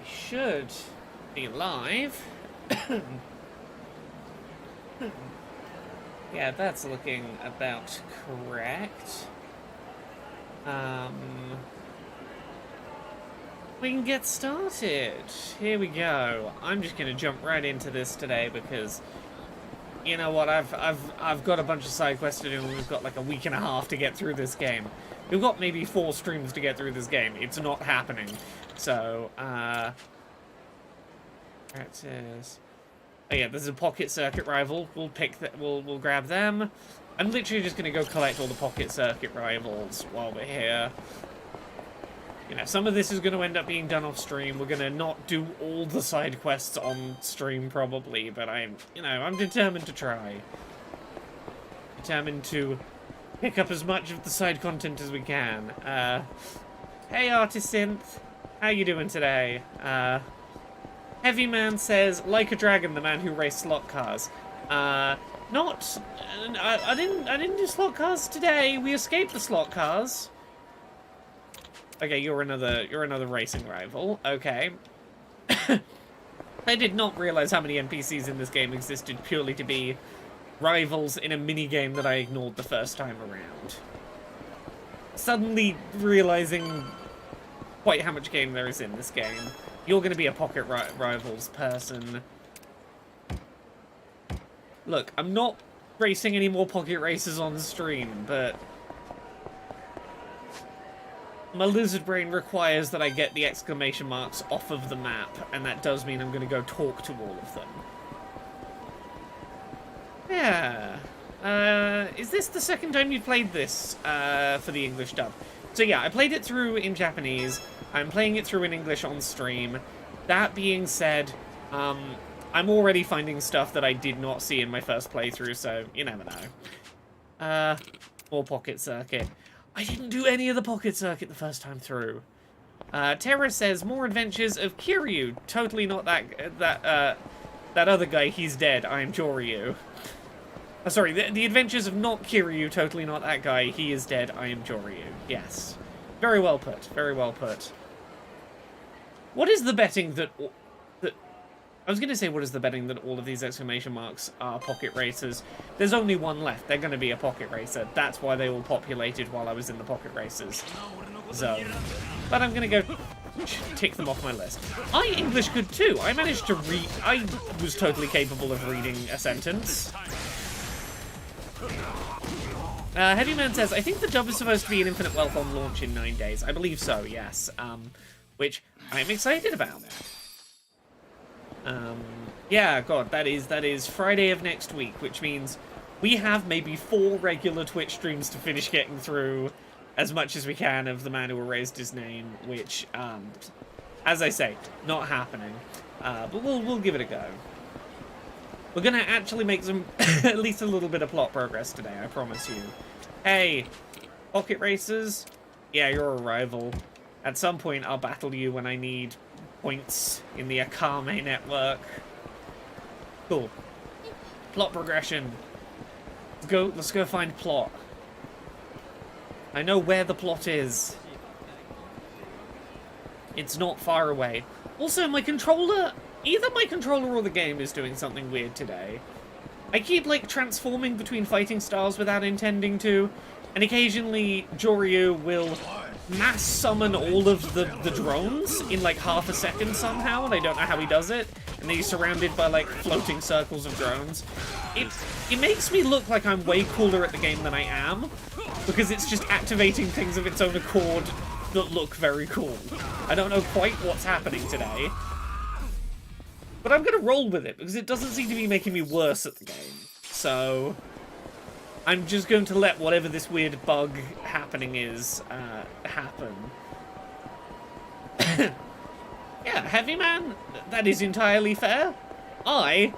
should be live. Yeah, that's looking about correct. We can get started. Here we go. I'm just gonna jump right into this today because you know what? I've got a bunch of side quests to do, and we've got like a week and a half to get through this game. We've got maybe 4 streams to get through this game. It's not happening. So, there it is. Oh yeah, there's a pocket circuit rival. We'll pick that. We'll grab them. I'm literally just gonna go collect all the pocket circuit rivals while we're here. You know, some of this is going to end up being done off stream. We're going to not do all the side quests on stream probably, but I'm determined to try. Determined to pick up as much of the side content as we can. Hey Artist Synth, how you doing today? Heavy Man says, like a dragon, the man who raced slot cars. I didn't do slot cars today. We escaped the slot cars. Okay, you're another racing rival. Okay. I did not realize how many NPCs in this game existed purely to be rivals in a minigame that I ignored the first time around. Suddenly realizing quite how much game there is in this game. You're going to be a pocket rivals person. Look, I'm not racing any more pocket races on stream, but my lizard brain requires that I get the exclamation marks off of the map, and that does mean I'm going to go talk to all of them. Yeah. Is this the second time you've played this for the English dub? So yeah, I played it through in Japanese. I'm playing it through in English on stream. That being said, I'm already finding stuff that I did not see in my first playthrough, so you never know. More pocket circuit. I didn't do any of the pocket circuit the first time through. Terra says, more adventures of Kiryu. Totally not that other guy, he's dead. I am Joryu. Sorry, the adventures of not Kiryu, totally not that guy, he is dead. I am Joryu. Yes. Very well put. Very well put. What is the betting that I was going to say, what is the betting that all of these exclamation marks are pocket racers? There's only one left. They're going to be a pocket racer. That's why they all populated while I was in the pocket racers zone. But I'm going to go tick them off my list. I English good too. I managed to read. I was totally capable of reading a sentence. Heavy Man says, I think the dub is supposed to be an infinite wealth on launch in 9 days. I believe so, yes. Which I'm excited about. Yeah, God, that is Friday of next week, which means we have maybe 4 regular Twitch streams to finish getting through as much as we can of the man who erased his name, which, as I say, not happening. But we'll give it a go. We're gonna actually make some, at least a little bit of plot progress today, I promise you. Hey, pocket racers? Yeah, you're a rival. At some point, I'll battle you when I need points in the Akame network. Cool. Plot progression. Let's go find plot. I know where the plot is. It's not far away. Also, my controller, either my controller or the game is doing something weird today. I keep, like, transforming between fighting styles without intending to, and occasionally Joryu will mass summon all of the drones in like half a second somehow, and I don't know how he does it, and then he's surrounded by like floating circles of drones. It makes me look like I'm way cooler at the game than I am, because it's just activating things of its own accord that look very cool. I don't know quite what's happening today, but I'm gonna roll with it because it doesn't seem to be making me worse at the game. So I'm just going to let whatever this weird bug happening is, happen. Yeah, Heavy Man, that is entirely fair. I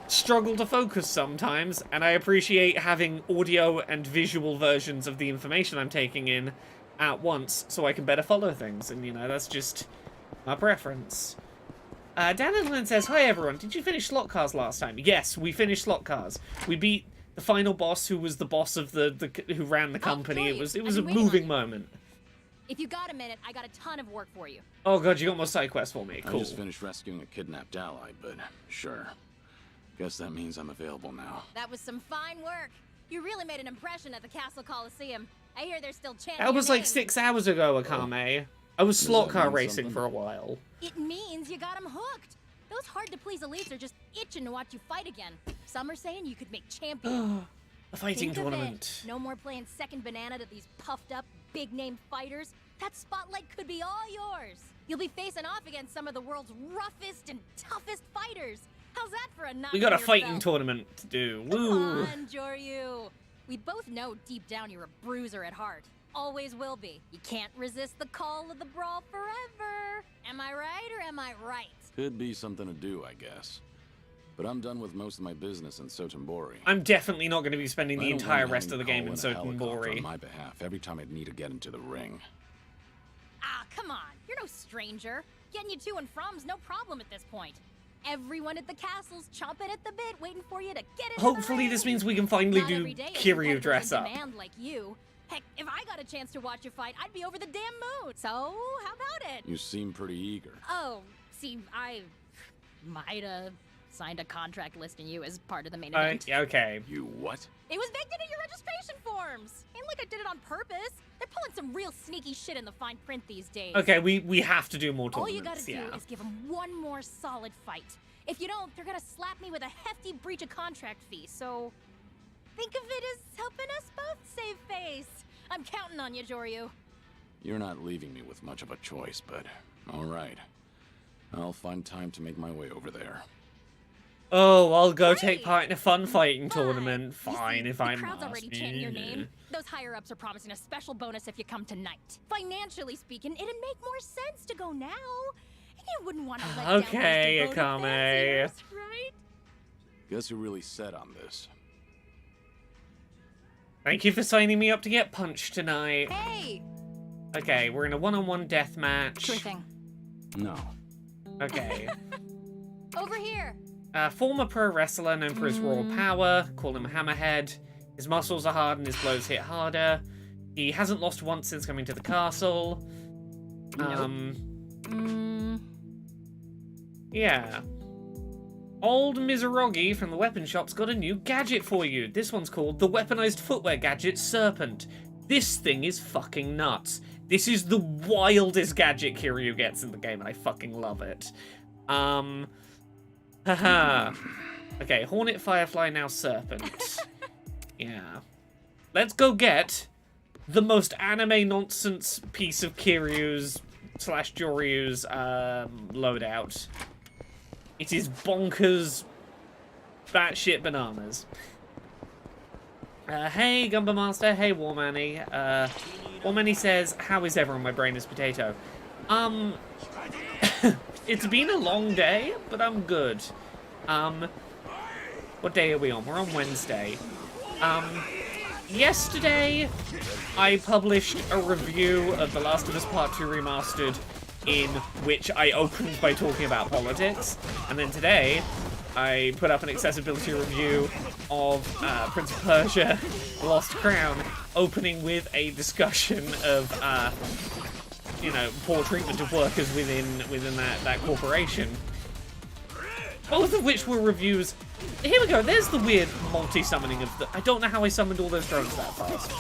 struggle to focus sometimes, and I appreciate having audio and visual versions of the information I'm taking in at once so I can better follow things, and, you know, that's just my preference. Dan Edlin says, hi everyone, did you finish Slot Cars last time? Yes, we finished Slot Cars. We beat the final boss, who was the boss of who ran the company. It was a moving moment. If you got a minute, I got a ton of work for you. Oh god, you got more side quests for me. Cool. I just finished rescuing a kidnapped ally, but sure. Guess that means I'm available now. That was some fine work. You really made an impression at the Castle Coliseum. I hear they're still chanting That was your like name. 6 hours ago, Akame. I was slot car racing something? for a while. It means you got them hooked. Those hard-to-please elites are just itching to watch you fight again. Some are saying you could make champion. A fighting Think of tournament. it. No more playing second banana to these puffed-up, big-name fighters. That spotlight could be all yours. You'll be facing off against some of the world's roughest and toughest fighters. How's that for a knock? We got a under your fighting belt? tournament to do. Come Woo! on, Joryu. We both know deep down you're a bruiser at heart. Always will be. You can't resist the call of the brawl forever. Am I right or am I right? Could be something to do, I guess. But I'm done with most of my business in Sotenbori. I'm definitely not going to be spending the I don't entire want rest of the game having in to call in a helicopter Sotenbori. on my behalf every time I'd need to get into the ring. Ah, come on. You're no stranger. Getting you to and from's no problem at this point. Everyone at the castle's chomping at the bit, waiting for you to get into Hopefully the ring. this means we can finally Not do every day is Kiryu competitive dress in up. demand like you. Heck, if I got a chance to watch you fight, I'd be over the damn moon. So, how about it? You seem pretty eager. Oh, see, I might have signed a contract listing you as part of the main event. Okay. You what? It was baked into your registration forms. Ain't like I did it on purpose. They're pulling some real sneaky shit in the fine print these days. Okay, we have to do more All tournaments, you gotta yeah. do is give them one more solid fight. If you don't, they're gonna slap me with a hefty breach of contract fee, so think of it as helping us both save face. I'm counting on you, Joryu. You're not leaving me with much of a choice, but all right. I'll find time to make my way over there. Oh, I'll go Great. take part in a fun fighting Fine. tournament. You Fine, see, if the I crowd's must. already chanting your name. Those higher-ups are promising a special bonus if you come tonight. Financially speaking, it'd make more sense to go now. And you wouldn't want to let down those Okay, devoted Akame. fanciers, right? Guess who really set on this? Thank you for signing me up to get punched tonight. Hey! Okay, we're in a one-on-one death match. Sure thing. No. Okay. Over here. Former pro wrestler known for his raw power, call him Hammerhead. His muscles are hard and his blows hit harder. He hasn't lost once since coming to the castle. Yeah. Old Mizorogi from the weapon shop's got a new gadget for you. This one's called the weaponized footwear gadget Serpent. This thing is fucking nuts. This is the wildest gadget Kiryu gets in the game, and I fucking love it. Haha. Okay, Hornet, Firefly, now Serpent. Yeah. Let's go get the most anime nonsense piece of Kiryu's / Joryu's loadout. It is bonkers, batshit bananas. Hey, Gumba Master. Hey, Warmanny. Warmanny says, how is everyone? My brain is potato. It's been a long day, but I'm good. What day are we on? We're on Wednesday. Yesterday, I published a review of The Last of Us Part 2 Remastered, in which I opened by talking about politics. And then today, I put up an accessibility review of Prince of Persia: Lost Crown, opening with a discussion of, you know, poor treatment of workers within that corporation. Both of which were reviews. Here we go. There's the weird multi-summoning of the. I don't know how I summoned all those drones that fast.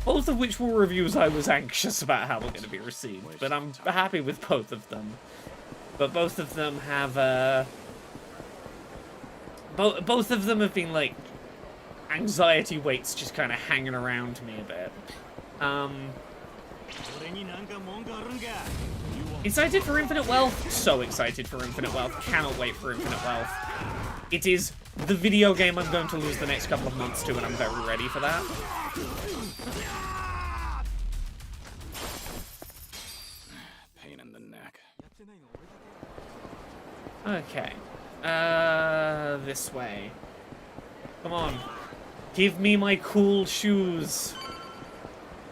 Both of which were reviews I was anxious about how they're going to be received, but I'm happy with both of them. But both of them have both of them have been like anxiety weights just kind of hanging around me a bit. Excited for Infinite Wealth? So excited for Infinite Wealth. Cannot wait for Infinite Wealth. It is the video game I'm going to lose the next couple of months to, and I'm very ready for that. Pain in the neck. Okay. This way. Come on. Give me my cool shoes.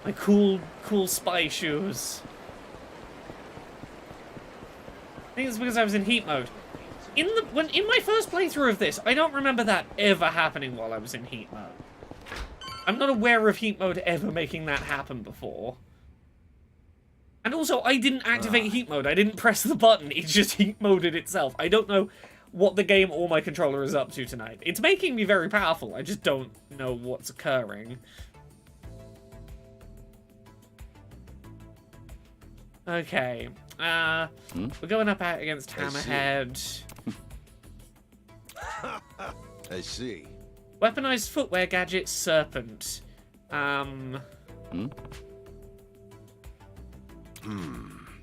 My cool spy shoes. I think it's because I was in heat mode. In my first playthrough of this, I don't remember that ever happening while I was in heat mode. I'm not aware of heat mode ever making that happen before. And also, I didn't activate heat mode. I didn't press the button. It just heat moded itself. I don't know what the game or my controller is up to tonight. It's making me very powerful. I just don't know what's occurring. Okay. We're going up out against Hammerhead. I see. Weaponized footwear gadget Serpent.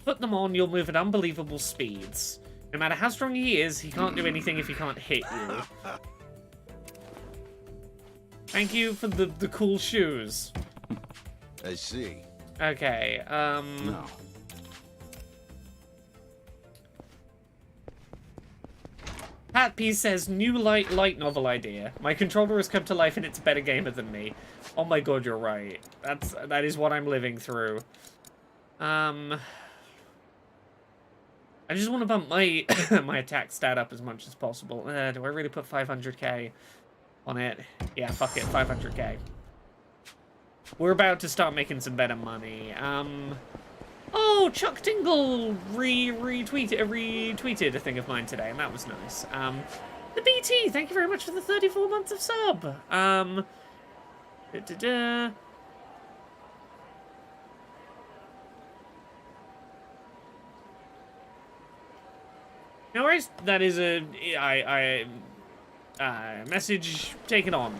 Put them on, you'll move at unbelievable speeds. No matter how strong he is, he can't do anything if he can't hit you. Thank you for the cool shoes. I see. Okay, No. Pat P says, new light novel idea. My controller has come to life and it's a better gamer than me. Oh my god, you're right. That is what I'm living through. I just want to bump my my attack stat up as much as possible. Do I really put 500k on it? Yeah, fuck it, 500k. We're about to start making some better money. Oh, Chuck Tingle retweeted a thing of mine today, and that was nice. The BT, thank you very much for the 34 months of sub. No worries, that is a message taken on.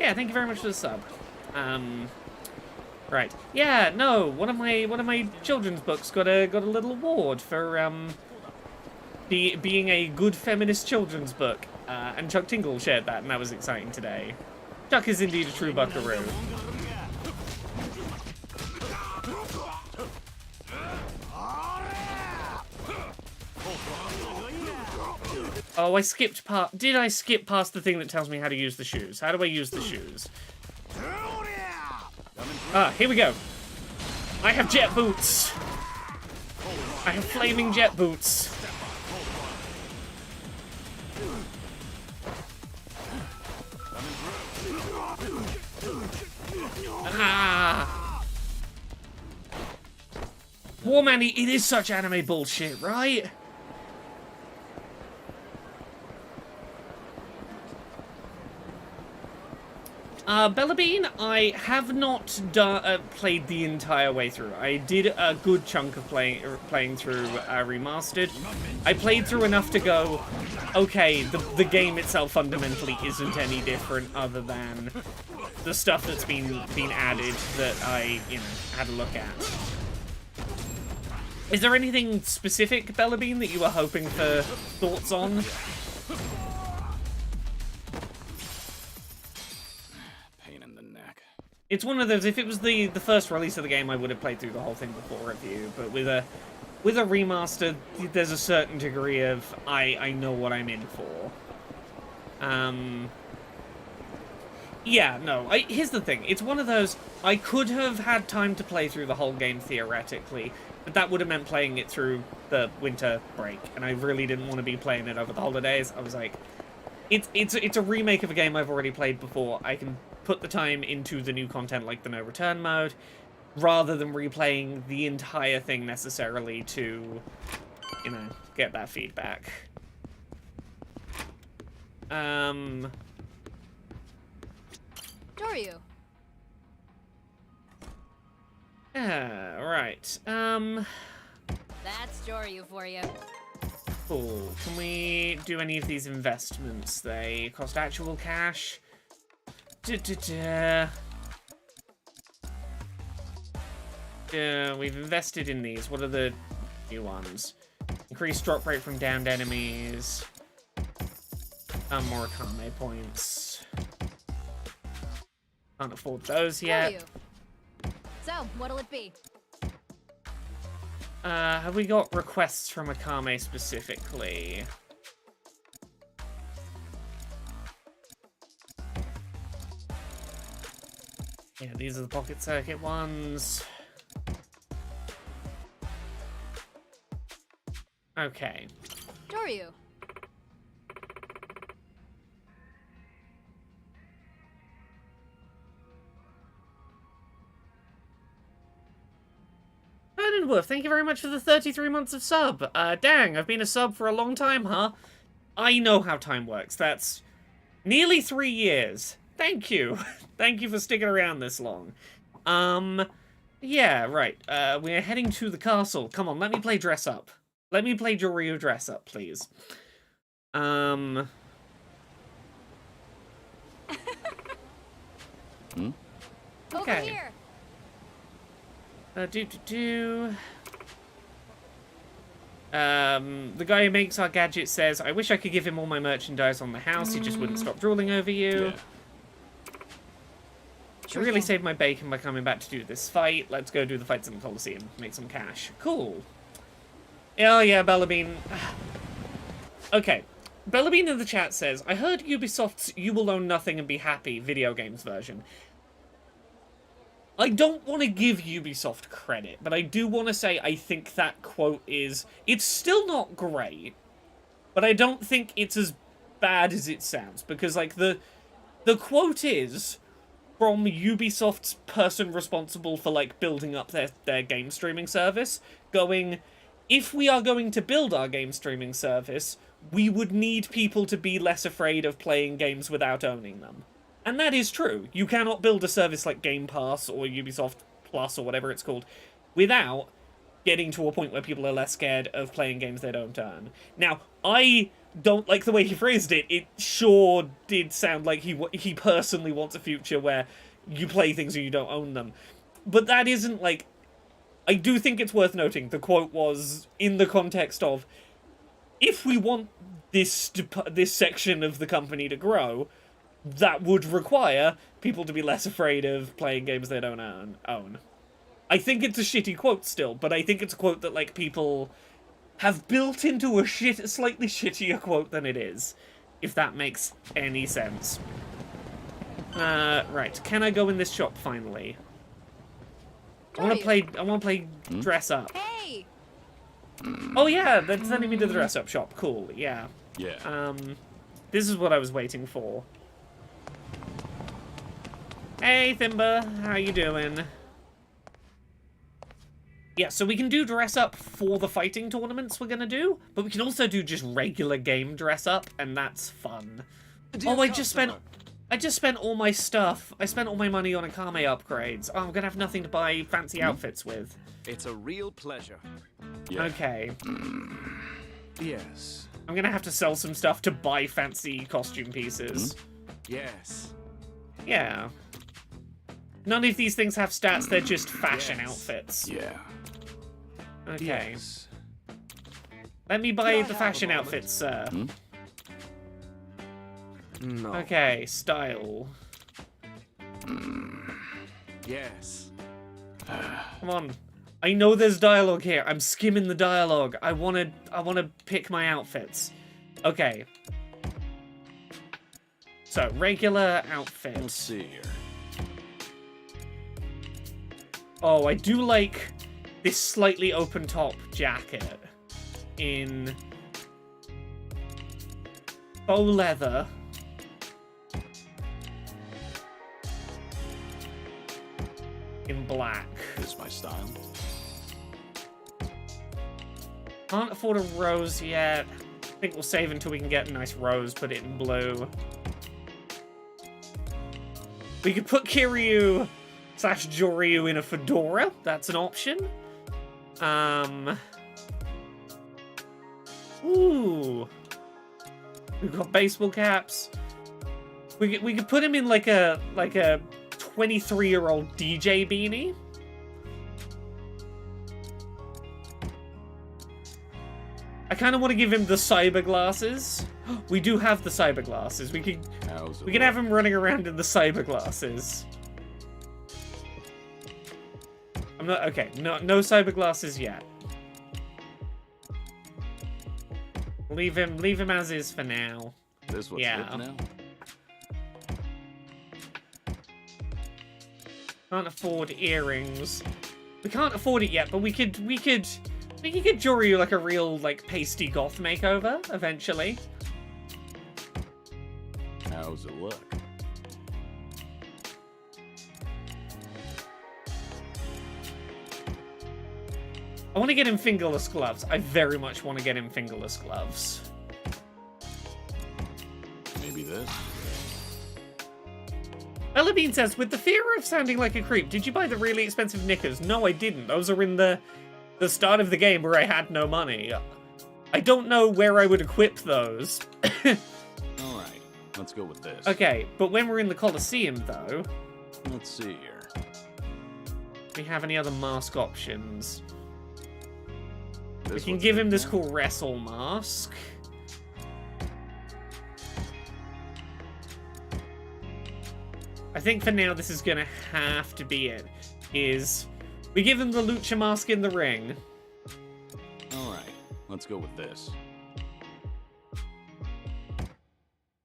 Yeah, thank you very much for the sub. Right. Yeah, no, one of my children's books got a little award for being a good feminist children's book. And Chuck Tingle shared that, and that was exciting today. Chuck is indeed a true buckaroo. Oh, I skipped past... Did I skip past the thing that tells me how to use the shoes? How do I use the shoes? Ah, here we go. I have jet boots. I have flaming jet boots. Ah! War Manny, it is such anime bullshit, right? Bella Bean, I have not played the entire way through. I did a good chunk of playing through Remastered. I played through enough to go, okay, the game itself fundamentally isn't any different other than the stuff that's been added that I, had a look at. Is there anything specific, Bella Bean, that you were hoping for thoughts on? It's one of those, if it was the first release of the game, I would have played through the whole thing before review, but with a remaster, there's a certain degree of, I know what I'm in for. Yeah, no, here's the thing, it's one of those, I could have had time to play through the whole game theoretically, but that would have meant playing it through the winter break, and I really didn't want to be playing it over the holidays. I was like, it's a remake of a game I've already played before. I can put the time into the new content like the no return mode, rather than replaying the entire thing necessarily to, get that feedback. Doryu. Yeah, right. That's Doryu for you. Cool. Can we do any of these investments? They cost actual cash. We've invested in these. What are the new ones? Increased drop rate from downed enemies. More Akame points. Can't afford those yet. Doryu. So, what'll it be? Have we got requests from Akame specifically? Yeah, these are the pocket circuit ones. Okay. Doryu. Skyworth, thank you very much for the 33 months of sub. Dang, I've been a sub for a long time, huh? I know how time works. That's nearly 3 years. Thank you. Thank you for sticking around this long. Yeah, right. We're heading to the castle. Come on, let me play dress up. Let me play Joryu dress up, please. Over Okay. here. The guy who makes our gadget says, I wish I could give him all my merchandise on the house, he just wouldn't stop drooling over you. I really saved my bacon by coming back to do this fight. Let's go do the fights in the Coliseum, make some cash. Cool. Oh yeah, Bellabean. Okay. Bellabean in the chat says, I heard Ubisoft's You Will Own Nothing and Be Happy video games version. I don't want to give Ubisoft credit, but I do want to say I think that quote is... It's still not great, but I don't think it's as bad as it sounds, because, like, the quote is from Ubisoft's person responsible for, like, building up their game streaming service, going, if we are going to build our game streaming service, we would need people to be less afraid of playing games without owning them. And that is true. You cannot build a service like Game Pass or Ubisoft Plus or whatever it's called without getting to a point where people are less scared of playing games they don't own. Now, I don't like the way he phrased it. It sure did sound like he personally wants a future where you play things and you don't own them. But that isn't, like... I do think it's worth noting the quote was in the context of, if we want this section of the company to grow, that would require people to be less afraid of playing games they don't own. I think it's a shitty quote still, but I think it's a quote that, like, people have built into a slightly shittier quote than it is, if that makes any sense. Right, can I go in this shop finally? I want to play dress up. Hey. Oh yeah, that's sending me to the dress up shop. Cool, yeah. Yeah. This is what I was waiting for. Hey, Thimba, how you doing? Yeah, so we can do dress up for the fighting tournaments we're gonna do, but we can also do just regular game dress up, and that's fun. Oh, I just spent all my stuff. I spent all my money on Akame upgrades. Oh, I'm gonna have nothing to buy fancy outfits with. It's a real pleasure. Yeah. Okay. Yes. I'm gonna have to sell some stuff to buy fancy costume pieces. Yes. Yeah. None of these things have stats, they're just fashion outfits. Yeah. Okay. Yes. Let me buy the fashion outfits, sir. No. Okay, style. Yes. Come on. I know there's dialogue here. I'm skimming the dialogue. I wanna pick my outfits. Okay. So, regular outfit. Let's see here. Oh, I do like this slightly open top jacket in faux leather. In black. This is my style. Can't afford a rose yet. I think we'll save until we can get a nice rose, put it in blue. We could put Kiryu / Joryu in a fedora. That's an option. Ooh. We've got baseball caps. We could put him in like a 23-year-old DJ beanie. I kind of want to give him the cyber glasses. We do have the cyber glasses. We can have him running around in the cyber glasses. I'm not okay. No cyber glasses yet. Leave him as is for now. This what's Yeah. hip now? Can't afford earrings. We can't afford it yet, but we could get Joryu like a real like pasty goth makeover eventually. How's it look? I want to get him fingerless gloves. I very much want to get him fingerless gloves. Maybe this? Bean says, with the fear of sounding like a creep, did you buy the really expensive knickers? No, I didn't. Those are in the start of the game where I had no money. I don't know where I would equip those. Alright, let's go with this. Okay, but when we're in the Colosseum, though... Let's see here. Do we have any other mask options? We This can one's give good him this now. cool wrestle mask. I think for now this is gonna have to be it. We give him the lucha mask in the ring. Alright, let's go with this.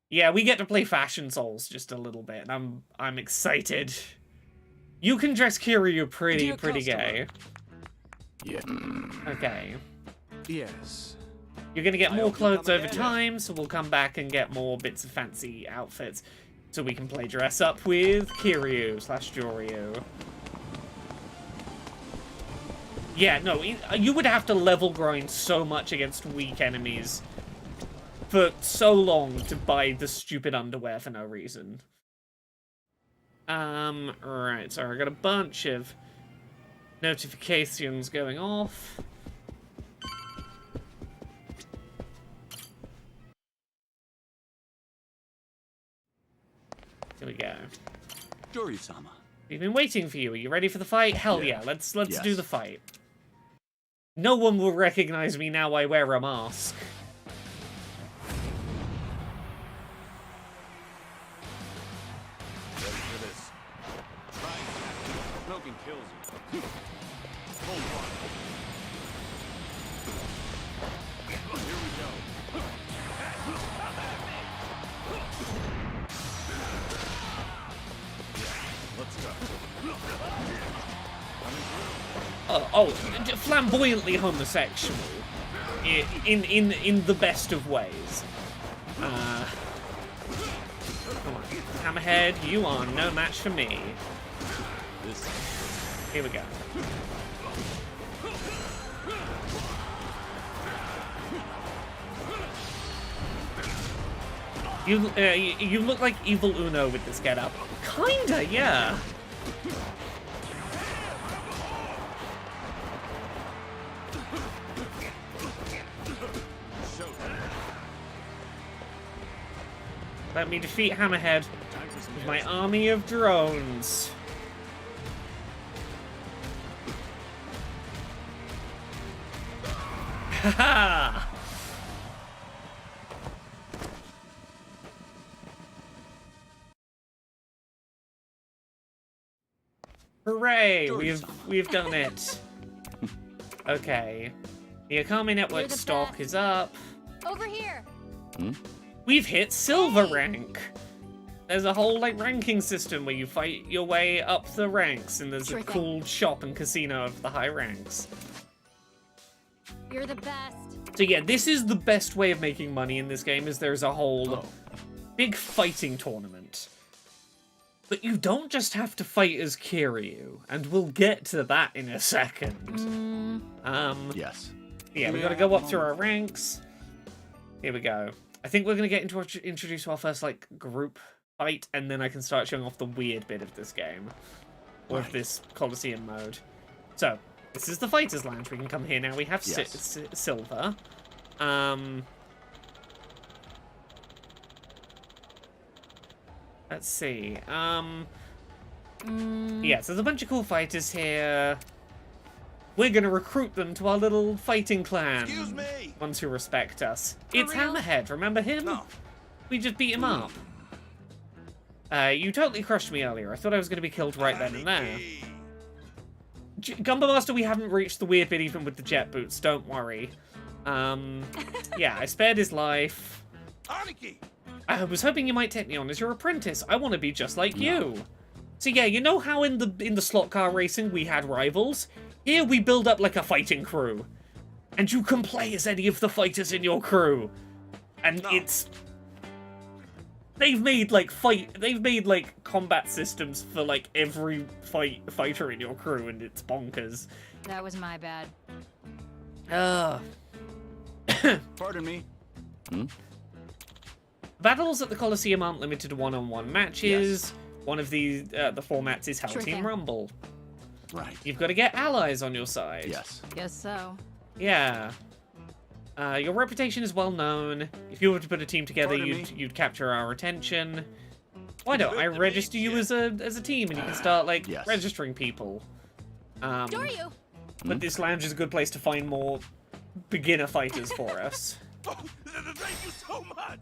Yeah, we get to play Fashion Souls just a little bit, and I'm excited. You can dress Kiryu pretty Dear customer. gay. Yeah. Okay. Yes. You're gonna get I more hope you clothes come over again. time, so we'll come back and get more bits of fancy outfits. So we can play dress up with Kiryu / Joryu. Yeah, no, you would have to level grind so much against weak enemies for so long to buy the stupid underwear for no reason. Right, so I got a bunch of notifications going off. Here we go. Dory-sama. We've been waiting for you. Are you ready for the fight? Hell yeah, Yeah. let's Yes. do the fight. No one will recognize me now I wear a mask. Ready for this. Try it. Smoking kills you. Hold on. Here we go. Let's go. Flamboyantly homosexual. In the best of ways. Come on. Hammerhead, you are no match for me. This Here we go. You look like Evil Uno with this getup. Kinda, yeah. Let me defeat Hammerhead time for some with my army of drones. Haha! Hooray! We've done it. Okay. The Akame Network You're the stock best. is up. Over here. We've hit silver rank. There's a whole like ranking system where you fight your way up the ranks, and there's Sure a thing. cool shop and casino of the high ranks. You're the best. So yeah, this is the best way of making money in this game. Is there's a whole big fighting tournament. But you don't just have to fight as Kiryu, and we'll get to that in a second. Yes. Yeah, we gotta go up through our ranks. Here we go. I think we're gonna get introduced to our first like group fight, and then I can start showing off the weird bit of this game, or of this Colosseum mode. So this is the Fighters Lounge. We can come here now. We have Yes. silver. Let's see. Yes, there's a bunch of cool fighters here. We're gonna recruit them to our little fighting clan. Excuse me. Ones who respect us. It's real? Hammerhead, remember him? No. We just beat him up. You totally crushed me earlier. I thought I was gonna be killed right then and there. Gumbo Master, we haven't reached the weird bit even with the jet boots, don't worry. Yeah, I spared his life. Aniki. I was hoping you might take me on as your apprentice. I want to be just like you. So yeah, you know how in the slot car racing we had rivals? Here we build up like a fighting crew. And you can play as any of the fighters in your crew. And it's... They've made like combat systems for like every fighter in your crew, and it's bonkers. That was my bad. Pardon me. Battles at the Colosseum aren't limited to one-on-one matches. One of the formats is Hell Sure Team thing. Rumble. Right. You've got to get allies on your side. Yes. Guess so. Yeah. Your reputation is well known. If you were to put a team together, Pardon you'd capture our attention. Why don't I Good to register meet you ya. as a team and you can start like Yes. registering people. Doryu! But this lounge is a good place to find more beginner fighters for us. Oh, thank you so much.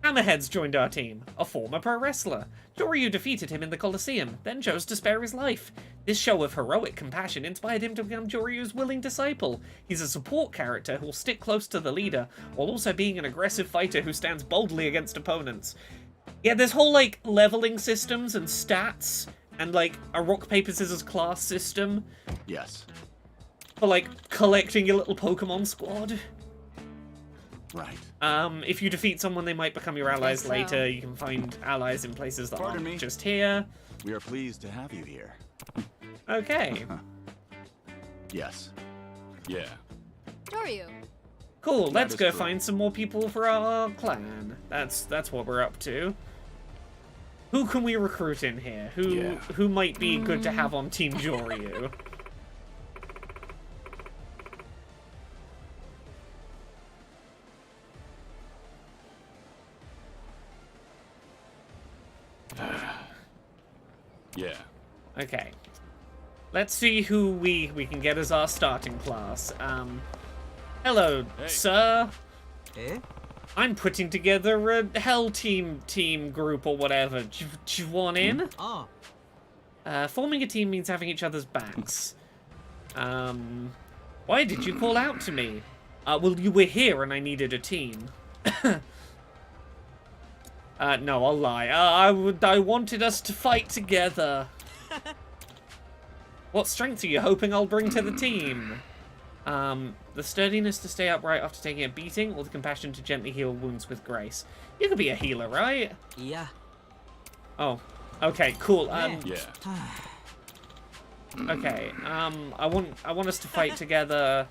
Hammerhead's joined our team, a former pro wrestler. Doryu defeated him in the Colosseum, then chose to spare his life. This show of heroic compassion inspired him to become Joryu's willing disciple. He's a support character who will stick close to the leader, while also being an aggressive fighter who stands boldly against opponents. Yeah, there's whole, like, leveling systems and stats, and, like, a rock, paper, scissors class system Yes. for, like, collecting your little Pokemon squad. Right. If you defeat someone, they might become your allies so. later. You can find allies in places that Pardon aren't me. just here. We are pleased to have you here. Okay, Yes. Yeah. Doryu! cool. Let's is go true. find some more people for our clan. That's what we're up to. Who can we recruit in here? Who might be good to have on Team Joryu? Yeah. Okay. Let's see who we can get as our starting class. Hello, Hey. sir. Eh? I'm putting together a Hell team group or whatever. Do you want in? Ah. Forming a team means having each other's backs. Why did you call out to me? Well, you were here and I needed a team. No, I'll lie. I wanted us to fight together. What strength are you hoping I'll bring to the team? The sturdiness to stay upright after taking a beating, or the compassion to gently heal wounds with grace. You could be a healer, right? Yeah. Oh, okay, cool. Yeah. Okay. I want us to fight together.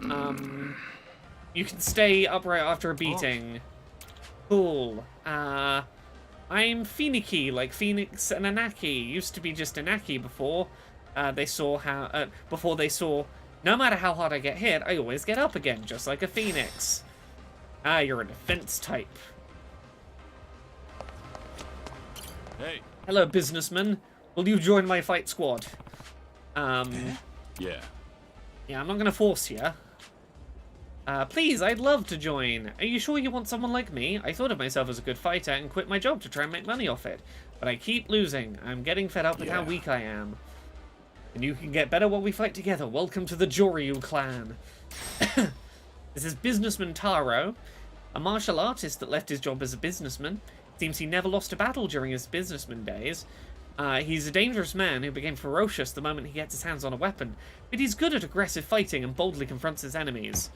You can stay upright after a beating. Cool. I'm Phoeniki, like Phoenix and Anaki. Used to be just Anaki before. Before they saw, no matter how hard I get hit, I always get up again, just like a phoenix. You're a defense type. Hey. Hello, businessman. Will you join my fight squad? Yeah. Yeah, I'm not gonna force you. Please, I'd love to join. Are you sure you want someone like me? I thought of myself as a good fighter and quit my job to try and make money off it. But I keep losing. I'm getting fed up with how Yeah. weak I am. And you can get better while we fight together. Welcome to the Joryu clan. This is businessman Taro, a martial artist that left his job as a businessman. Seems he never lost a battle during his businessman days. He's a dangerous man who became ferocious the moment he gets his hands on a weapon, but he's good at aggressive fighting and boldly confronts his enemies.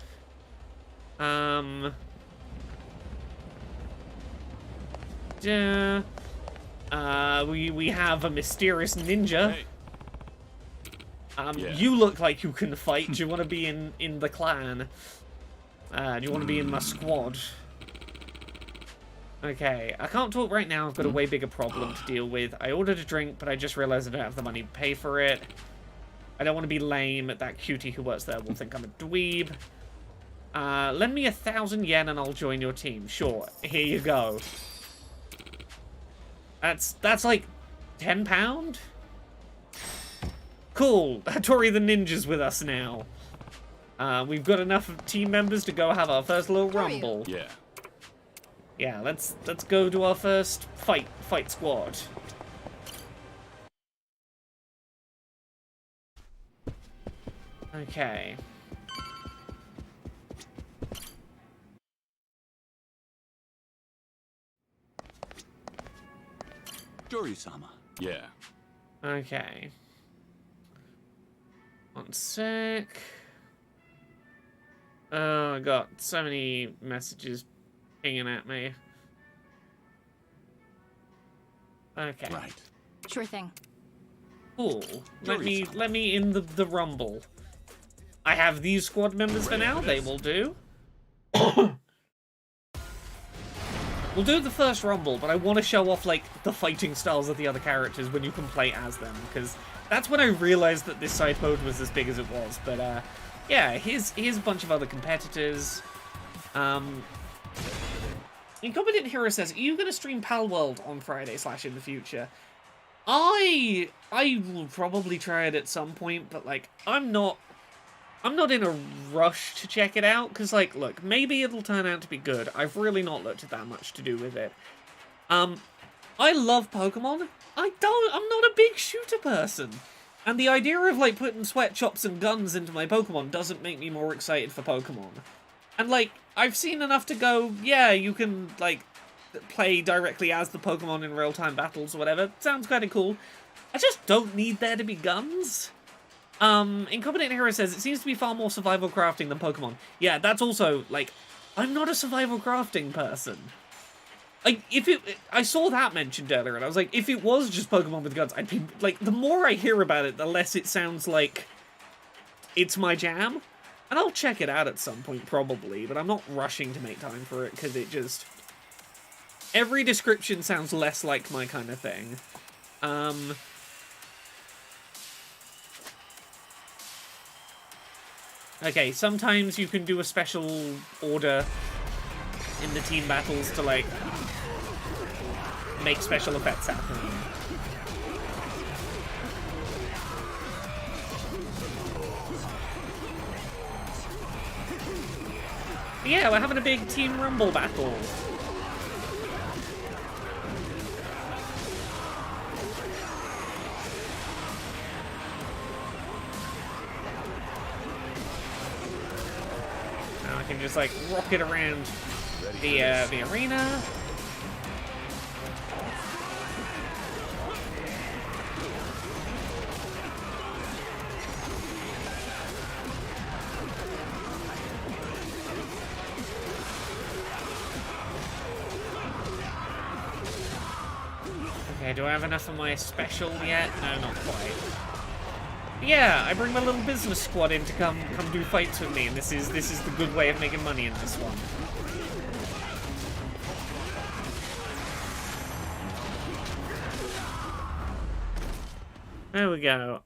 We have a mysterious ninja. Hey. Yeah. You look like you can fight. Do you want to be in the clan? Do you want to be in my squad? Okay, I can't talk right now. I've got a way bigger problem to deal with. I ordered a drink, but I just realized I don't have the money to pay for it. I don't want to be lame. That cutie who works there will think I'm a dweeb. Lend me 1,000 yen and I'll join your team. Sure, here you go. That's like £10? Cool. Tori the Ninja's with us now. We've got enough team members to go have our first little rumble. Yeah. Yeah, let's go to our first fight squad. Okay. Jory-sama. Yeah. Okay. One sec. Oh, I got so many messages pinging at me. Okay. Right. Sure thing. Cool. Let me in the rumble. I have these squad members for now. They will do. We'll do the first rumble, but I want to show off, like, the fighting styles of the other characters when you can play as them, because that's when I realized that this side mode was as big as it was. But, yeah, here's a bunch of other competitors. Incompetent Hero says, are you going to stream Pal World on Friday / in the future? I will probably try it at some point, but, like, I'm not in a rush to check it out, because, like, look, maybe it'll turn out to be good. I've really not looked at that much to do with it. I love Pokemon. I'm not a big shooter person. And the idea of, like, putting sweatshops and guns into my Pokemon doesn't make me more excited for Pokemon. And, like, I've seen enough to go, yeah, you can, like, play directly as the Pokemon in real-time battles or whatever. Sounds kind of cool. I just don't need there to be guns. Incompetent Hero says, it seems to be far more survival crafting than Pokemon. Yeah, that's also, like, I'm not a survival crafting person. Like, I saw that mentioned earlier, and I was like, if it was just Pokemon with guns, I'd be, like, the more I hear about it, the less it sounds like it's my jam. And I'll check it out at some point, probably, but I'm not rushing to make time for it, because it just... every description sounds less like my kind of thing. Okay, sometimes you can do a special order in the team battles to, like, make special effects happen. Yeah, we're having a big Team Rumble battle. Now I can just, like, rocket around the arena. Okay, do I have enough of my special yet? No, not quite. Yeah, I bring my little business squad in to come do fights with me, and this is the good way of making money in this one. There we go.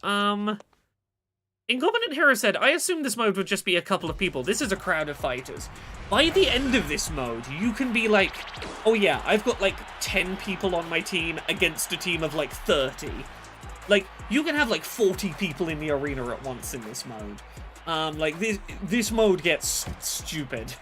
Incompetent Hero said, I assumed this mode would just be a couple of people. This is a crowd of fighters. By the end of this mode, you can be like, oh yeah, I've got like 10 people on my team against a team of like 30. Like, you can have like 40 people in the arena at once in this mode. Like, this mode gets stupid.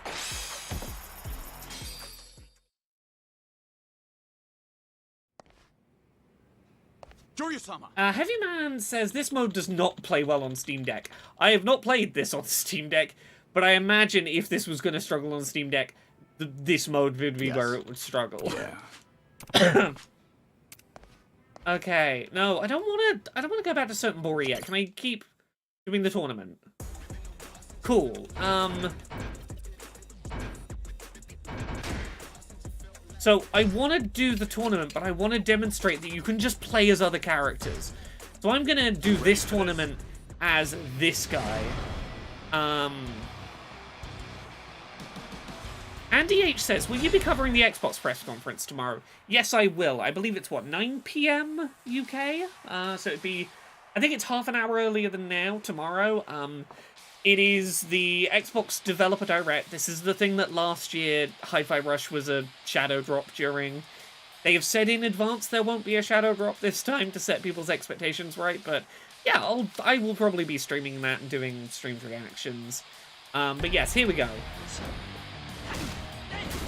Heavy Man says, this mode does not play well on Steam Deck. I have not played this on Steam Deck, but I imagine if this was going to struggle on Steam Deck, this mode would be where it would struggle. Yeah. Okay, no, I don't want to go back to Certain Bori yet. Can I keep doing the tournament? Cool. So, I want to do the tournament, but I want to demonstrate that you can just play as other characters. So I'm going to do this tournament as this guy. Andy H says, will you be covering the Xbox press conference tomorrow? Yes, I will. I believe it's, what, 9 PM UK? So it'd be... I think it's half an hour earlier than now, tomorrow. It is the Xbox Developer Direct. This is the thing that last year Hi-Fi Rush was a shadow drop during. They have said in advance there won't be a shadow drop this time to set people's expectations right, but yeah, I will probably be streaming that and doing streamed reactions. But yes, here we go.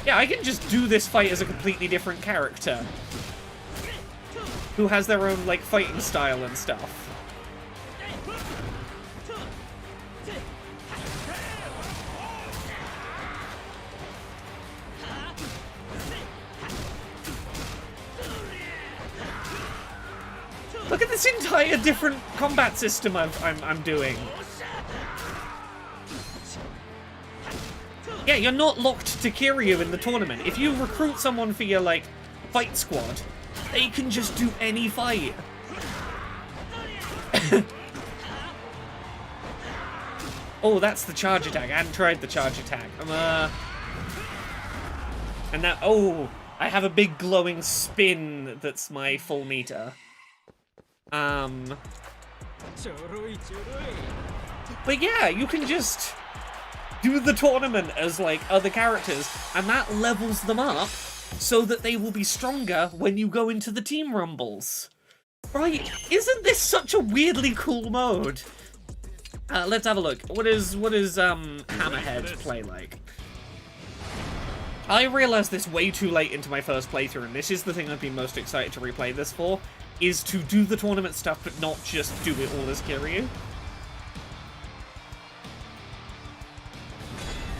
Yeah, I can just do this fight as a completely different character who has their own, like, fighting style and stuff. Look at this entire different combat system I'm doing. Yeah, you're not locked to Kiryu in the tournament. If you recruit someone for your, like, fight squad, they can just do any fight. Oh, that's the charge attack. I hadn't tried the charge attack. And now, oh, I have a big glowing spin that's my full meter. But yeah, you can just do the tournament as, like, other characters, and that levels them up so that they will be stronger when you go into the team rumbles. Right? Isn't this such a weirdly cool mode? Let's have a look. What is Hammerhead play like? I realized this way too late into my first playthrough, and this is the thing I've been most excited to replay this for, is to do the tournament stuff, but not just do it all as Kiryu.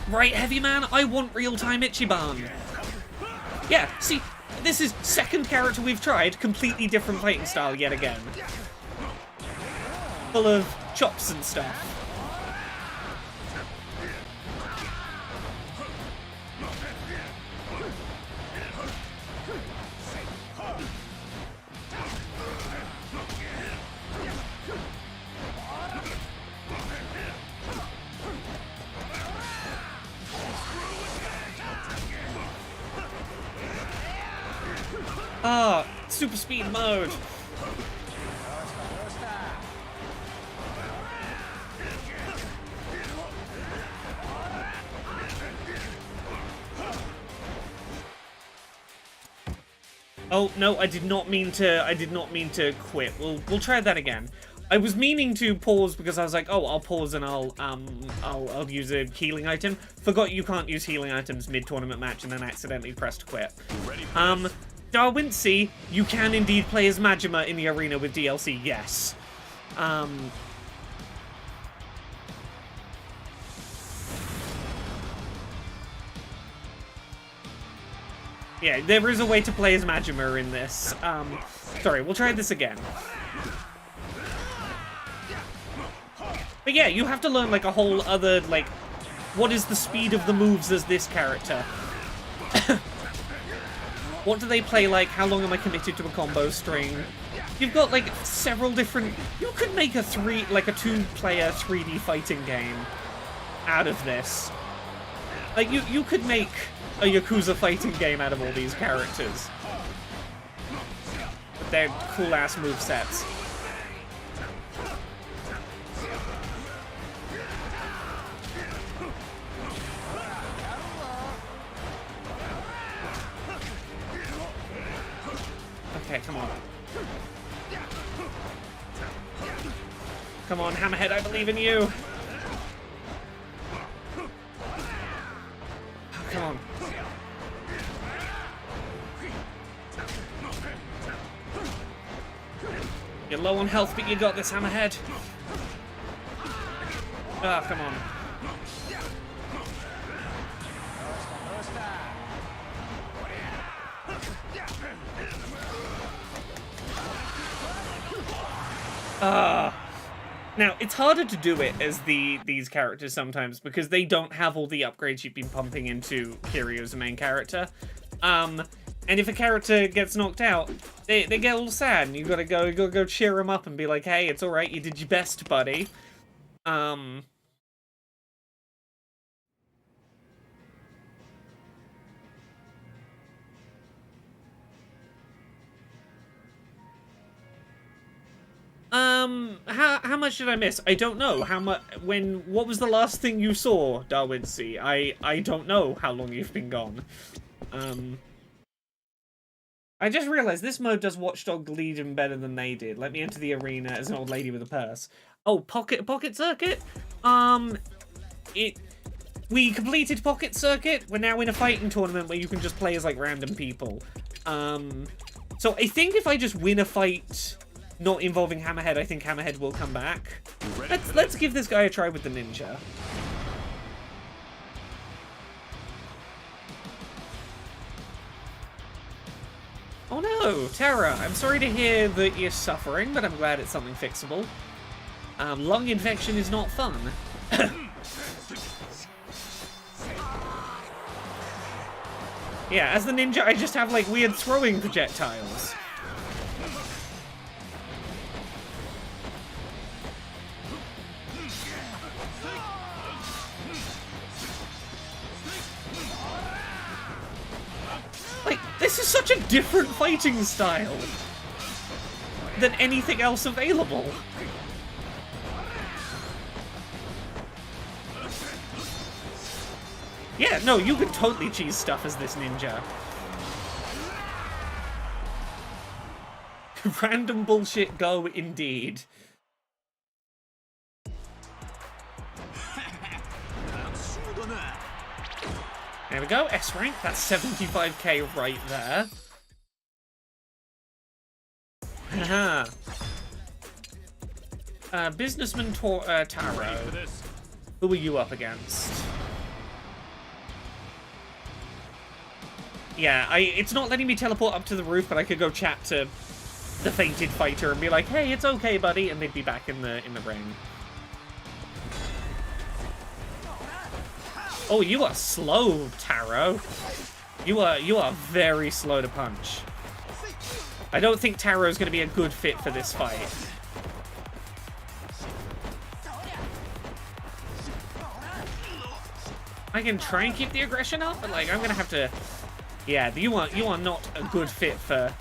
Right, Heavy Man, I want real-time Ichiban. Yeah, see, this is second character we've tried, completely different fighting style yet again. Full of chops and stuff. Ah, super speed mode. Oh no, I did not mean to quit. We'll try that again. I was meaning to pause because I was like, oh, I'll pause and I'll use a healing item. Forgot you can't use healing items mid-tournament match, and then accidentally pressed quit. Darwin, see, you can indeed play as Majima in the arena with DLC, yes. Yeah, there is a way to play as Majima in this. Sorry, we'll try this again. But yeah, you have to learn, like, a whole other, like, what is the speed of the moves as this character? What do they play like? How long am I committed to a combo string? You've got, like, several different... You could make a two-player 3D fighting game out of this. Like, you could make a Yakuza fighting game out of all these characters. With their cool-ass movesets. Okay, come on. Come on, Hammerhead, I believe in you! Oh, come on. You're low on health, but you got this, Hammerhead. Ah, come on. Now, it's harder to do it as these characters sometimes because they don't have all the upgrades you've been pumping into Kiryu as a main character. And if a character gets knocked out, they get all sad, and you gotta go cheer them up and be like, hey, it's alright, you did your best, buddy. How much did I miss? I don't know. What was the last thing you saw, Darwin C? I don't know how long you've been gone. I just realized this mode does Watchdog Legion better than they did. Let me enter the arena as an old lady with a purse. Oh, Pocket Circuit? We completed Pocket Circuit. We're now in a fighting tournament where you can just play as, like, random people. So I think if I just win a fight not involving Hammerhead, I think Hammerhead will come back. Let's give this guy a try with the ninja. Oh no, Terra, I'm sorry to hear that you're suffering, but I'm glad it's something fixable. Lung infection is not fun. Yeah, as the ninja, I just have, like, weird throwing projectiles. This is such a different fighting style than anything else available. Yeah, no, you could totally cheese stuff as this ninja. Random bullshit go indeed. There we go, S rank, that's 75k right there. Haha. Businessman Taro. Who are you up against? Yeah, it's not letting me teleport up to the roof, but I could go chat to the fainted fighter and be like, hey, it's okay, buddy, and they'd be back in the ring. Oh, you are slow, Taro. You are very slow to punch. I don't think Taro's going to be a good fit for this fight. I can try and keep the aggression up, but like I'm going to have to. Yeah, you are not a good fit for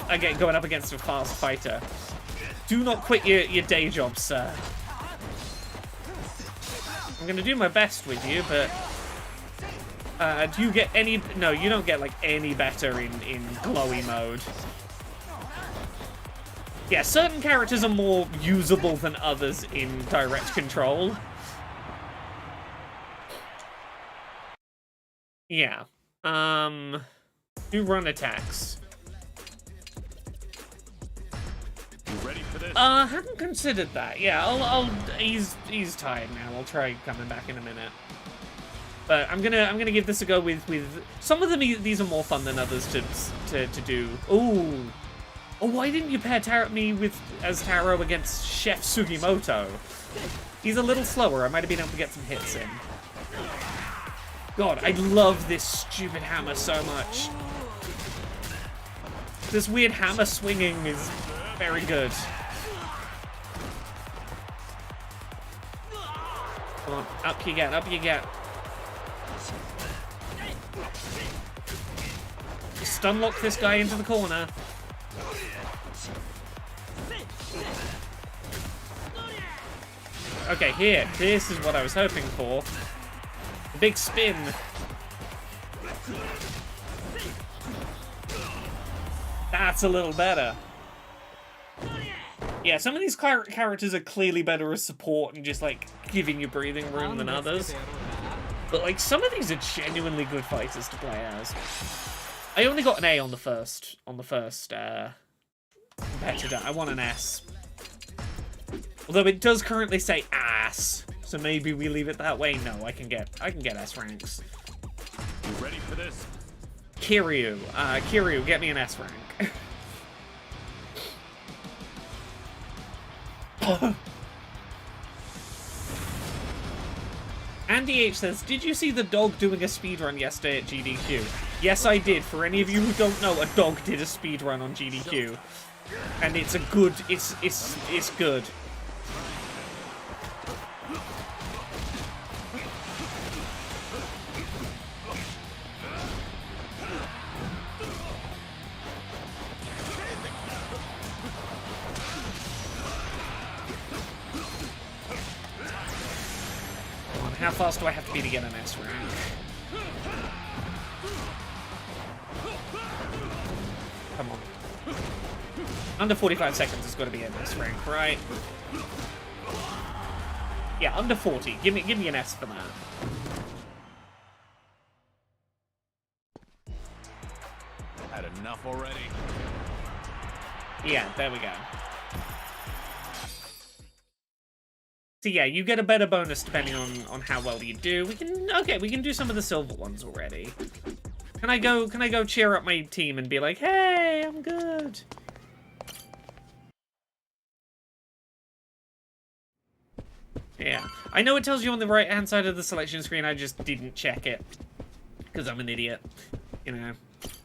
again going up against a fast fighter. Do not quit your day job, sir. I'm gonna do my best with you, but do you get any? No, you don't get like any better in glowy mode. Yeah, certain characters are more usable than others in direct control. Yeah. Do run attacks. You ready for this? Haven't considered that. Yeah, he's tired now. I'll try coming back in a minute. But I'm gonna give this a go with some of them. These are more fun than others to do. Ooh. Oh, why didn't you pair me as Taro against Chef Sugimoto? He's a little slower. I might have been able to get some hits in. God, I love this stupid hammer so much. This weird hammer swinging is very good. Come on, up you get, up you get. Stun lock this guy into the corner. Okay, here. This is what I was hoping for. The big spin. That's a little better. Yeah, some of these characters are clearly better as support and just, like, giving you breathing room than others. But, like, some of these are genuinely good fighters to play as. I only got an A on the first competitor. I want an S. Although it does currently say ass, so maybe we leave it that way. No, I can get S ranks. You ready for this? Kiryu, Kiryu, get me an S rank. Andy H says, did you see the dog doing a speedrun yesterday at GDQ? Yes, I did. For any of you who don't know, a dog did a speedrun on GDQ. And it's a good, it's good. How fast do I have to be to get an S rank? Come on. Under 45 seconds has got to be an S rank, right? Yeah, under 40. Give me an S for that. Had enough already? Yeah, there we go. So yeah, you get a better bonus depending on how well you do. We can do some of the silver ones already. Can I go cheer up my team and be like, hey, I'm good? Yeah. I know it tells you on the right-hand side of the selection screen, I just didn't check it. Because I'm an idiot. You know.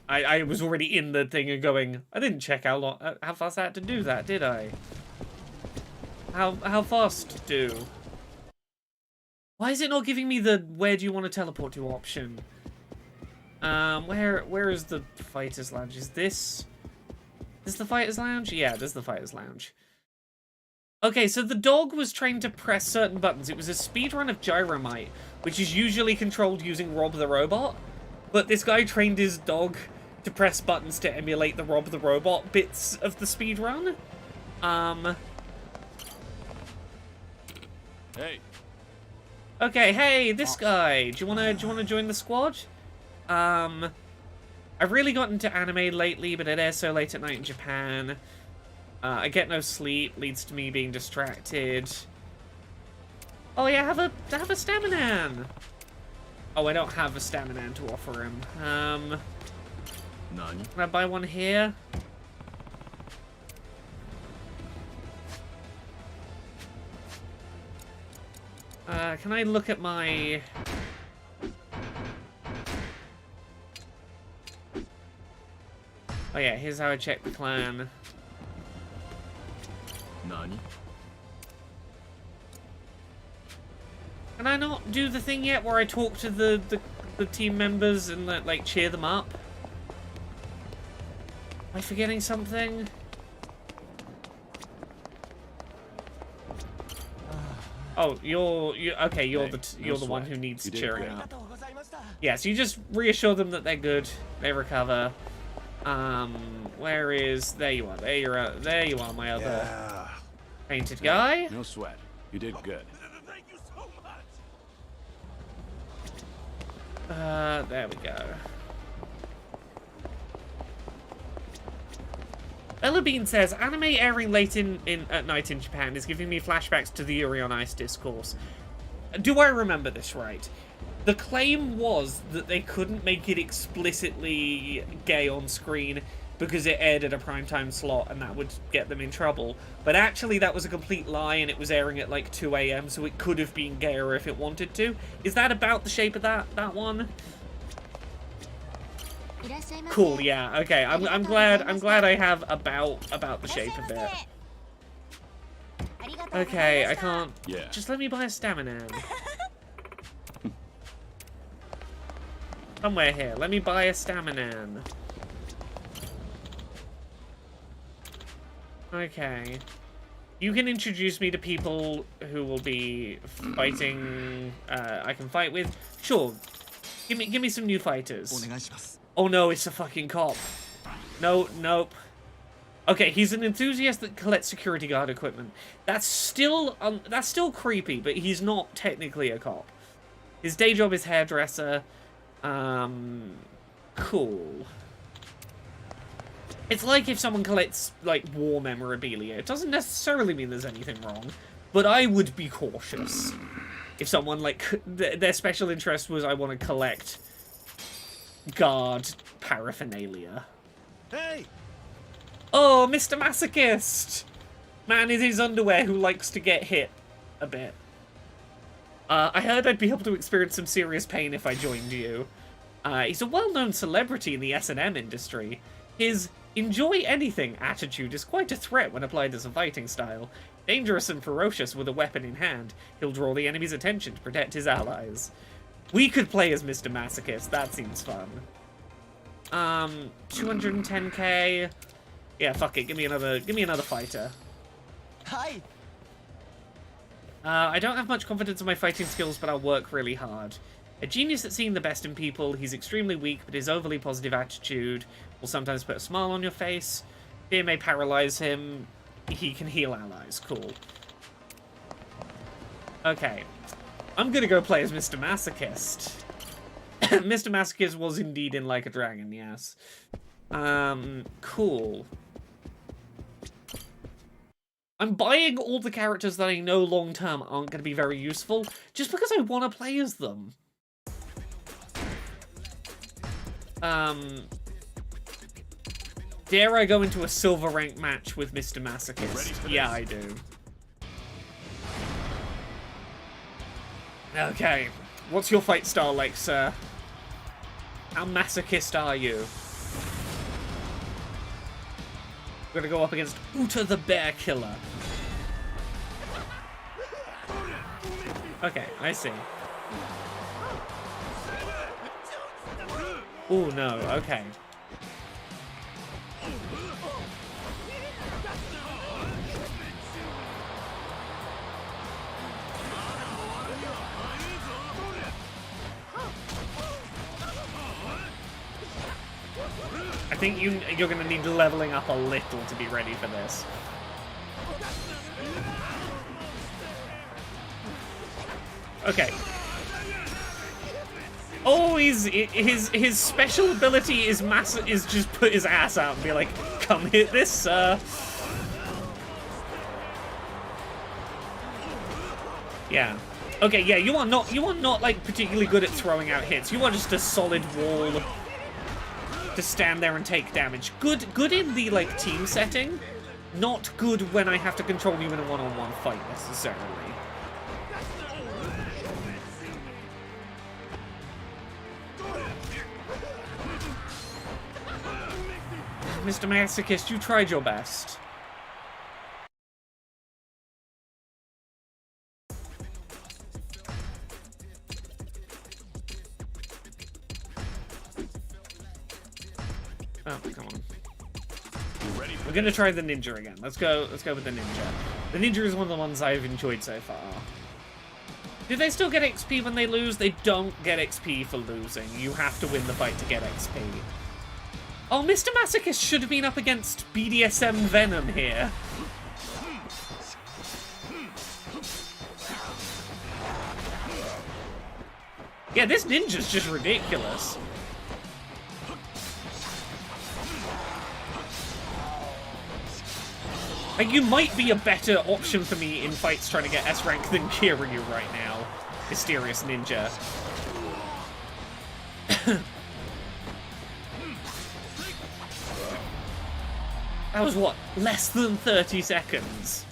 I was already in the thing and going, I didn't check how fast I had to do that, did I? How fast do? Why is it not giving me the where do you want to teleport to option? Where is the Fighters Lounge? Is this the Fighters Lounge? Yeah, this is the Fighters Lounge. Okay, so the dog was trained to press certain buttons. It was a speedrun of Gyromite, which is usually controlled using Rob the Robot. But this guy trained his dog to press buttons to emulate the Rob the Robot bits of the speedrun. Hey, Okay, hey, this guy. Do you wanna join the squad? I've really gotten into anime lately, but it airs so late at night in Japan. I get no sleep, leads to me being distracted. Oh yeah, have a Staminan. Oh, I don't have a Staminan to offer him. none. Can I buy one here? Can I look at my... Oh yeah, here's how I check the clan. None. Can I not do the thing yet where I talk to the team members and like cheer them up? Am I forgetting something? Oh, you're okay. You're Hey, you're no the one sweat. who needs You did cheering great. up. Yeah, so you just reassure them that they're good. They recover. Where is... There you are. There you are, my other Yeah. painted guy. No sweat. You did good. Thank you so much. There we go. Ella Bean says, anime airing late at night in Japan is giving me flashbacks to the Yuri on Ice discourse. Do I remember this right? The claim was that they couldn't make it explicitly gay on screen because it aired at a primetime slot and that would get them in trouble. But actually that was a complete lie and it was airing at like 2 AM, so it could have been gayer if it wanted to. Is that about the shape of that one? Cool, yeah, okay. I'm glad I have about the shape of it. Okay, I can't... Yeah. Just let me buy a Staminan. Somewhere here. Let me buy a Staminan. Okay. You can introduce me to people who will be fighting... I can fight with. Sure. Give me some new fighters. Oh no, it's a fucking cop. No, nope. Okay, he's an enthusiast that collects security guard equipment. That's still creepy, but he's not technically a cop. His day job is hairdresser. Cool. It's like if someone collects, like, war memorabilia. It doesn't necessarily mean there's anything wrong, but I would be cautious. If someone, like, their special interest was, I want to collect guard paraphernalia. Hey, Oh, Mr. Masochist! Man in his underwear who likes to get hit a bit. I heard I'd be able to experience some serious pain if I joined you. He's a well-known celebrity in the S&M industry. His enjoy anything attitude is quite a threat when applied as a fighting style. Dangerous and ferocious with a weapon in hand, he'll draw the enemy's attention to protect his allies. We could play as Mr. Masochist, that seems fun. 210k. Yeah, fuck it, give me another fighter. Hi. I don't have much confidence in my fighting skills, but I'll work really hard. A genius at seeing the best in people, he's extremely weak, but his overly positive attitude will sometimes put a smile on your face. Fear may paralyze him. He can heal allies. Cool. Okay. I'm gonna go play as Mr. Masochist. Mr. Masochist was indeed in Like a Dragon, yes. Cool. I'm buying all the characters that I know long-term aren't going to be very useful, just because I want to play as them. Dare I go into a silver rank match with Mr. Masochist? Yeah, I do. Okay. What's your fight style like, sir? How masochist are you? We're gonna go up against Uta the Bear Killer. Okay, I see. Oh, no. Okay. I think you're going to need leveling up a little to be ready for this. Okay. Oh, his special ability is just put his ass out and be like, "Come hit this, sir." Yeah. Okay, yeah, you are not like particularly good at throwing out hits. You are just a solid wall to stand there and take damage. Good in the like team setting, not good when I have to control you in a one-on-one fight necessarily. Mr. Masochist, you tried your best. Oh, come on. We're gonna try the ninja again. Let's go with the ninja. The ninja is one of the ones I've enjoyed so far. Do they still get XP when they lose? They don't get XP for losing. You have to win the fight to get XP. Oh, Mr. Masochist should have been up against BDSM Venom here. Yeah, this ninja's just ridiculous. Like, you might be a better option for me in fights trying to get S rank than Kiryu right now. Mysterious ninja. That was, what, less than 30 seconds?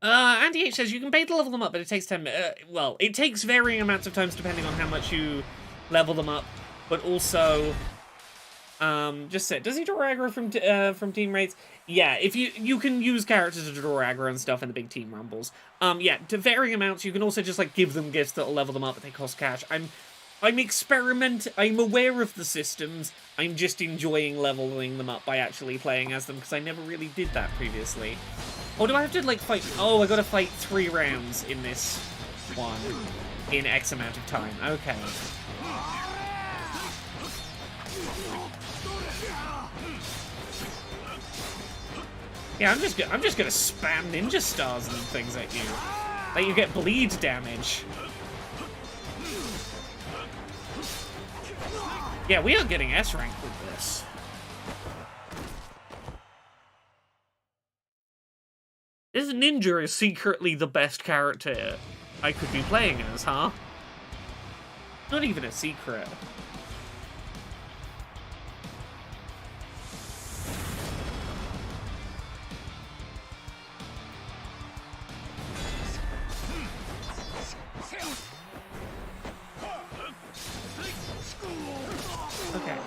Andy H says, you can pay to level them up, but it takes 10 well, it takes varying amounts of times depending on how much you level them up, but also, just say, does he draw aggro from team rates? Yeah, if you can use characters to draw aggro and stuff in the big team rumbles. Yeah, to varying amounts, you can also just, like, give them gifts that'll level them up, but they cost cash. I'm aware of the systems, I'm just enjoying leveling them up by actually playing as them, because I never really did that previously. Or do I have to, like, fight... Oh, I gotta fight 3 rounds in this one in X amount of time. Okay. Yeah, I'm just gonna spam ninja stars and things at you. Like, you get bleed damage. Yeah, we are getting S rank with this. This ninja is secretly the best character I could be playing as, huh? Not even a secret. Okay.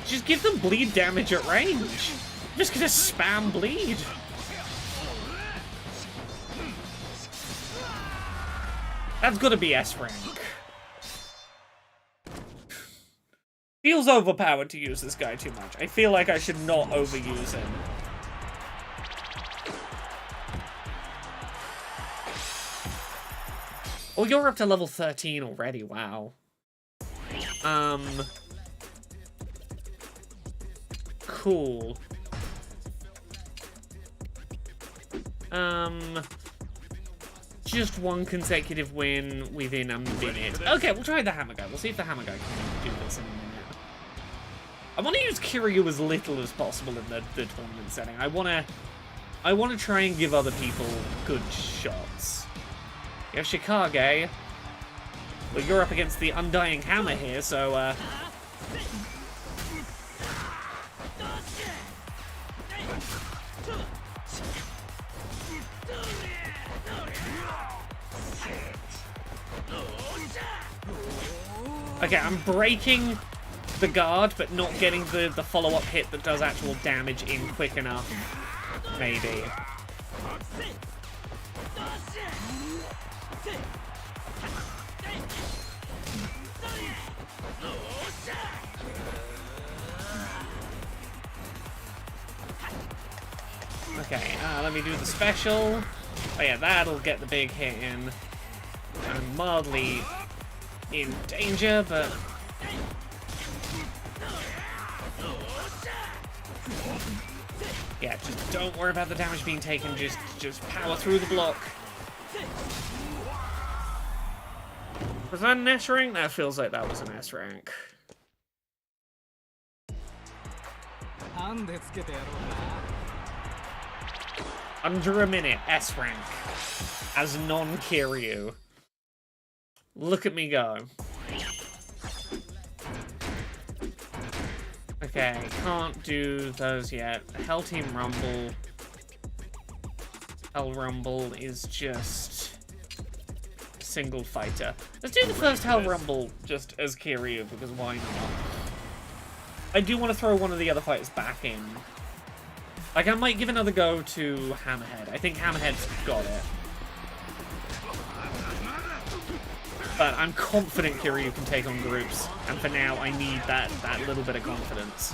Just give them bleed damage at range. I'm just gonna spam bleed. That's gotta be S rank. Feels overpowered to use this guy too much. I feel like I should not overuse him. Oh, you're up to level 13 already, wow. Cool. Just one consecutive win within a minute. Okay, we'll try the hammer guy. We'll see if the hammer guy can do this in a minute. I want to use Kiryu as little as possible in the tournament setting. I want to try and give other people good shots. You have Shikage. Well, you're up against the Undying Hammer here, so, okay, I'm breaking the guard, but not getting the follow-up hit that does actual damage in quick enough. Maybe. Okay, let me do the special. Oh yeah, that'll get the big hit in. I'm mildly in danger, but... yeah, just don't worry about the damage being taken, just power through the block. Was that an S rank? That feels like that was an S rank. Under a minute, S rank. As non-Kiryu. Look at me go. Okay, can't do those yet. Hell Team Rumble. Hell Rumble is just a single fighter. Let's do the first Hell Rumble just as Kiryu, because why not? I do want to throw one of the other fighters back in. Like, I might give another go to Hammerhead. I think Hammerhead's got it. But I'm confident Kiryu can take on groups, and for now I need that little bit of confidence.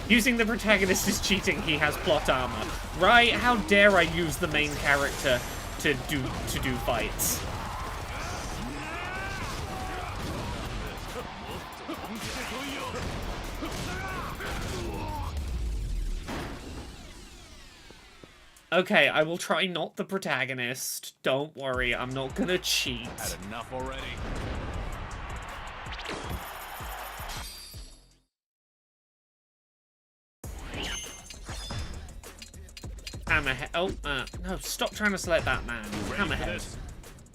Using the protagonist is cheating, he has plot armor. Right, how dare I use the main character to do fights? Okay, I will try not the protagonist. Don't worry, I'm not gonna cheat. Had enough already? Hammerhead. Oh, no! Stop trying to select that man. Hammerhead.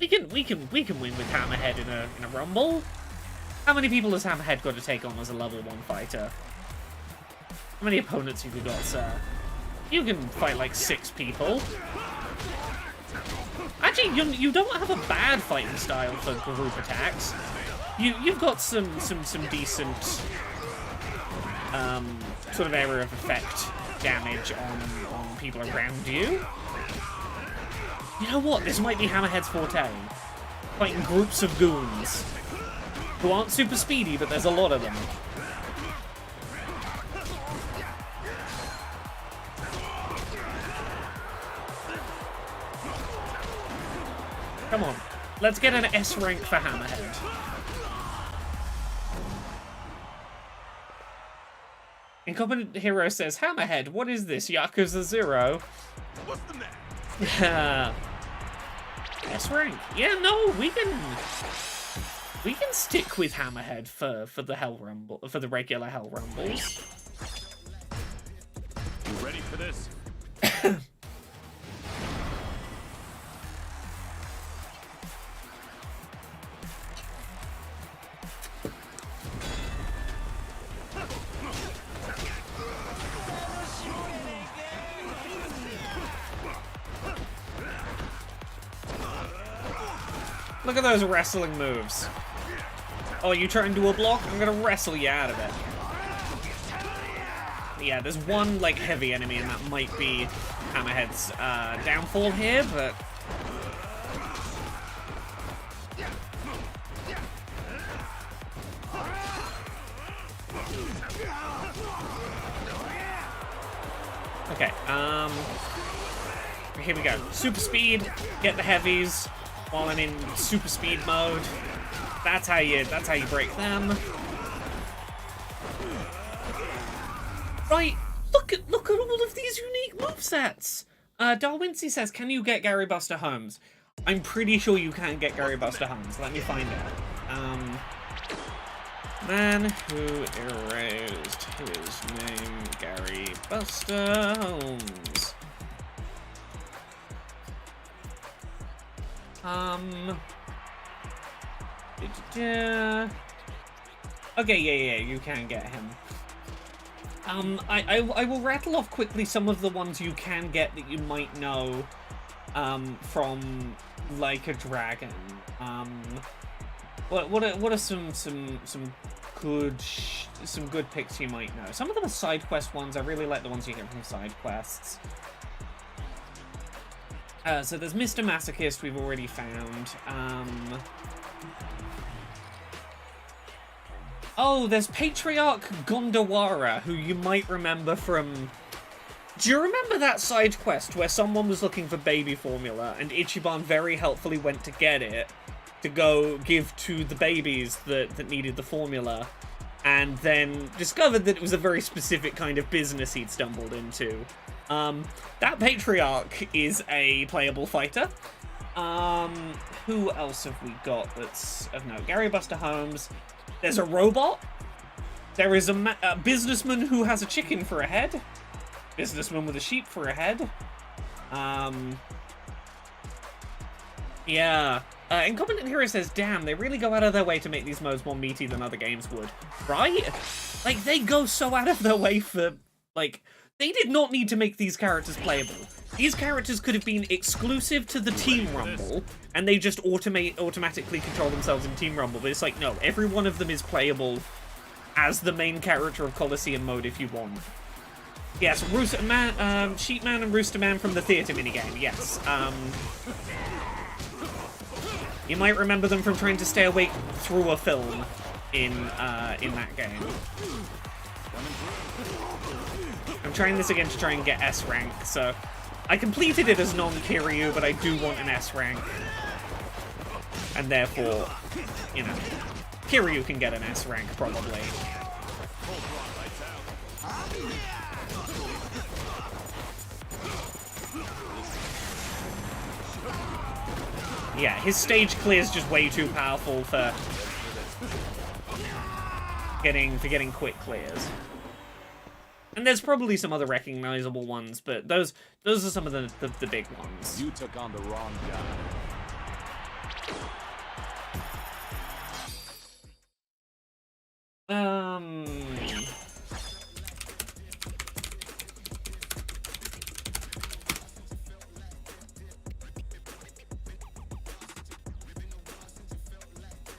We can win with Hammerhead in a rumble. How many people has Hammerhead got to take on as a level 1 fighter? How many opponents have you got, sir? You can fight like 6 people. Actually, you don't have a bad fighting style for group attacks. You've got some decent sort of area of effect damage on people around you. You know what? This might be Hammerhead's forte. Fighting groups of goons who aren't super speedy, but there's a lot of them. Come on, let's get an S rank for Hammerhead. Incompetent Hero says, Hammerhead, what is this, Yakuza 0? What's the matter? Yeah. S rank. Yeah, no, we can stick with Hammerhead for the Hell Rumble, for the regular Hell Rumbles. You ready for this? Look at those wrestling moves. Oh, you trying to do a block? I'm gonna wrestle you out of it. Yeah, there's one, like, heavy enemy, and that might be Hammerhead's downfall here, but... okay, here we go. Super speed, get the heavies while I'm in super speed mode. That's how you break them. Right, look at all of these unique movesets. Darwincy says, can you get Gary Buster Holmes? I'm pretty sure you can get Gary Buster Holmes. Let me find out. Man who erased his name, Gary Buster Holmes. Okay, yeah, you can get him. I will rattle off quickly some of the ones you can get that you might know, from Like a Dragon. What are some good picks you might know? Some of them are side quest ones. I really like the ones you get from side quests. So there's Mr. Masochist we've already found. Oh, there's Patriarch Gondawara, who you might remember from... Do you remember that side quest where someone was looking for baby formula and Ichiban very helpfully went to get it to go give to the babies that needed the formula, and then discovered that it was a very specific kind of business he'd stumbled into? That Patriarch is a playable fighter. Who else have we got that's of note? Gary Buster Holmes. There's a robot. There is a businessman who has a chicken for a head. Businessman with a sheep for a head. Yeah. Incompetent Hero says, damn, they really go out of their way to make these modes more meaty than other games would. Right? Like, they go so out of their way for, like... They did not need to make these characters playable. These characters could have been exclusive to the Team Rumble, and they just automatically control themselves in Team Rumble. But it's like, no, every one of them is playable as the main character of Coliseum mode if you want. Yes, Sheepman and Roosterman from the theater minigame, yes. You might remember them from trying to stay awake through a film in that game. I'm trying this again to try and get S rank, so I completed it as non-Kiryu, but I do want an S rank. And therefore, you know, Kiryu can get an S rank, probably. Yeah, his stage clear is just way too powerful for getting quick clears. And there's probably some other recognizable ones, but those are some of the big ones. You took on the wrong guy.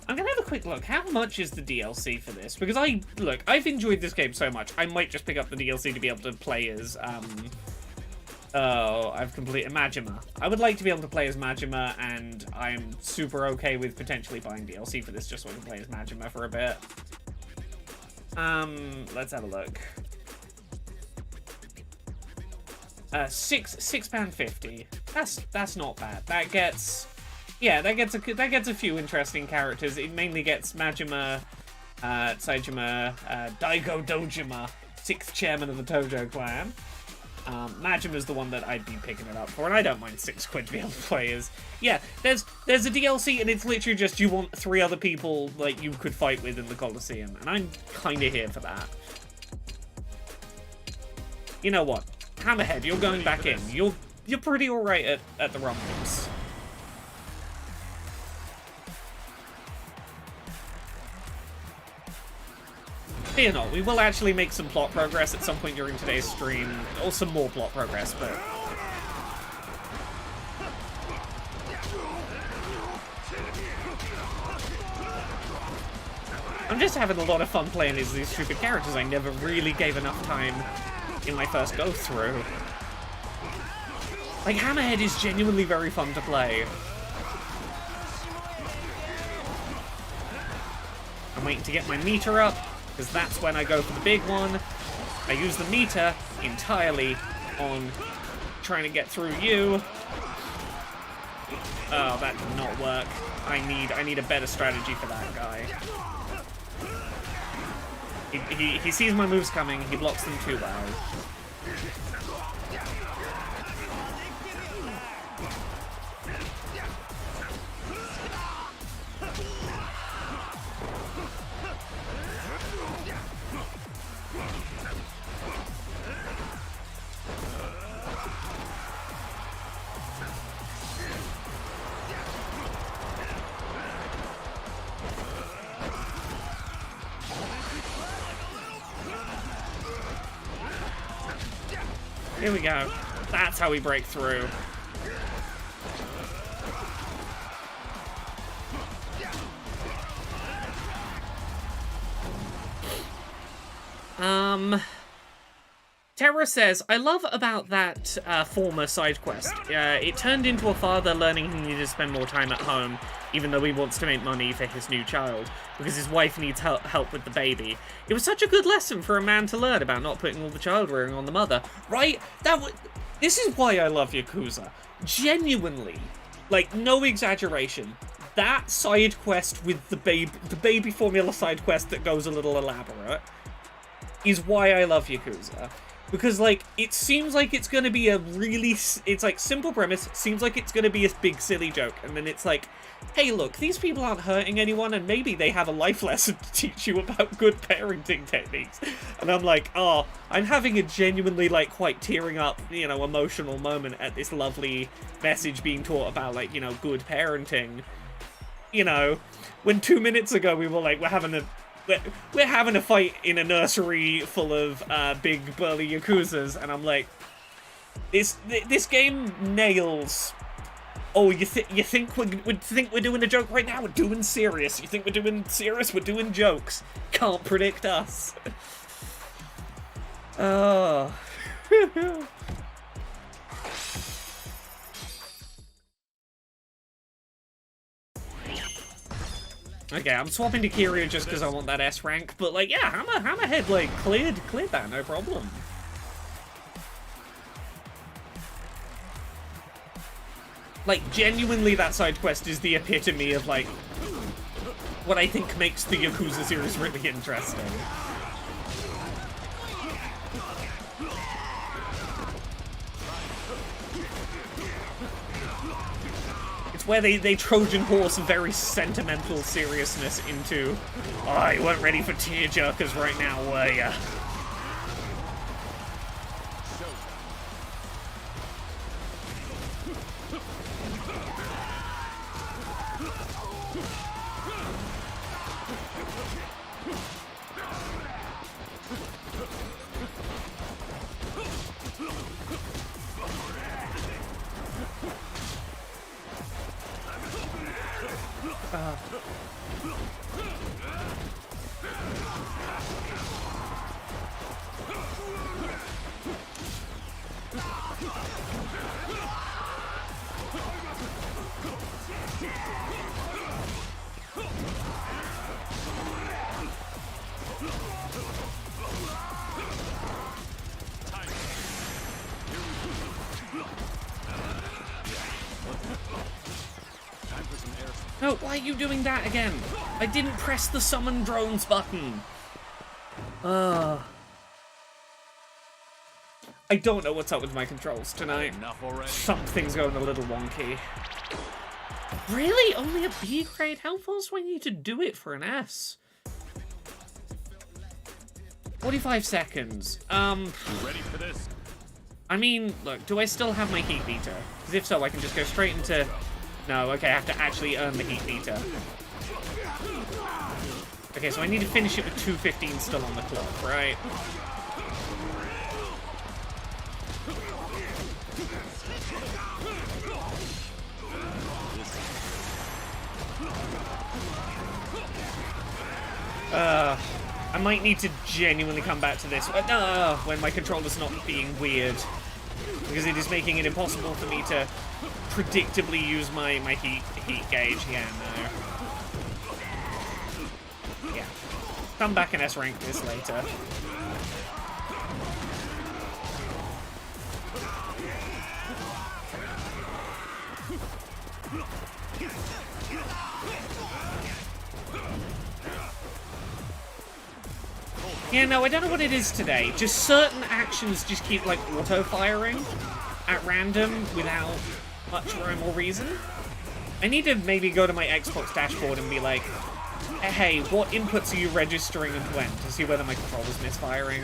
I'm gonna have a quick look. How much is the DLC for this? Because I've enjoyed this game so much, I might just pick up the DLC to be able to play as, I've completed Majima. I would like to be able to play as Majima, and I'm super okay with potentially buying DLC for this just so I can play as Majima for a bit. Let's have a look. £6.50. That's not bad. That gets... Yeah, that gets a few interesting characters. It mainly gets Majima, Saejima, Daigo Dojima, 6th chairman of the Tojo clan. Majima's the one that I'd be picking it up for, and I don't mind £6 to be able to play as. Yeah, there's a DLC, and it's literally just you want 3 other people like you could fight with in the Coliseum, and I'm kind of here for that. You know what? Hammerhead, you're going back in. You're pretty alright at the Rumbles. Fear not, we will actually make some plot progress at some point during today's stream, or some more plot progress, but... I'm just having a lot of fun playing as these stupid characters I never really gave enough time in my first go-through. Like, Hammerhead is genuinely very fun to play. I'm waiting to get my meter up, because that's when I go for the big one. I use the meter entirely on trying to get through you. Oh, that did not work. I need a better strategy for that guy. He sees my moves coming, he blocks them too well. Here we go. That's how we break through. Terra says, I love about that former side quest. It turned into a father learning he needed to spend more time at home, even though he wants to make money for his new child, because his wife needs help with the baby. It was such a good lesson for a man to learn about not putting all the child rearing on the mother. Right? This is why I love Yakuza. Genuinely. Like, no exaggeration. That side quest with the baby formula side quest that goes a little elaborate is why I love Yakuza. Because, like, it seems like it's gonna be a really... It's, like, simple premise. Seems like it's gonna be a big, silly joke. And then it's like, hey, look, these people aren't hurting anyone, and maybe they have a life lesson to teach you about good parenting techniques. And I'm like, oh, I'm having a genuinely, like, quite tearing up, you know, emotional moment at this lovely message being taught about, like, you know, good parenting. You know, when 2 minutes ago we were like, we're having a fight in a nursery full of big burly Yakuzas, and I'm like, this game nails. Oh, you think we're doing a joke right now? We're doing serious. You think we're doing serious? We're doing jokes. Can't predict us. Oh. Okay, I'm swapping to Kiryu just because I want that S rank, but like, yeah, Hammerhead like cleared that, no problem. Like, genuinely, that side quest is the epitome of like what I think makes the Yakuza series really interesting. Where they Trojan horse very sentimental seriousness into, oh, you weren't ready for tearjerkers right now, were ya? No, why are you doing that again? I didn't press the summon drones button. I don't know what's up with my controls tonight. Something's going a little wonky. Really? Only a B grade? How fast do I need to do it for an S? 45 seconds. Ready for this? I mean, look, do I still have my heat meter? Because if so, I can just go straight into... No, okay, I have to actually earn the heat meter. Okay, so I need to finish it with 2:15 still on the clock, right? I might need to genuinely come back to this when my controller's not being weird. Because it is making it impossible for me to predictably use my heat gauge. Yeah, no. Yeah. Come back and S-rank this later. Yeah, no, I don't know what it is today. Just certain actions just keep, like, auto-firing at random without much rhyme or reason. I need to maybe go to my Xbox dashboard and be like, hey, what inputs are you registering and when, to see whether my controller's misfiring.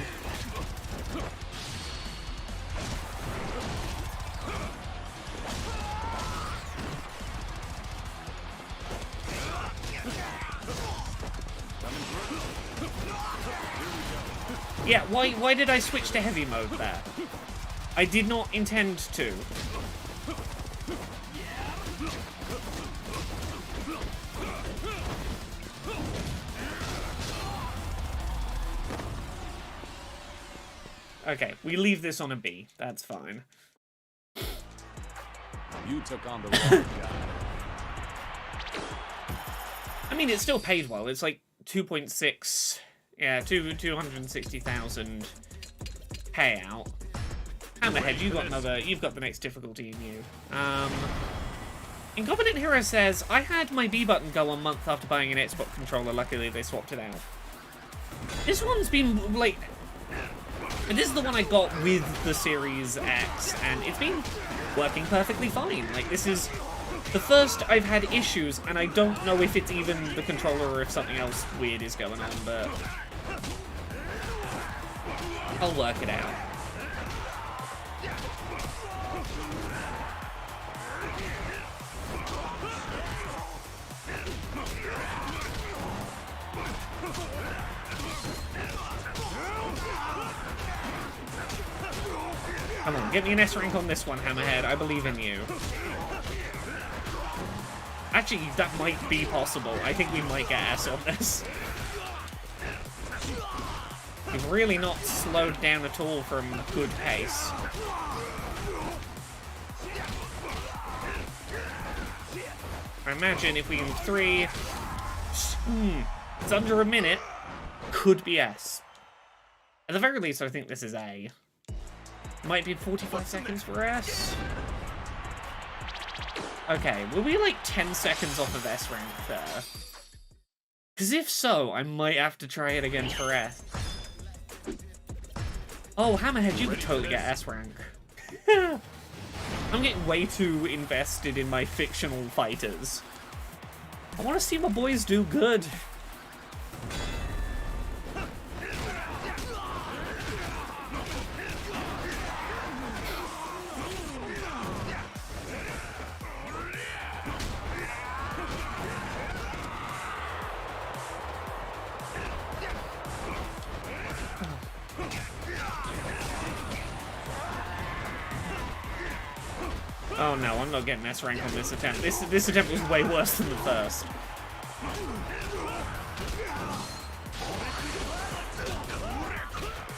Yeah, why did I switch to heavy mode there? I did not intend to. Okay, we leave this on a B. That's fine. You took on the wrong guy. I mean, it still paid well. It's like 2.6, yeah, 260,000 payout. Hammerhead, you've got the next difficulty in you. Incompetent Hero says, I had my B button go a month after buying an Xbox controller. Luckily, they swapped it out. This one's been, like... This is the one I got with the Series X, and it's been working perfectly fine. Like, this is the first I've had issues, and I don't know if it's even the controller or if something else weird is going on, but... I'll work it out. Come on, get me an S rank on this one, Hammerhead. I believe in you. Actually, that might be possible. I think we might get S on this. We've really not slowed down at all from good pace. I imagine if we can 3... it's under a minute. Could be S. At the very least, I think this is A. Might be 45 seconds for S. Okay, were we like 10 seconds off of S rank there? Because if so, I might have to try it again for S. Oh, Hammerhead, you could totally get S rank. I'm getting way too invested in my fictional fighters. I want to see my boys do good. Oh no, I'm not getting S rank on this attempt. This attempt was way worse than the first.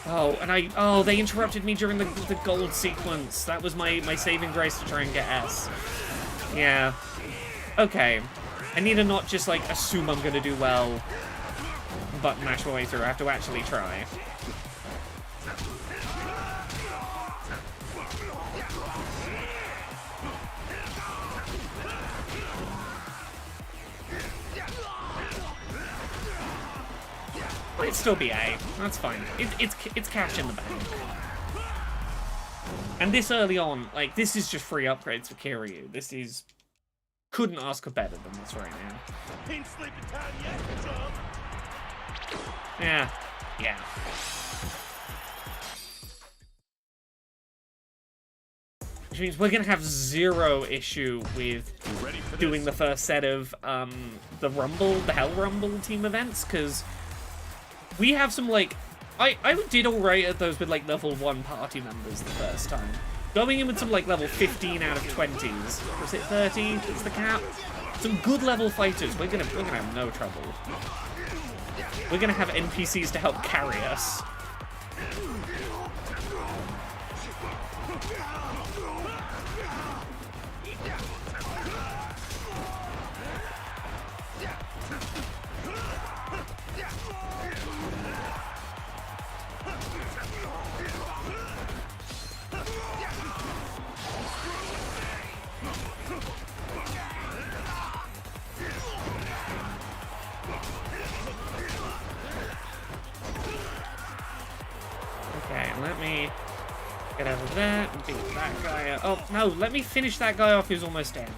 Oh, and they interrupted me during the gold sequence. That was my saving grace to try and get S. Yeah. Okay. I need to not just like assume I'm gonna do well, button mash my way through. I have to actually try. Might still be A. That's fine. It's cash in the bank. And this early on, like, this is just free upgrades for Kiryu. This is... Couldn't ask for better than this right now. Ain't sleeping time yet, John. Yeah. Yeah. Which means we're gonna have zero issue with doing the first set of, the Hell Rumble team events, because... We have some, like... I did alright at those with, like, level 1 party members the first time. Going in with some, like, level 15 out of 20s. Was it 30? Is the cap? Some good level fighters. We're gonna have no trouble. We're gonna have NPCs to help carry us. Let me get over there and beat that guy up. Oh, no, let me finish that guy off who's almost down.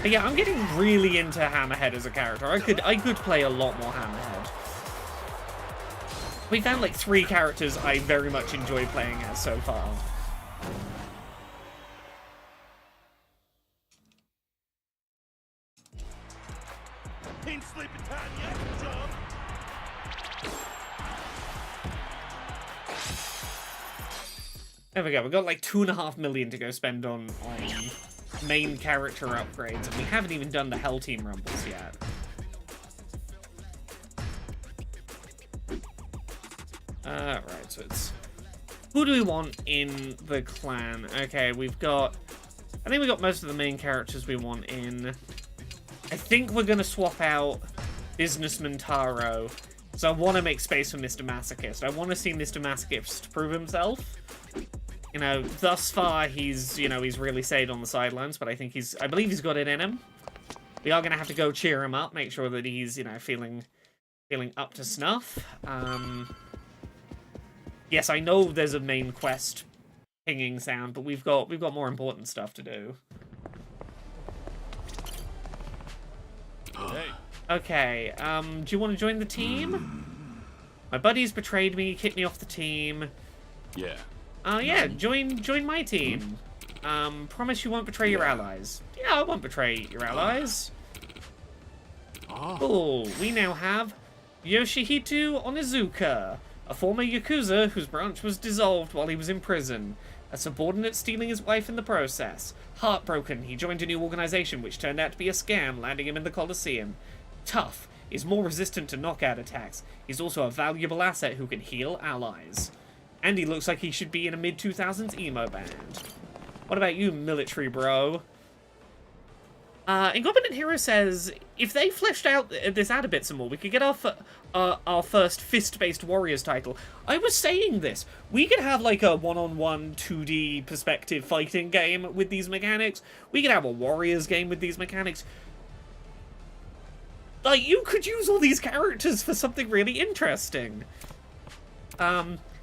But yeah, I'm getting really into Hammerhead as a character. I could play a lot more Hammerhead. We found like 3 characters I very much enjoy playing as so far. Ain't sleeping time yet, John. There we go. We've got like 2.5 million to go spend on main character upgrades, and we haven't even done the Hell Team Rumbles yet. Right, so it's... Who do we want in the clan? Okay, we've got... I think we got most of the main characters we want in. I think we're going to swap out Businessman Taro. So I want to make space for Mr. Masochist. I want to see Mr. Masochist prove himself. You know, thus far, he's really stayed on the sidelines, but I believe he's got it in him. We are going to have to go cheer him up, make sure that he's, feeling up to snuff. Yes, I know there's a main quest pinging sound, but we've got more important stuff to do. Hey. Okay, do you want to join the team? My buddies betrayed me, kicked me off the team. Yeah. Yeah, join my team. Promise you won't betray your allies. Yeah, I won't betray your allies. Cool, we now have Yoshihito Onizuka, a former Yakuza whose branch was dissolved while he was in prison. A subordinate stealing his wife in the process. Heartbroken, he joined a new organization which turned out to be a scam, landing him in the Colosseum. Tough, is more resistant to knockout attacks. He's also a valuable asset who can heal allies. And he looks like he should be in a mid-2000s emo band. What about you, military bro? Incompetent Hero says, if they fleshed out this out a bit some more, we could get our first fist-based Warriors title. I was saying this. We could have, like, a one-on-one 2D perspective fighting game with these mechanics. We could have a Warriors game with these mechanics. Like, you could use all these characters for something really interesting.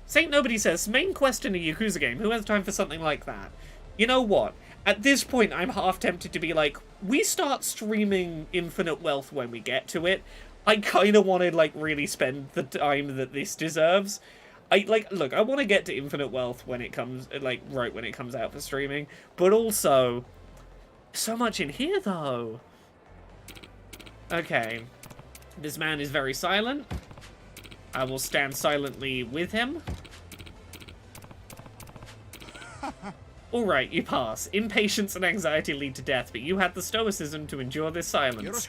Saint Nobody says, main quest in a Yakuza game. Who has time for something like that? You know what? At this point, I'm half tempted to be like, we start streaming Infinite Wealth when we get to it. I kind of want to, like, really spend the time that this deserves. Look, I want to get to Infinite Wealth when it comes, like, right when it comes out for streaming. But also, so much in here, though. Okay. This man is very silent. I will stand silently with him. Alright, you pass. Impatience and anxiety lead to death, but you had the stoicism to endure this silence.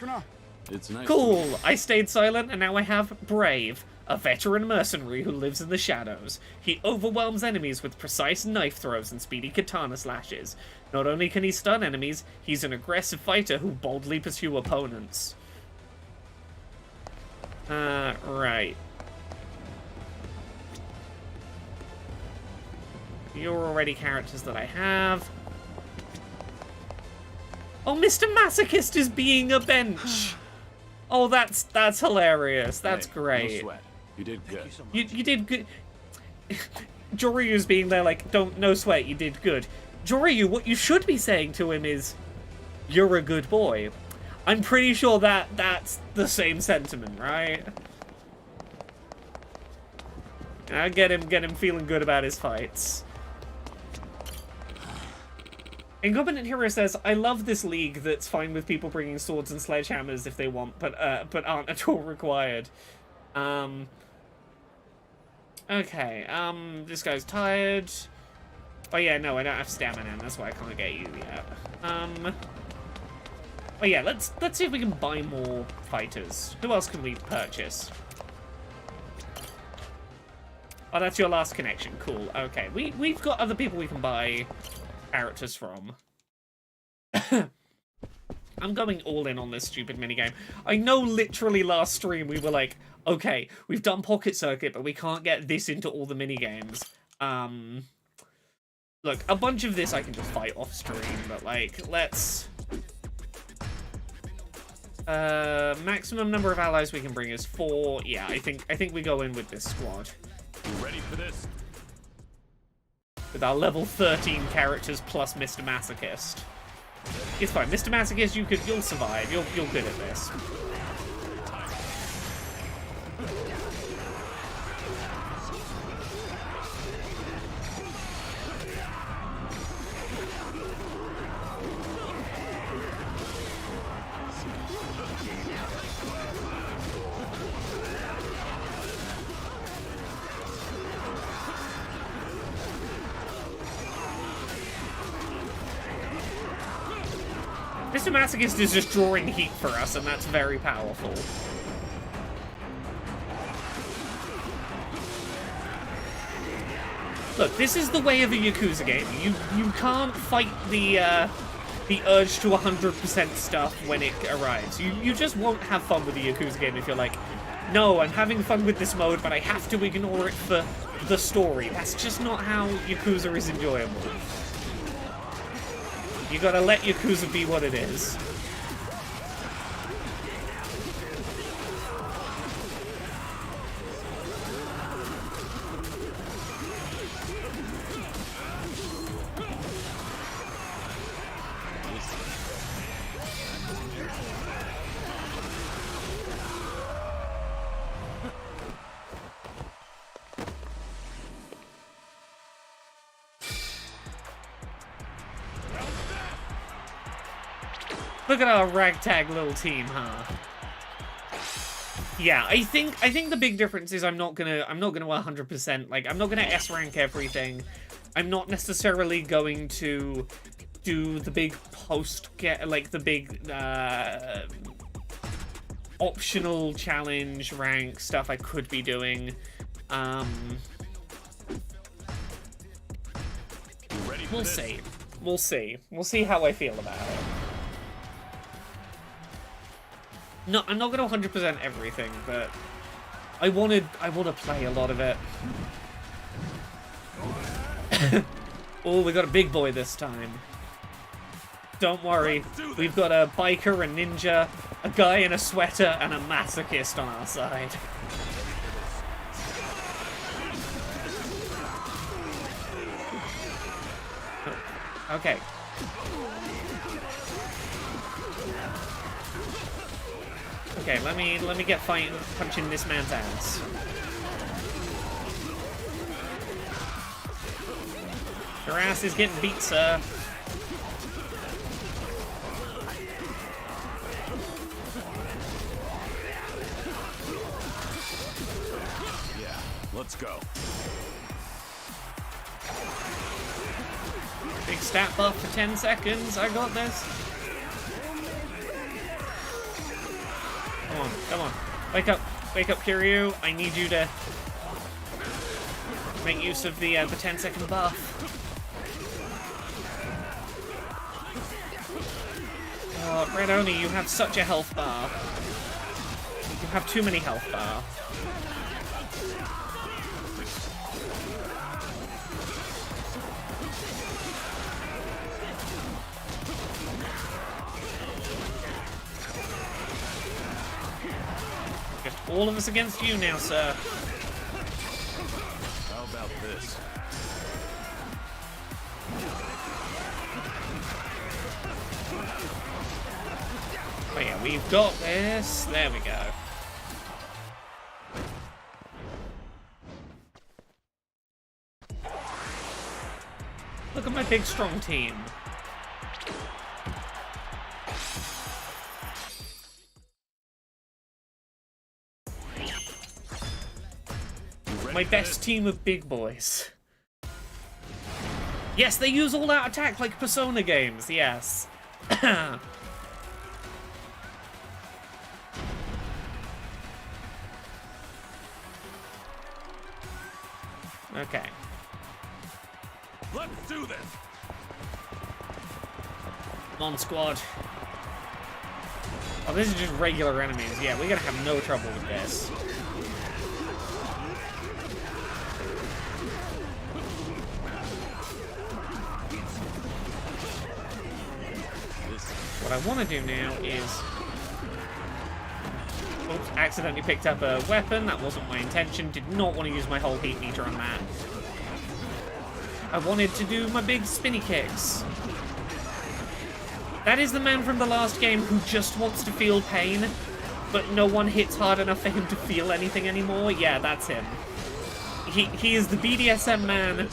It's nice. Cool! I stayed silent, and now I have Brave, a veteran mercenary who lives in the shadows. He overwhelms enemies with precise knife throws and speedy katana slashes. Not only can he stun enemies, he's an aggressive fighter who boldly pursue opponents. Right. You're already characters that I have. Oh, Mr. Masochist is being a bench. Oh, that's hilarious. That's great. No sweat. You did good. You did good. Joryu's being there like, no sweat, you did good. Joryu, what you should be saying to him is, you're a good boy. I'm pretty sure that's the same sentiment, right? Get him feeling good about his fights. Incompetent Hero says, I love this league that's fine with people bringing swords and sledgehammers if they want, but aren't at all required. Okay, this guy's tired. Oh yeah, no, I don't have stamina, and that's why I can't get you yet. Oh yeah, let's see if we can buy more fighters. Who else can we purchase? Oh, that's your last connection. Cool. Okay, we've got other people we can buy characters from. I'm going all in on this stupid minigame. I know literally last stream we were like, okay, we've done Pocket Circuit, but we can't get this into all the minigames. Look, a bunch of this I can just fight off stream, but like, let's... maximum number of allies we can bring is 4. Yeah, I think we go in with this squad. You ready for this? With our level 13 characters plus Mr. Masochist. It's fine. Mr. Masochist, you'll survive. You're good at this. Mr. Masochist is just drawing heat for us, and that's very powerful. Look, this is the way of a Yakuza game. You can't fight the urge to 100% stuff when it arrives. You just won't have fun with the Yakuza game if you're like, no, I'm having fun with this mode, but I have to ignore it for the story. That's just not how Yakuza is enjoyable. You gotta let Yakuza be what it is. Look at our ragtag little team, huh? Yeah, I think the big difference is I'm not gonna 100%, like, I'm not gonna S rank everything. I'm not necessarily going to do the big the big optional challenge rank stuff I could be doing. We'll see. We'll see. We'll see how I feel about it. No, I'm not gonna 100% everything, but I wanna play a lot of it. Oh, we got a big boy this time. Don't worry, we've got a biker, a ninja, a guy in a sweater, and a masochist on our side. Okay. Okay, let me get punching this man's ass. Your ass is getting beat, sir. Yeah, let's go. Big stat buff for 10 seconds. I got this. Come on, come on. Wake up, Kiryu. I need you to make use of the 10-second buff. Oh, Red Oni, you have such a health bar. You have too many health bar. All of us against you now, sir. How about this? Oh yeah, we've got this. There we go. Look at my big strong team. My best team of big boys. Yes, they use all-out attack like Persona games, yes. Okay. Let's do this. Come on, squad. Oh, this is just regular enemies. Yeah, we're gonna have no trouble with this. What I want to do now is... Oops, accidentally picked up a weapon. That wasn't my intention. Did not want to use my whole heat meter on that. I wanted to do my big spinny kicks. That is the man from the last game who just wants to feel pain, but no one hits hard enough for him to feel anything anymore. Yeah, that's him. He is the BDSM man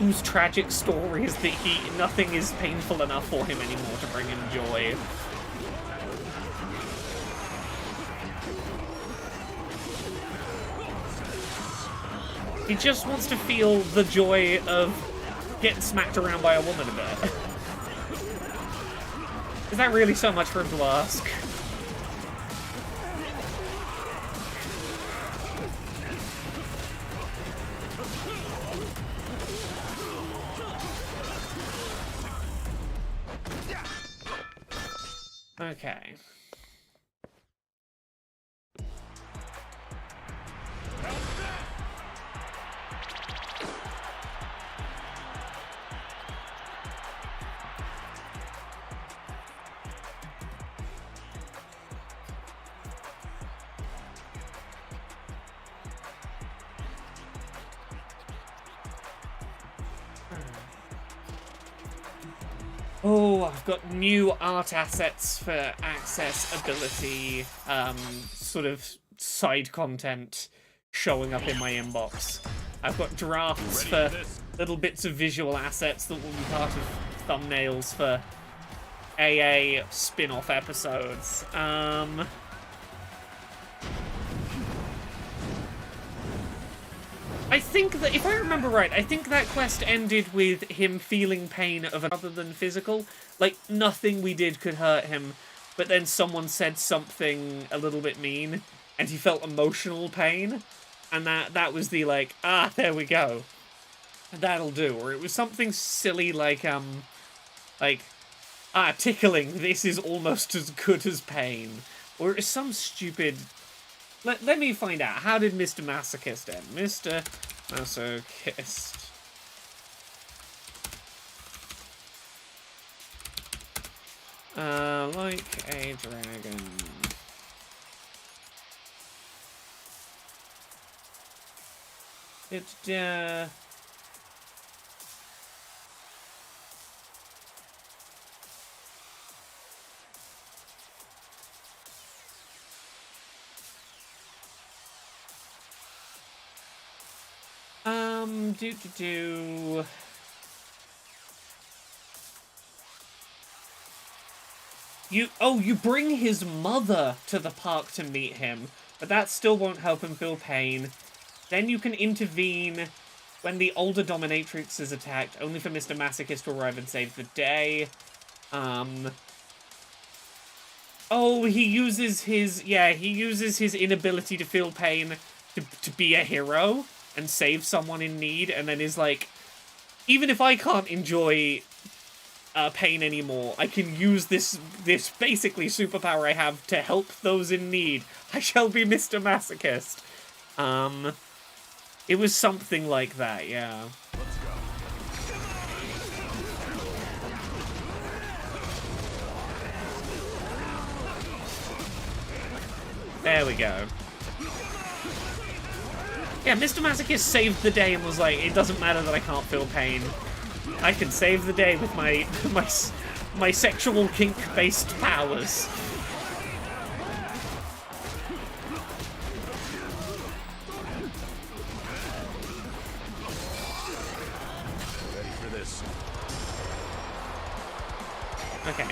whose tragic story is that nothing is painful enough for him anymore to bring him joy. He just wants to feel the joy of getting smacked around by a woman a bit. Is that really so much for him to ask? Okay. Oh, I've got new art assets for accessibility, sort of side content showing up in my inbox. I've got drafts for little bits of visual assets that will be part of thumbnails for AA spin-off episodes. I think that, if I remember right, I think that quest ended with him feeling pain of other than physical. Like, nothing we did could hurt him, but then someone said something a little bit mean, and he felt emotional pain, and that was the, like, ah, there we go. That'll do. Or it was something silly like, tickling, this is almost as good as pain. Or it was some stupid... Let me find out. How did Mr. Masochist end? Mr. Masochist. Like a dragon. It's, You bring his mother to the park to meet him, but that still won't help him feel pain. Then you can intervene when the older dominatrix is attacked, only for Mr. Masochist to arrive and save the day. Oh, he uses his inability to feel pain to be a hero and save someone in need, and then is like, even if I can't enjoy pain anymore, I can use this basically superpower I have to help those in need. I shall be Mr. Masochist. It was something like that, yeah. Let's go. There we go. Yeah, Mr. Masochist saved the day and was like, it doesn't matter that I can't feel pain. I can save the day with my sexual kink-based powers. Ready for this. Okay.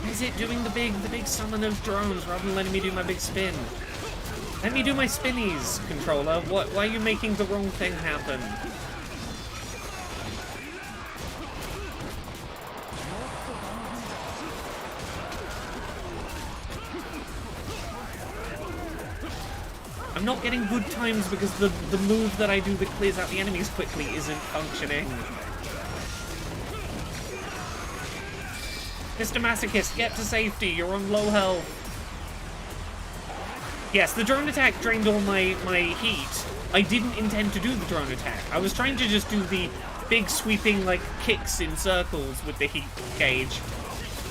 Is it doing the big summon of drones rather than letting me do my big spin? Let me do my spinnies, controller. Why are you making the wrong thing happen? I'm not getting good times because the move that I do that clears out the enemies quickly isn't functioning. Mr. Masochist, get to safety. You're on low health. Yes, the drone attack drained all my heat. I didn't intend to do the drone attack. I was trying to just do the big sweeping, like, kicks in circles with the heat gauge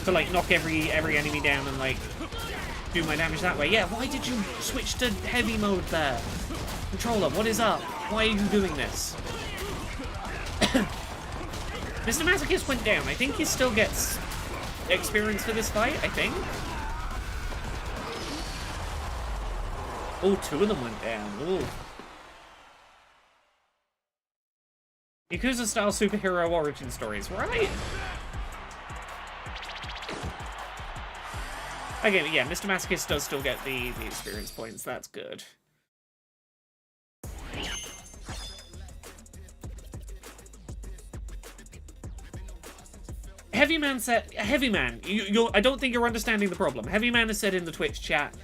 to, like, knock every enemy down and, like, do my damage that way. Yeah, why did you switch to heavy mode there? Controller, what is up? Why are you doing this? Mr. Masochist went down. I think he still gets experience for this fight, I think. Oh, two of them went down. Ooh. Yakuza-style superhero origin stories, right? Okay, yeah, Mr. Masochist does still get the experience points. That's good. Heavy Man said, Heavy Man, I don't think you're understanding the problem. Heavy Man has said in the Twitch chat,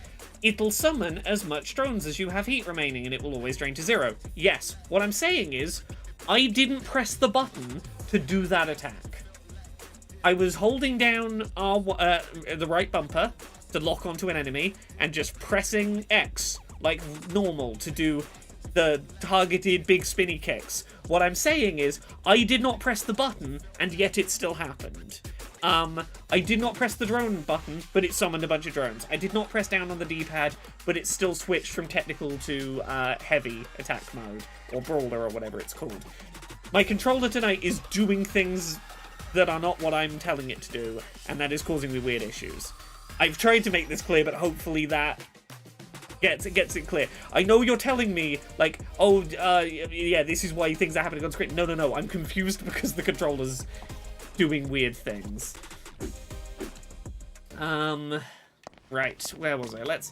it'll summon as much drones as you have heat remaining and it will always drain to 0. Yes, what I'm saying is, I didn't press the button to do that attack. I was holding down the right bumper to lock onto an enemy and just pressing X like normal to do the targeted big spinny kicks. What I'm saying is, I did not press the button, and yet it still happened. I did not press the drone button, but it summoned a bunch of drones. I did not press down on the D-pad, but it still switched from technical to heavy attack mode, or brawler, or whatever it's called. My controller tonight is doing things that are not what I'm telling it to do, and that is causing me weird issues. I've tried to make this clear, but hopefully that gets it clear. I know you're telling me, like, oh, yeah, this is why things are happening on screen. No, I'm confused because the controller's doing weird things. Right, where was I? Let's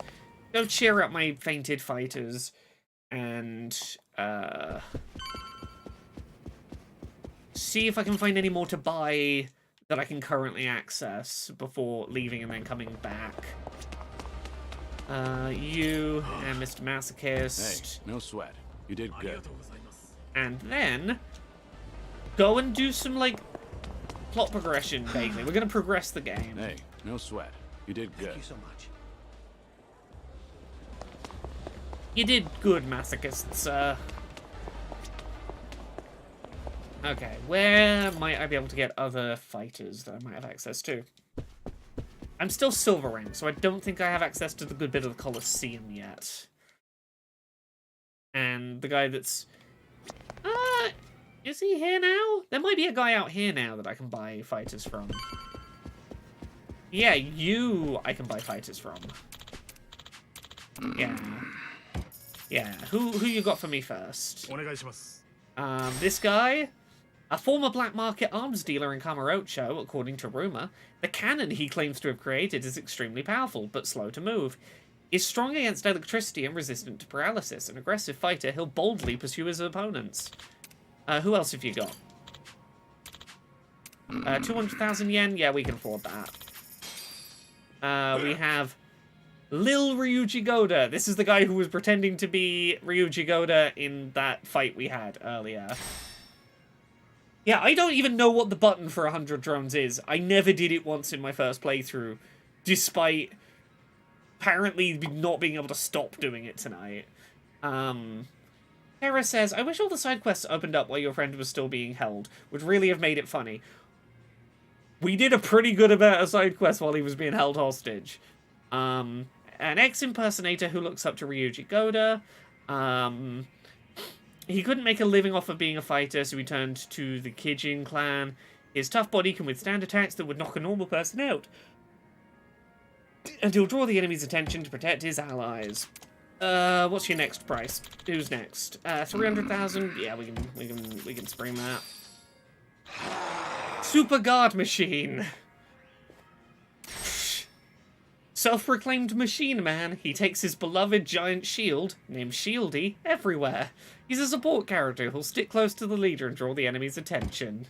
go cheer up my fainted fighters and, see if I can find any more to buy that I can currently access before leaving and then coming back. You and Mr. Masochist. Hey, no sweat. You did good. And then go and do some, like, plot progression, vaguely. We're gonna progress the game. Hey, no sweat. You did good. Thank you so much. You did good, Masochist, sir. Okay, where might I be able to get other fighters that I might have access to? I'm still silver rank, so I don't think I have access to the good bit of the Colosseum yet. And the guy that's... is he here now? There might be a guy out here now that I can buy fighters from. Yeah, you I can buy fighters from. Yeah. Yeah, who you got for me first? This guy? A former black market arms dealer in Kamurocho, according to rumor, the cannon he claims to have created is extremely powerful, but slow to move. Is strong against electricity and resistant to paralysis. An aggressive fighter, he'll boldly pursue his opponents. Who else have you got? 200,000 yen? Yeah, we can afford that. We have Lil Ryuji Goda. This is the guy who was pretending to be Ryuji Goda in that fight we had earlier. Yeah, I don't even know what the button for 100 drones is. I never did it once in my first playthrough, despite apparently not being able to stop doing it tonight. Hera says, I wish all the side quests opened up while your friend was still being held. Would really have made it funny. We did a pretty good amount of side quests while he was being held hostage. An ex-impersonator who looks up to Ryuji Goda. He couldn't make a living off of being a fighter, so he turned to the Kijin clan. His tough body can withstand attacks that would knock a normal person out. And he'll draw the enemy's attention to protect his allies. What's your next price? Who's next? 300,000? Yeah, we can spring that. Super guard machine. Self-proclaimed machine man, he takes his beloved giant shield, named Shieldy, everywhere. He's a support character who'll stick close to the leader and draw the enemy's attention.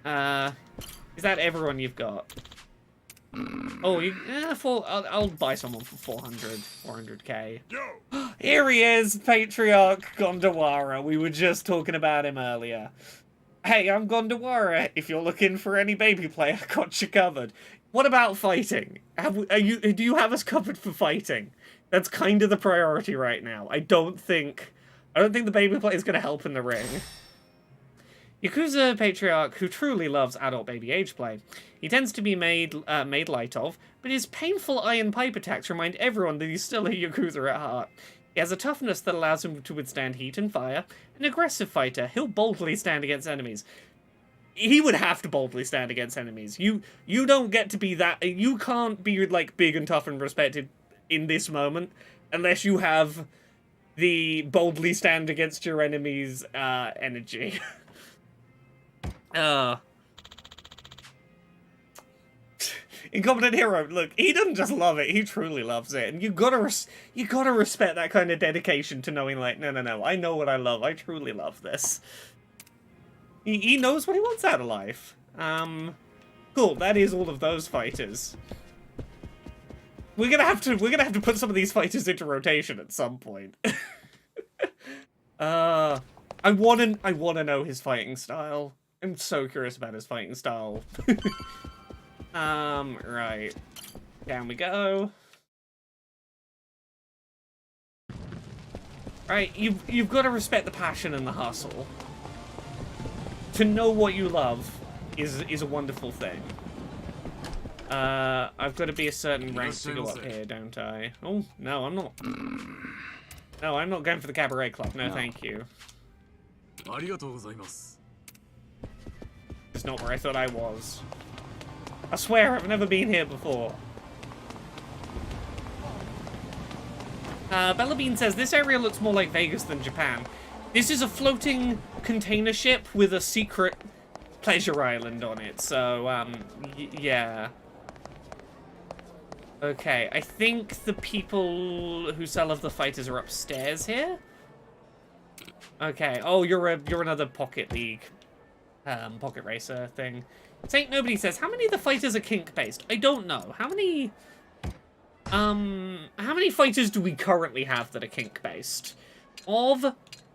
Is that everyone you've got? Oh, I'll buy someone for 400k. Here he is, Patriarch Gondawara. We were just talking about him earlier. Hey, I'm Gondawara. If you're looking for any baby play, I got you covered. What about fighting? Do you have us covered for fighting? That's kind of the priority right now. I don't think the baby play is going to help in the ring. Yakuza Patriarch, who truly loves adult baby age play. He tends to be made light of, but his painful iron pipe attacks remind everyone that he's still a Yakuza at heart. He has a toughness that allows him to withstand heat and fire. An aggressive fighter, he'll boldly stand against enemies. He would have to boldly stand against enemies. You don't get to be that... You can't be, like, big and tough and respected in this moment unless you have the boldly stand against your enemies energy. Incompetent hero, look, he doesn't just love it, he truly loves it. And you gotta respect that kind of dedication to knowing, like, no, I know what I love, I truly love this. He knows what he wants out of life. Cool, that is all of those fighters. We're gonna have to put some of these fighters into rotation at some point. I wanna know his fighting style. I'm so curious about his fighting style. Right. Down we go. Right, you've got to respect the passion and the hustle. To know what you love is a wonderful thing. I've got to be a certain rank to go up here, don't I? Oh, no, I'm not. No, I'm not going for the cabaret club. No, thank you. It's not where I thought I was. I swear, I've never been here before. Bella Bean says, this area looks more like Vegas than Japan. This is a floating container ship with a secret pleasure island on it, so, yeah. Okay, I think the people who sell of the fighters are upstairs here? Okay, oh, you're another Pocket League, Pocket Racer thing. Saint Nobody says, how many of the fighters are kink-based? I don't know. How many fighters do we currently have that are kink-based?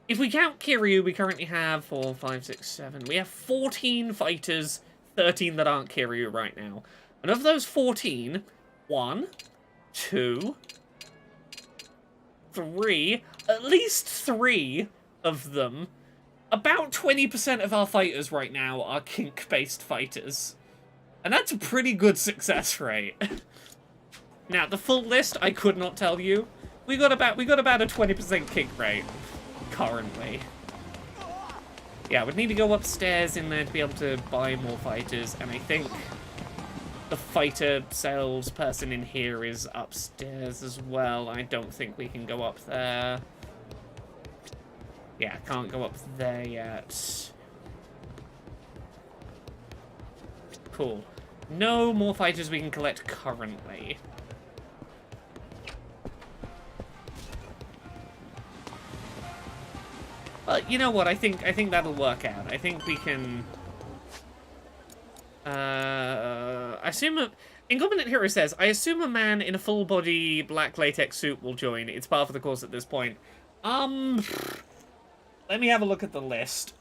If we count Kiryu, we currently have 4, 5, 6, 7. We have 14 fighters, 13 that aren't Kiryu right now. And of those 14, 1, 2, 3, at least 3 of them, about 20% of our fighters right now are kink-based fighters. And that's a pretty good success rate. Now, the full list, I could not tell you. We got about a 20% kink rate currently. Yeah, we'd need to go upstairs in there to be able to buy more fighters, and I think the fighter salesperson in here is upstairs as well. I don't think we can go up there. Yeah, can't go up there yet. Cool. No more fighters we can collect currently. But you know what? I think that'll work out. I think we can. I assume Incompetent Hero says, I assume a man in a full body black latex suit will join. It's par for the course at this point. Let me have a look at the list.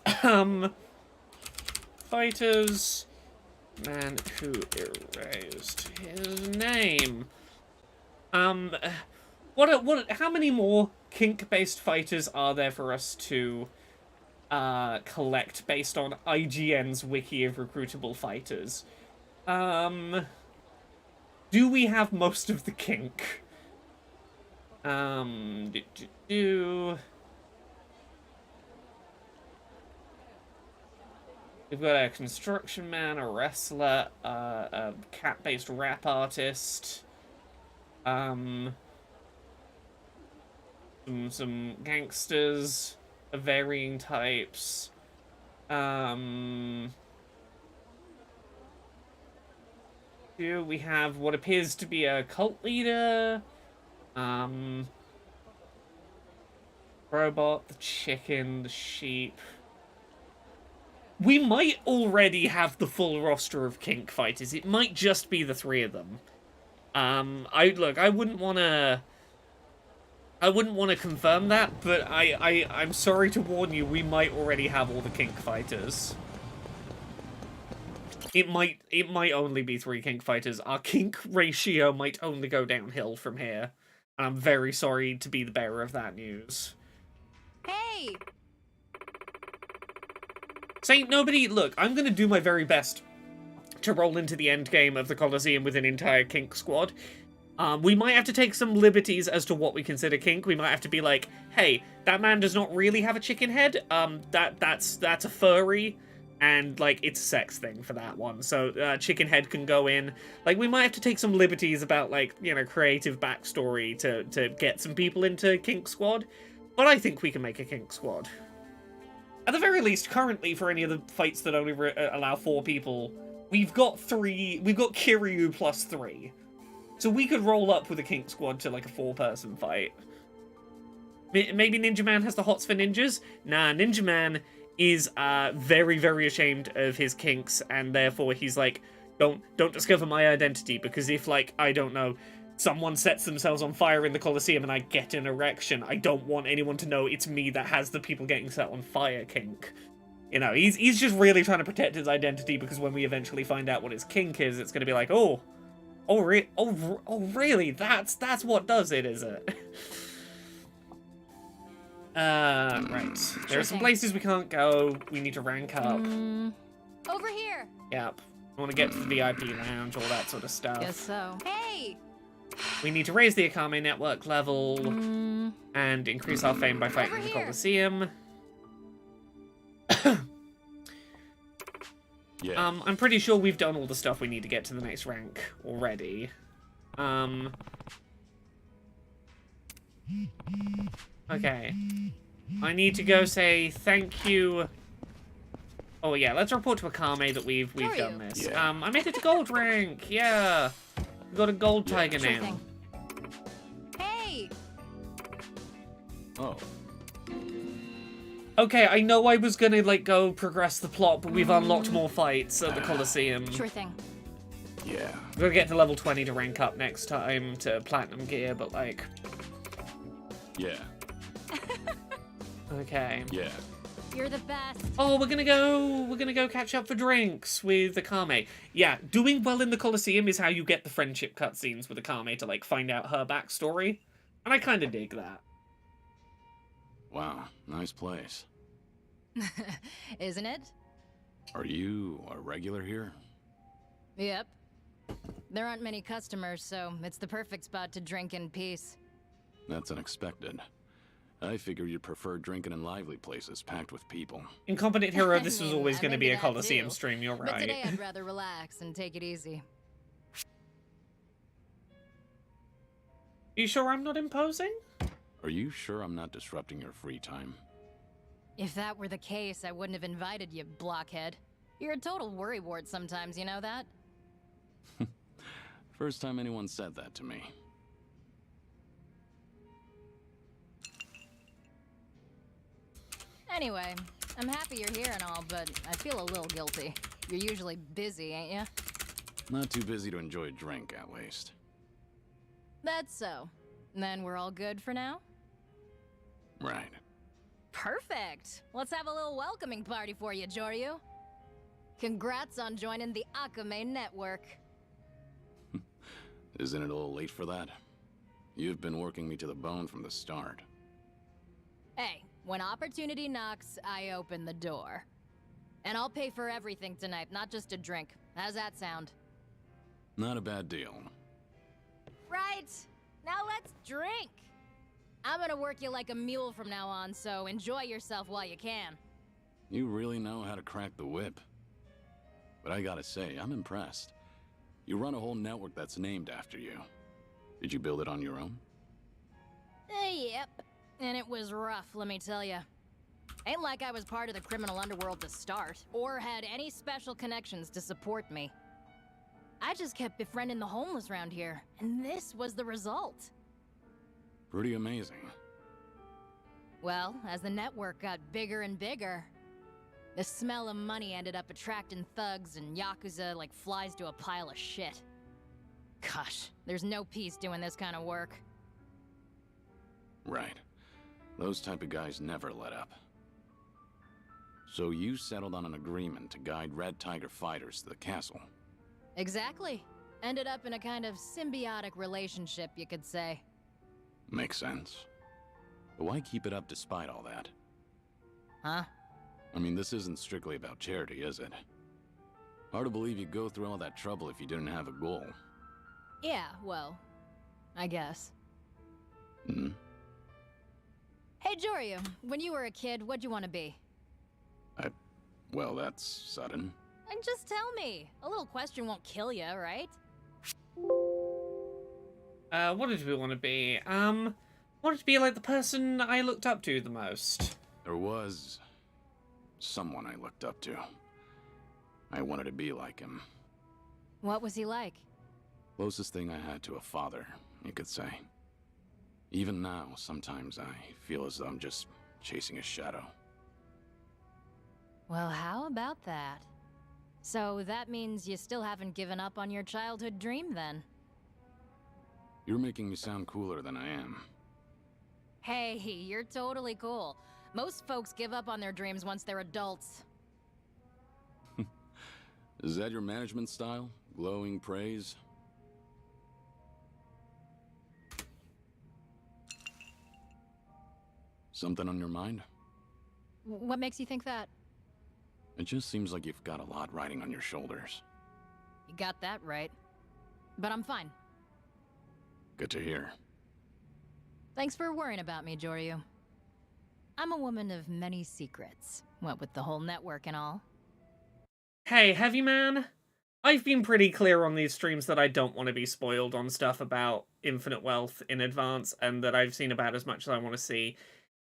Fighters. Man who erased his name. How many more kink-based fighters are there for us to collect based on IGN's wiki of recruitable fighters? Do we have most of the kink? We've got a construction man, a wrestler, a cat-based rap artist, some gangsters of varying types, here we have what appears to be a cult leader, robot, the chicken, the sheep. We might already have the full roster of kink fighters. It might just be the 3 of them. I wouldn't want to confirm that, but I'm sorry to warn you, we might already have all the kink fighters. It might only be 3 kink fighters. Our kink ratio might only go downhill from here. And I'm very sorry to be the bearer of that news. Hey! Saint Nobody, look, I'm going to do my very best to roll into the end game of the Colosseum with an entire kink squad. We might have to take some liberties as to what we consider kink. We might have to be like, hey, that man does not really have a chicken head. That's a furry, and like it's a sex thing for that one. So chicken head can go in. Like we might have to take some liberties about like, you know, creative backstory to get some people into kink squad. But I think we can make a kink squad. At the very least, currently, for any of the fights that only allow 4 people we've got Kiryu plus 3. So we could roll up with a kink squad to like a 4-person fight. Maybe Ninja Man has the hots for ninjas? Nah, Ninja Man is very, very ashamed of his kinks, and therefore he's like, don't discover my identity, because if, like, I don't know, someone sets themselves on fire in the Colosseum and I get an erection, I don't want anyone to know it's me that has the people getting set on fire kink. You know, he's just really trying to protect his identity, because when we eventually find out what his kink is, it's going to be like, oh, really? That's what does it, is it? Right. There are some places we can't go. We need to rank up. Over here. Yep. I want to get to the VIP lounge, all that sort of stuff. Guess so. Hey! We need to raise the Akame network level and increase our fame by fighting in the Colosseum. Yeah. I'm pretty sure we've done all the stuff we need to get to the next rank already. Okay. I need to go say thank you. Oh yeah, let's report to Akame that we've done this. Yeah. I made it to gold rank. Yeah. We got a gold tiger Sure now. thing. Hey! Oh. Okay, I know I was gonna like go progress the plot, but we've unlocked more fights at the Colosseum. Sure thing. Yeah. We're gonna get to level 20 to rank up next time to platinum gear, but like, Yeah. okay. Yeah. You're the best. Oh, we're gonna go catch up for drinks with Akame. Yeah, doing well in the Colosseum is how you get the friendship cutscenes with Akame to like find out her backstory. And I kinda dig that. Wow. Nice place. Isn't it? Are you a regular here? Yep. There aren't many customers, so it's the perfect spot to drink in peace. That's unexpected. I figured you'd prefer drinking in lively places packed with people. Incompetent Hero, this was always I'm gonna into be a that Colosseum too. stream, you're But today right. I'd rather relax and take it easy. You sure I'm not imposing? Are you sure I'm not disrupting your free time? If that were the case, I wouldn't have invited you, blockhead. You're a total worrywart sometimes, you know that? First time anyone said that to me. Anyway, I'm happy you're here and all, but I feel a little guilty. You're usually busy, ain't ya? Not too busy to enjoy a drink, at least. That's so. Then we're all good for now? Right. Perfect! Let's have a little welcoming party for you, Joryu. Congrats on joining the Akame network. Isn't it a little late for that? You've been working me to the bone from the start. Hey, when opportunity knocks, I open the door. And I'll pay for everything tonight, not just a drink. How's that sound? Not a bad deal. Right! Now let's drink! I'm gonna work you like a mule from now on, so enjoy yourself while you can. You really know how to crack the whip. But I gotta say, I'm impressed. You run a whole network that's named after you. Did you build it on your own? Yep. And it was rough, let me tell ya. Ain't like I was part of the criminal underworld to start, or had any special connections to support me. I just kept befriending the homeless around here, and this was the result. Pretty amazing. Well, as the network got bigger and bigger, the smell of money ended up attracting thugs and yakuza like flies to a pile of shit. Gosh, there's no peace doing this kind of work. Right. Those type of guys never let up. So you settled on an agreement to guide Red Tiger fighters to the castle. Exactly. Ended up in a kind of symbiotic relationship, you could say. Makes sense. But why keep it up despite all that? Huh? I mean, this isn't strictly about charity, is it? Hard to believe you'd go through all that trouble if you didn't have a goal. Yeah, well, I guess. Hmm? Hey, Joryu, when you were a kid, what'd you want to be? Well, that's sudden. And just tell me. A little question won't kill you, right? What did we want to be? Wanted to be like the person I looked up to the most. There was someone I looked up to. I wanted to be like him. What was he like? Closest thing I had to a father, you could say. Even now, sometimes I feel as though I'm just chasing a shadow. Well, how about that? So that means you still haven't given up on your childhood dream, then? You're making me sound cooler than I am. Hey, you're totally cool. Most folks give up on their dreams once they're adults. Is that your management style? Glowing praise? Something on your mind? What makes you think that? It just seems like you've got a lot riding on your shoulders. You got that right. But I'm fine. Good to hear. Thanks for worrying about me, Joryu. I'm a woman of many secrets, what with the whole network and all. Hey, Heavy Man, I've been pretty clear on these streams that I don't want to be spoiled on stuff about Infinite Wealth in advance, and that I've seen about as much as I want to see.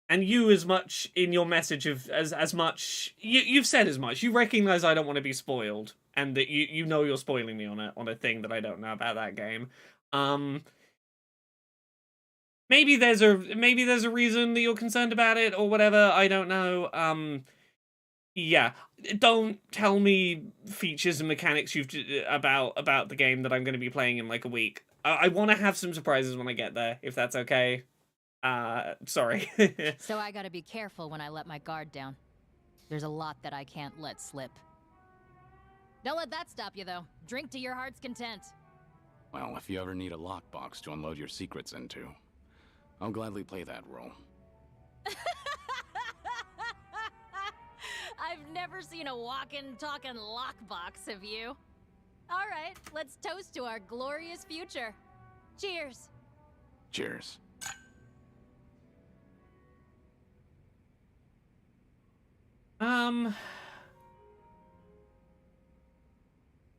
And you, as much in your message of as much, you've said as much. You recognize I don't want to be spoiled, and that you know you're spoiling me on a thing that I don't know about that game. Maybe there's a reason that you're concerned about it or whatever. I don't know. Yeah, don't tell me features and mechanics about the game that I'm going to be playing in like a week. I want to have some surprises when I get there, if that's okay. Sorry. So I gotta be careful when I let my guard down. There's a lot that I can't let slip. Don't let that stop you, though. Drink to your heart's content. Well, if you ever need a lockbox to unload your secrets into, I'll gladly play that role. I've never seen a walking, talking lockbox, have you? All right, let's toast to our glorious future. Cheers. Cheers.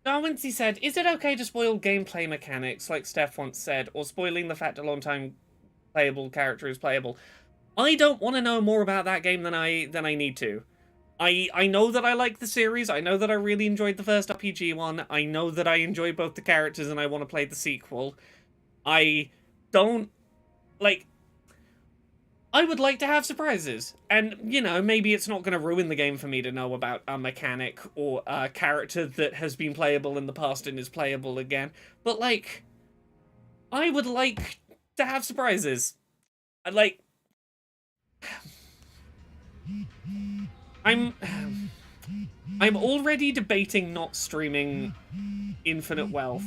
Darwinsy said, is it okay to spoil gameplay mechanics, like Steph once said, or spoiling the fact a long-time playable character is playable? I don't want to know more about that game than I need to. I know that I like the series, I know that I really enjoyed the first RPG one, I know that I enjoy both the characters and I want to play the sequel. I don't... like... I would like to have surprises, and, you know, maybe it's not going to ruin the game for me to know about a mechanic or a character that has been playable in the past and is playable again, but, like, I would like to have surprises. I'd like... I'm already debating not streaming Infinite Wealth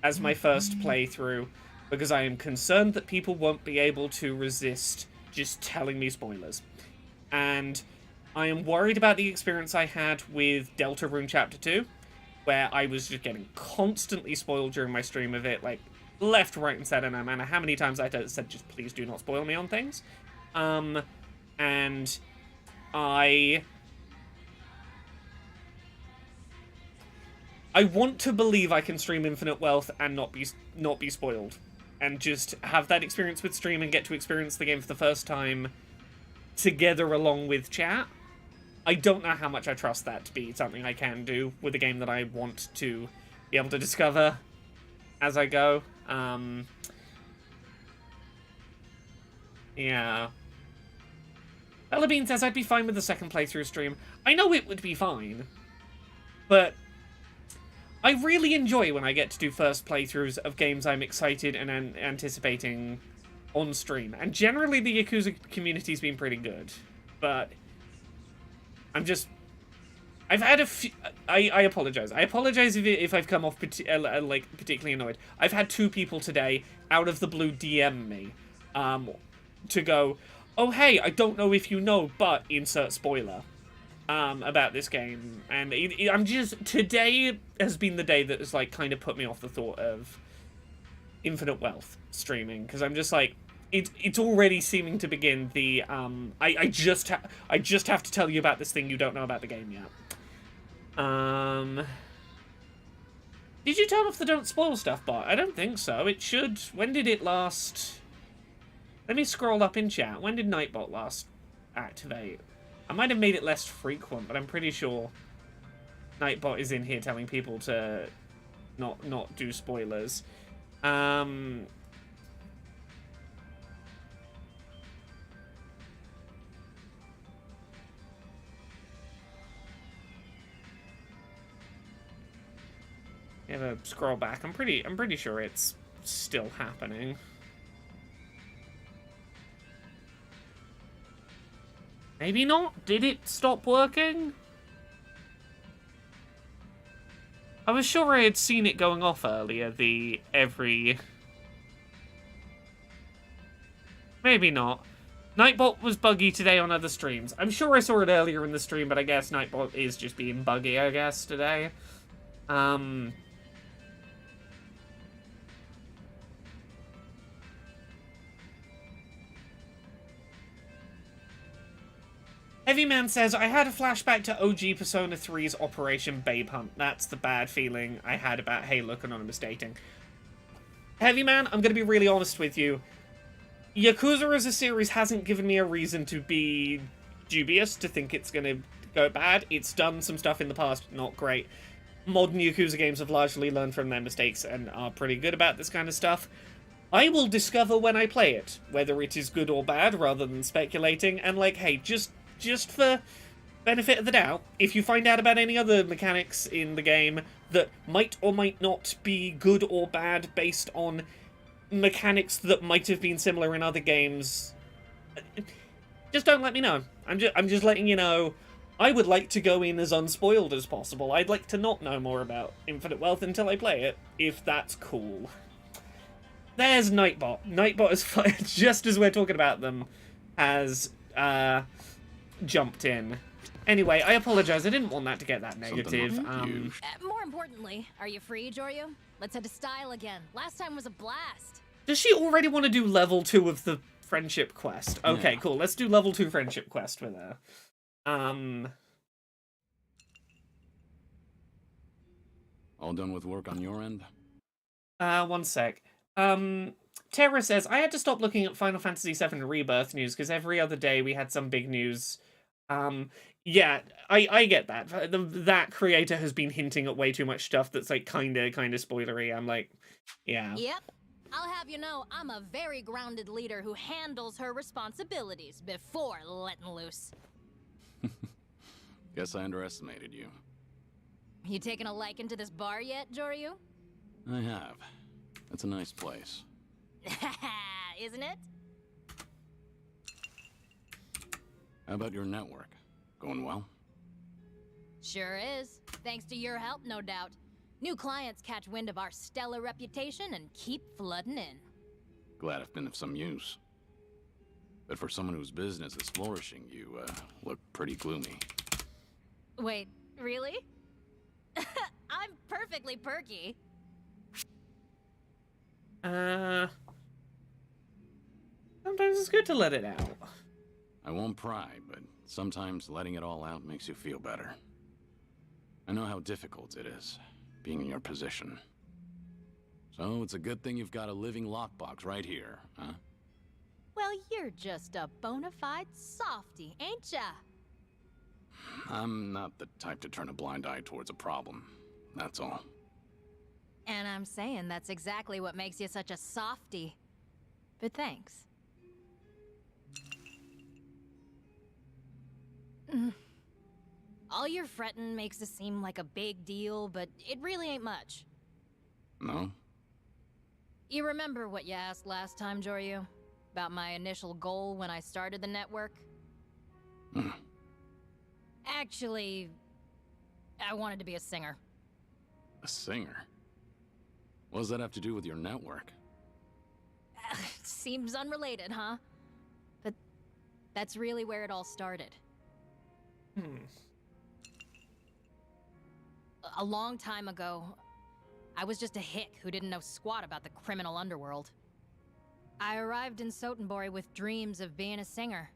as my first playthrough, because I am concerned that people won't be able to resist just telling me spoilers. And I am worried about the experience I had with Deltarune Chapter 2, where I was just getting constantly spoiled during my stream of it, like, left, right, and center, no matter how many times I said, just please do not spoil me on things. And I want to believe I can stream Infinite Wealth and not be spoiled, and just have that experience with stream and get to experience the game for the first time together along with chat. I don't know how much I trust that to be something I can do with a game that I want to be able to discover as I go. Yeah. Bellabean says I'd be fine with the second playthrough stream. I know it would be fine, but I really enjoy when I get to do first playthroughs of games I'm excited and anticipating on stream. And generally the Yakuza community's been pretty good. But I've had a few... I apologize. I apologize if I've come off particularly annoyed. I've had 2 people today, out of the blue, DM me to go, oh hey, I don't know if you know, but insert spoiler. About this game, and I'm just... today has been the day that has, like, kind of put me off the thought of Infinite Wealth streaming, because I'm just like, it's already seeming to begin the, I just have to tell you about this thing you don't know about the game yet. Did you turn off the don't spoil stuff bot? I don't think so. It should... when did it last... let me scroll up in chat. When did Nightbot last activate? I might have made it less frequent, but I'm pretty sure Nightbot is in here telling people to not do spoilers. Have a scroll back. I'm pretty sure it's still happening. Maybe not? Did it stop working? I was sure I had seen it going off earlier, Maybe not. Nightbot was buggy today on other streams. I'm sure I saw it earlier in the stream, but I guess Nightbot is just being buggy, I guess, today. Heavy Man says, I had a flashback to OG Persona 3's Operation Babe Hunt. That's the bad feeling I had about Hey Look Anonymous Dating. Heavy Man, I'm going to be really honest with you. Yakuza as a series hasn't given me a reason to be dubious, to think it's going to go bad. It's done some stuff in the past, not great. Modern Yakuza games have largely learned from their mistakes and are pretty good about this kind of stuff. I will discover when I play it, whether it is good or bad, rather than speculating, and like, hey, just for benefit of the doubt, if you find out about any other mechanics in the game that might or might not be good or bad based on mechanics that might have been similar in other games, just don't let me know. I'm just letting you know. I would like to go in as unspoiled as possible. I'd like to not know more about Infinite Wealth until I play it, if that's cool. There's Nightbot. Nightbot is just as we're talking about them, has jumped in. Anyway, I apologize. I didn't want that to get that negative. More importantly, are you free, Joryu? Let's head to Style again. Last time was a blast. Does she already want to do level 2 of the friendship quest? Okay, cool. Let's do level 2 friendship quest with her. All done with work on your end? One sec. Terra says, I had to stop looking at Final Fantasy VII Rebirth news because every other day we had some big news. Yeah, I get that. That creator has been hinting at way too much stuff that's like kinda spoilery. I'm like, yeah. Yep. I'll have you know, I'm a very grounded leader who handles her responsibilities before letting loose. Guess I underestimated you. You taking a liking to this bar yet, Joryu? I have. It's a nice place. Isn't it? How about your network? Going well? Sure is. Thanks to your help, no doubt. New clients catch wind of our stellar reputation and keep flooding in. Glad I've been of some use. But for someone whose business is flourishing, you, look pretty gloomy. Wait, really? I'm perfectly perky. Sometimes it's good to let it out. I won't pry, but sometimes letting it all out makes you feel better. I know how difficult it is, being in your position. So it's a good thing you've got a living lockbox right here, huh? Well, you're just a bona fide softie, ain't ya? I'm not the type to turn a blind eye towards a problem, that's all. And I'm saying that's exactly what makes you such a softie. But thanks. All your fretting makes it seem like a big deal, but it really ain't much. No? You remember what you asked last time, Joryu? About my initial goal when I started the network? Actually, I wanted to be a singer. A singer? What does that have to do with your network? Seems unrelated, huh? But that's really where it all started. A long time ago, I was just a hick who didn't know squat about the criminal underworld. I arrived in Sotenbori with dreams of being a singer,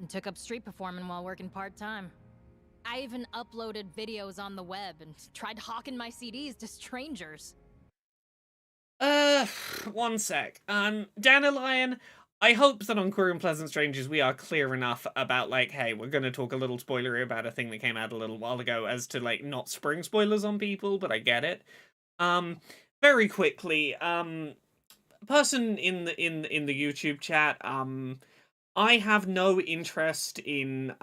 and took up street performing while working part-time. I even uploaded videos on the web and tried hawking my CDs to strangers. One sec. Dandelion, I hope that on Queer and Pleasant Strangers we are clear enough about, like, hey, we're gonna talk a little spoilery about a thing that came out a little while ago as to, like, not spring spoilers on people, but I get it. Very quickly, person in the YouTube chat, I have no interest in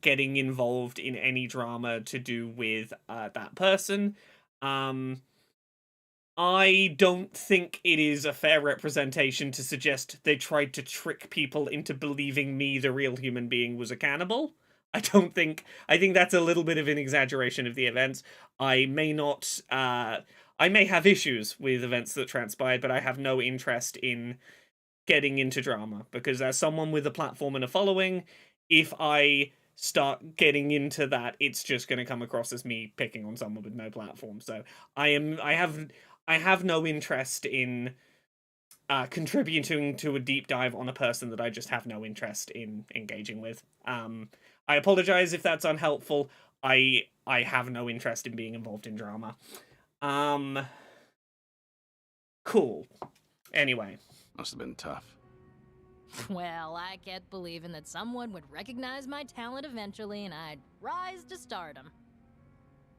getting involved in any drama to do with that person. I don't think it is a fair representation to suggest they tried to trick people into believing me, the real human being, was a cannibal. I think that's a little bit of an exaggeration of the events. I may not, I may have issues with events that transpired, but I have no interest in getting into drama, because as someone with a platform and a following, if I start getting into that, it's just going to come across as me picking on someone with no platform. So I have no interest in contributing to a deep dive on a person that I just have no interest in engaging with. I apologize if that's unhelpful. I have no interest in being involved in drama. Cool. Anyway. Must have been tough. Well, I kept believing that someone would recognize my talent eventually and I'd rise to stardom.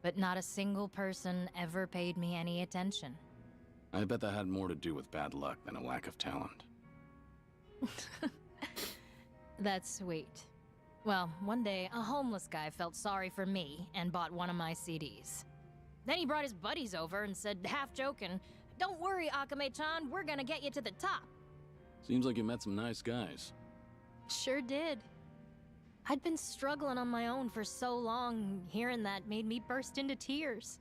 But not a single person ever paid me any attention. I bet that had more to do with bad luck than a lack of talent. That's sweet. Well, one day, a homeless guy felt sorry for me and bought one of my CDs. Then he brought his buddies over and said, half joking, "Don't worry, Akame-chan, we're gonna get you to the top." Seems like you met some nice guys. Sure did. I'd been struggling on my own for so long, hearing that made me burst into tears.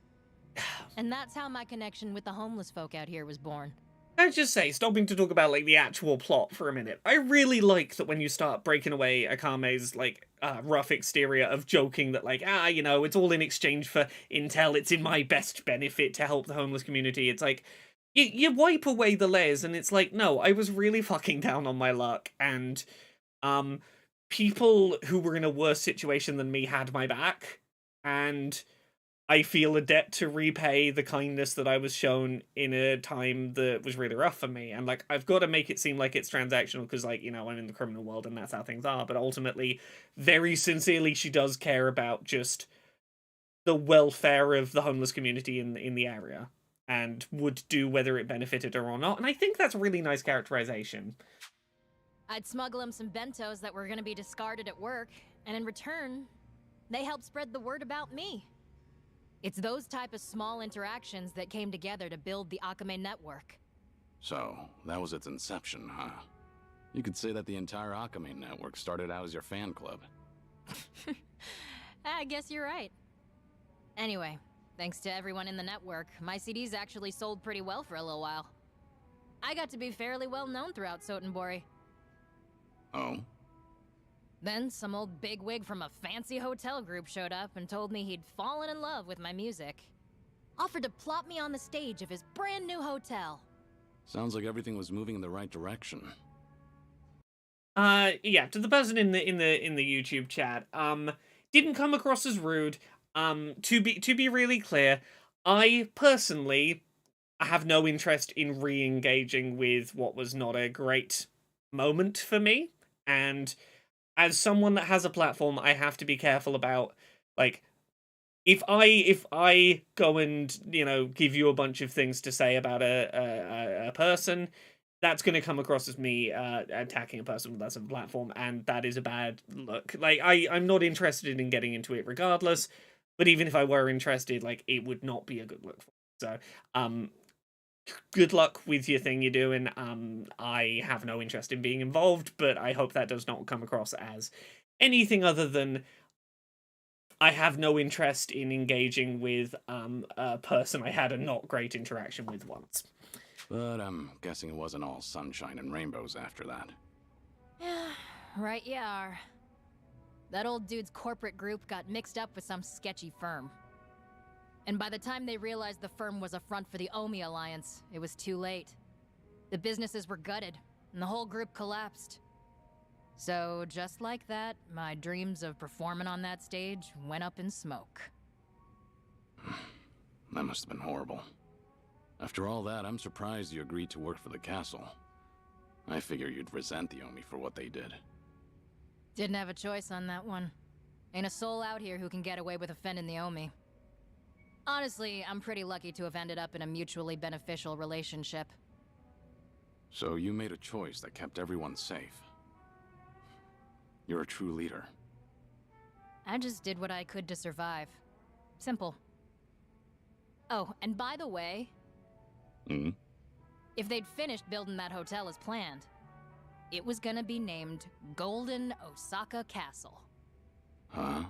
And that's how my connection with the homeless folk out here was born. Can I just say, stopping to talk about, like, the actual plot for a minute, I really like that when you start breaking away Akame's, like, rough exterior of joking that, like, you know, it's all in exchange for intel, it's in my best benefit to help the homeless community. It's like, you wipe away the layers, and it's like, no, I was really fucking down on my luck, and, people who were in a worse situation than me had my back, and I feel a debt to repay the kindness that I was shown in a time that was really rough for me. And, like, I've got to make it seem like it's transactional because, like, you know, I'm in the criminal world and that's how things are. But ultimately, very sincerely, she does care about just the welfare of the homeless community in the area and would do whether it benefited her or not. And I think that's a really nice characterization. I'd smuggle them some bentos that were gonna be discarded at work, and in return, they helped spread the word about me. It's those type of small interactions that came together to build the Akame network. So, that was its inception, huh? You could say that the entire Akame network started out as your fan club. I guess you're right. Anyway, thanks to everyone in the network, my CDs actually sold pretty well for a little while. I got to be fairly well known throughout Sotenbori. Oh? Then some old bigwig from a fancy hotel group showed up and told me he'd fallen in love with my music. Offered to plop me on the stage of his brand new hotel. Sounds like everything was moving in the right direction. Yeah, to the person in the YouTube chat, didn't come across as rude. To be really clear, I personally have no interest in re-engaging with what was not a great moment for me, and as someone that has a platform, I have to be careful about, like, if I go and, you know, give you a bunch of things to say about a person, that's going to come across as me attacking a person with less of a platform, and that is a bad look. Like, I'm not interested in getting into it regardless, but even if I were interested, like, it would not be a good look for me. So, good luck with your thing you're doing. I have no interest in being involved, but I hope that does not come across as anything other than I have no interest in engaging with a person I had a not great interaction with once. But I'm guessing it wasn't all sunshine and rainbows after that. Yeah, right you are. That old dude's corporate group got mixed up with some sketchy firm. And by the time they realized the firm was a front for the Omi Alliance, it was too late. The businesses were gutted, and the whole group collapsed. So, just like that, my dreams of performing on that stage went up in smoke. That must have been horrible. After all that, I'm surprised you agreed to work for the castle. I figure you'd resent the Omi for what they did. Didn't have a choice on that one. Ain't a soul out here who can get away with offending the Omi. Honestly, I'm pretty lucky to have ended up in a mutually beneficial relationship. So you made a choice that kept everyone safe. You're a true leader. I just did what I could to survive. Simple. Oh, and by the way, if they'd finished building that hotel as planned, it was gonna be named Golden Osaka Castle. Huh?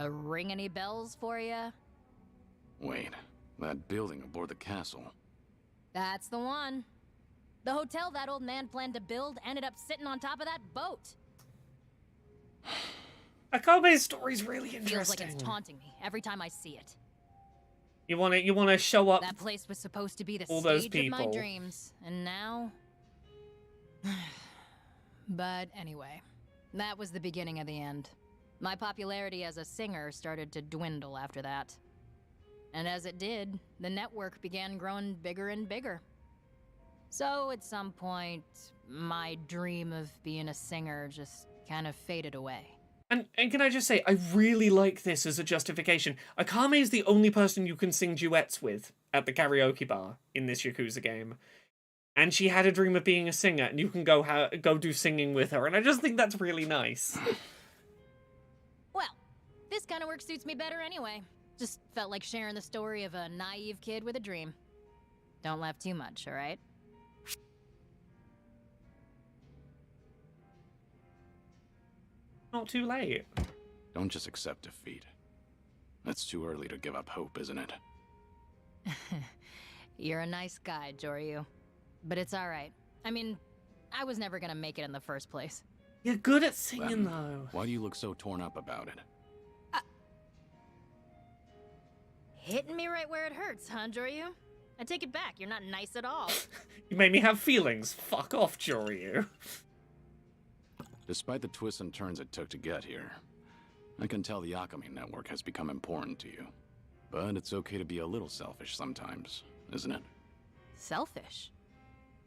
Ring any bells for ya? Wait, that building aboard the castle. That's the one. The hotel that old man planned to build ended up sitting on top of that boat. Akame's story's really Feels interesting. like it's taunting me every time I see it. You wanna show up That place was supposed to be the all those stage of my people. dreams, and now... But anyway, that was the beginning of the end. My popularity as a singer started to dwindle after that. And as it did, the network began growing bigger and bigger. So at some point, my dream of being a singer just kind of faded away. And can I just say, I really like this as a justification. Akame is the only person you can sing duets with at the karaoke bar in this Yakuza game. And she had a dream of being a singer, and you can go do singing with her, and I just think that's really nice. Well, this kind of work suits me better anyway. Just felt like sharing the story of a naive kid with a dream. Don't laugh too much, alright? Not too late. Don't just accept defeat. It's too early to give up hope, isn't it? You're a nice guy, Joryu. But it's alright. I mean, I was never gonna make it in the first place. You're good at singing, Then, though. why do you look so torn up about it? Hitting me right where it hurts, huh, Joryu? I take it back, you're not nice at all. You made me have feelings. Fuck off, Joryu. Despite the twists and turns it took to get here, I can tell the Akame network has become important to you. But it's okay to be a little selfish sometimes, isn't it? Selfish?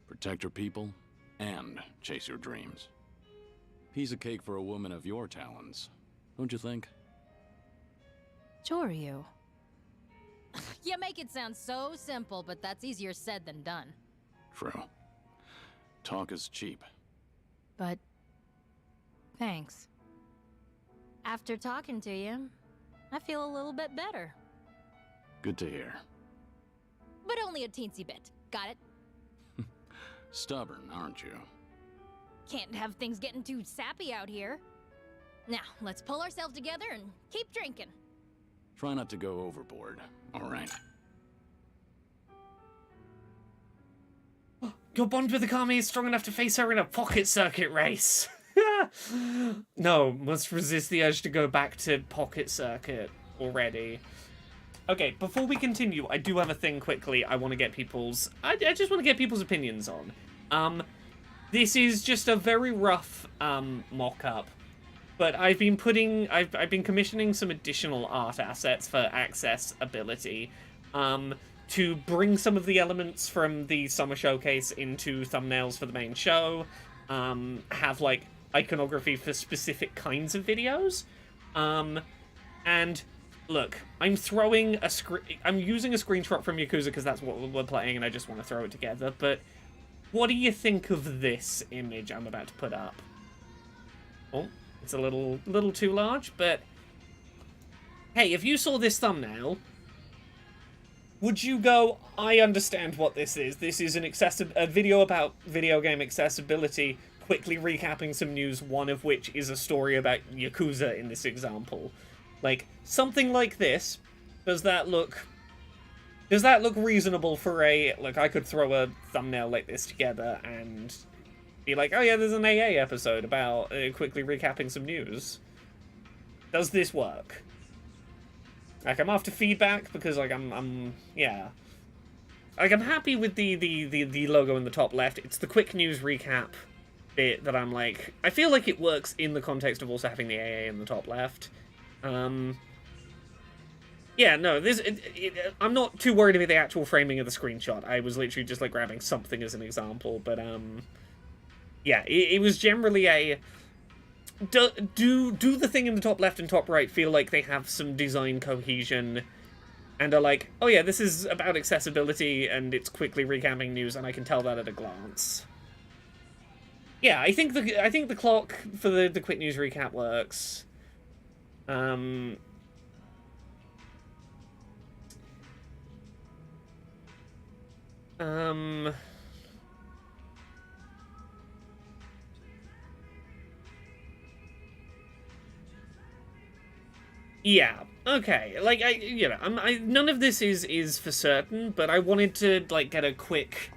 Protect your people and chase your dreams. Piece of cake for a woman of your talents, don't you think? Joryu. You make it sound so simple, but that's easier said than done. True. Talk is cheap. But... thanks. After talking to you, I feel a little bit better. Good to hear. But only a teensy bit. Got it? Stubborn, aren't you? Can't have things getting too sappy out here. Now, let's pull ourselves together and keep drinking. Try not to go overboard, all right? Your bond with Akame is strong enough to face her in a pocket circuit race. No, must resist the urge to go back to pocket circuit already. Okay, before we continue, I do have a thing quickly I want to get people's... I just want to get people's opinions on. This is just a very rough mock-up, but I've been commissioning some additional art assets for accessibility to bring some of the elements from the summer showcase into thumbnails for the main show, have like iconography for specific kinds of videos, and look, I'm using a screenshot from Yakuza because that's what we're playing and I just want to throw it together, but what do you think of this image I'm about to put up? Oh, it's a little too large, but hey, if you saw this thumbnail, would you go, I understand what this is. This is a video about video game accessibility, quickly recapping some news, one of which is a story about Yakuza in this example. Like, something like this, does that look reasonable for a... Like, I could throw a thumbnail like this together and be like, oh yeah, there's an AA episode about quickly recapping some news. Does this work? Like, I'm after feedback because, like, yeah. Like, I'm happy with the logo in the top left. It's the quick news recap bit that I'm like... I feel like it works in the context of also having the AA in the top left. Yeah, no, I'm not too worried about the actual framing of the screenshot. I was literally just, like, grabbing something as an example, but, yeah, it was generally a... Do the thing in the top left and top right feel like they have some design cohesion and are like, oh yeah, this is about accessibility and it's quickly recapping news, and I can tell that at a glance. Yeah, I think the clock for the quick news recap works. Yeah. Okay. Like none of this is for certain, but I wanted to like get a quick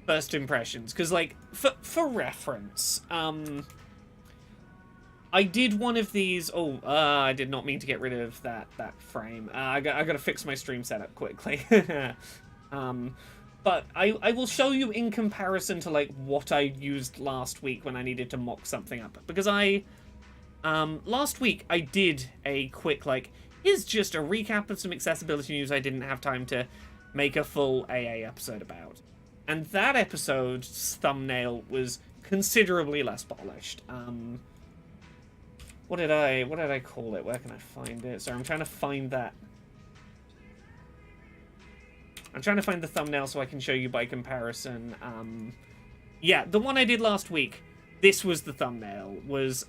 first impressions because like for reference, I did one of these. Oh, I did not mean to get rid of that frame. I got to fix my stream setup quickly. But I will show you in comparison to like what I used last week when I needed to mock something up, because last week I did a quick like, here's just a recap of some accessibility news I didn't have time to make a full AA episode about. And that episode's thumbnail was considerably less polished. What did I call it? Where can I find it? Sorry, I'm trying to find that. I'm trying to find the thumbnail so I can show you by comparison. Yeah, the one I did last week, this was the thumbnail. Was,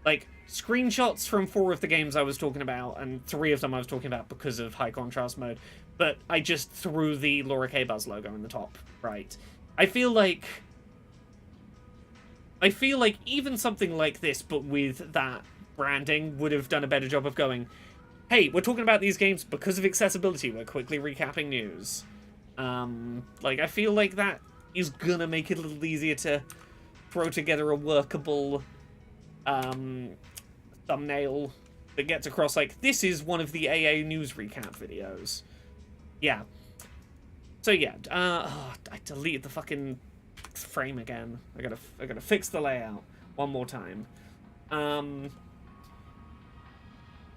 like, screenshots from 4 of the games I was talking about, and 3 of them I was talking about because of high contrast mode. But I just threw the Laura K. Buzz logo in the top right. I feel like even something like this, but with that branding, would have done a better job of going, hey, we're talking about these games because of accessibility, we're quickly recapping news. Like, I feel like that is gonna make it a little easier to throw together a workable thumbnail that gets across, like, this is one of the AA news recap videos. Yeah. So yeah, I deleted the fucking frame again. I gotta fix the layout one more time.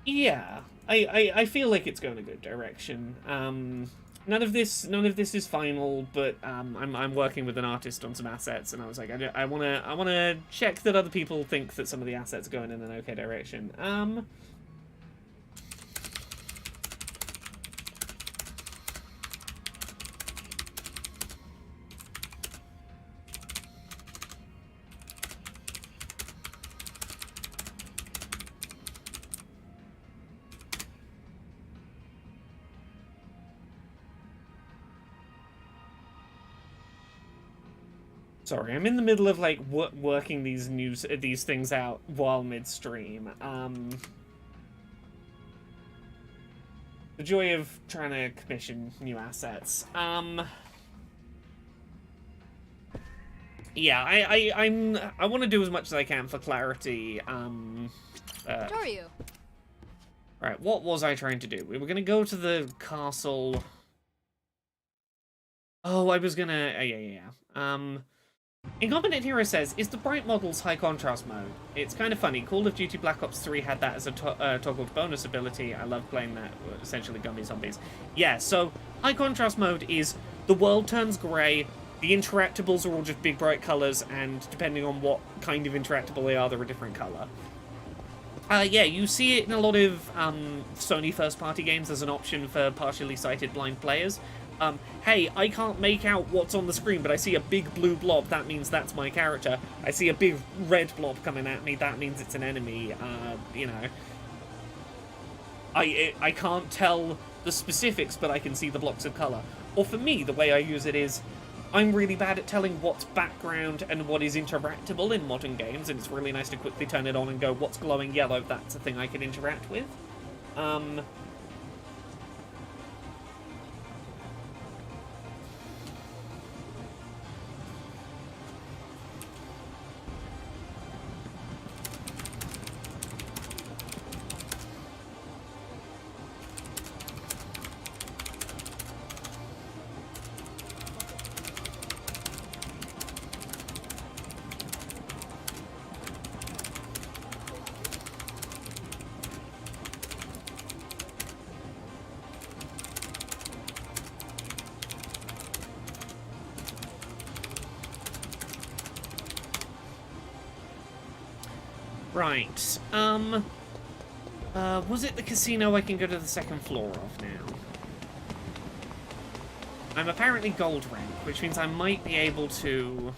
Yeah, I feel like it's going a good direction. None of this is final, but I'm working with an artist on some assets, and I was like, I wanna check that other people think that some of the assets are going in an okay direction. Sorry, I'm in the middle of like working these things out while midstream. The joy of trying to commission new assets. Yeah, I want to do as much as I can for clarity. Are you? Right, what was I trying to do? We were gonna go to the castle. Oh, I was gonna. Yeah. Incompetent Hero says, is the bright models high contrast mode? It's kind of funny. Call of Duty Black Ops 3 had that as a toggled bonus ability. I love playing that, essentially Gummy Zombies. Yeah, so high contrast mode is the world turns grey, the interactables are all just big bright colours, and depending on what kind of interactable they are, they're a different colour. Yeah, you see it in a lot of Sony first-party games as an option for partially sighted blind players. Hey, I can't make out what's on the screen, but I see a big blue blob, that means that's my character. I see a big red blob coming at me, that means it's an enemy, you know. I can't tell the specifics, but I can see the blocks of colour. Or for me, the way I use it is, I'm really bad at telling what's background and what is interactable in modern games, and it's really nice to quickly turn it on and go, what's glowing yellow, that's a thing I can interact with. Right, Was it the casino I can go to the second floor of now? I'm apparently gold rank, which means I might be able to...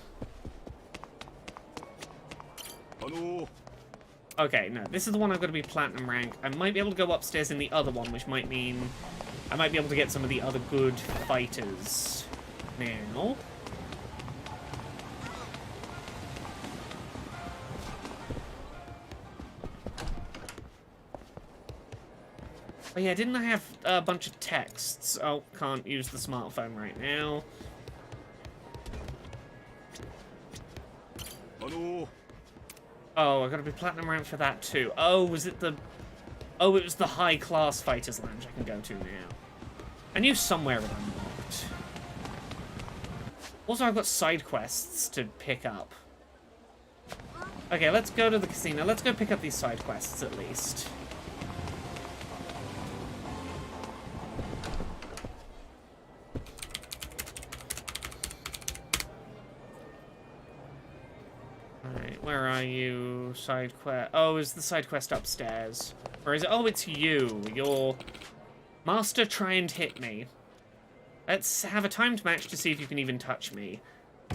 Okay, no, this is the one I've got to be platinum rank. I might be able to go upstairs in the other one, which might mean I might be able to get some of the other good fighters now. Oh yeah, didn't I have a bunch of texts? Oh, can't use the smartphone right now. Oh, I gotta be platinum rank for that too. Oh, was it the... Oh, it was the high class fighters lounge I can go to now. I knew somewhere it unlocked. Also, I've got side quests to pick up. Okay, let's go to the casino. Let's go pick up these side quests at least. Alright, where are you? Side quest. Oh, is the side quest upstairs? Or is it? Oh, it's you. You're... Master, try and hit me. Let's have a timed match to see if you can even touch me.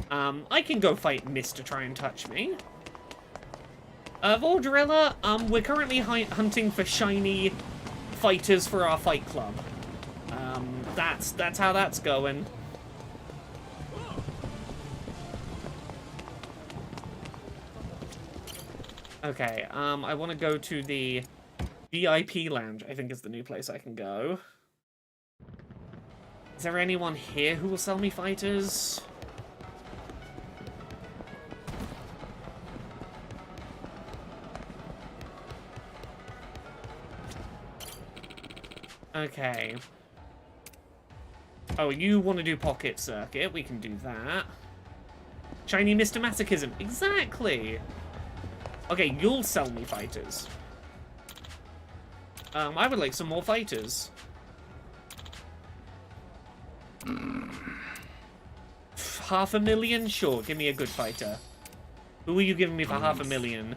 I can go fight Mr. Try and Touch Me. Vordrilla, we're currently hunting for shiny fighters for our fight club. That's how that's going. Okay, I want to go to the VIP lounge, I think is the new place I can go. Is there anyone here who will sell me fighters? Okay. Oh, you want to do Pocket Circuit? We can do that. Shiny Mr. Masochism. Exactly! Okay, you'll sell me fighters. I would like some more fighters. $500,000? Sure, give me a good fighter. Who are you giving me for $500,000?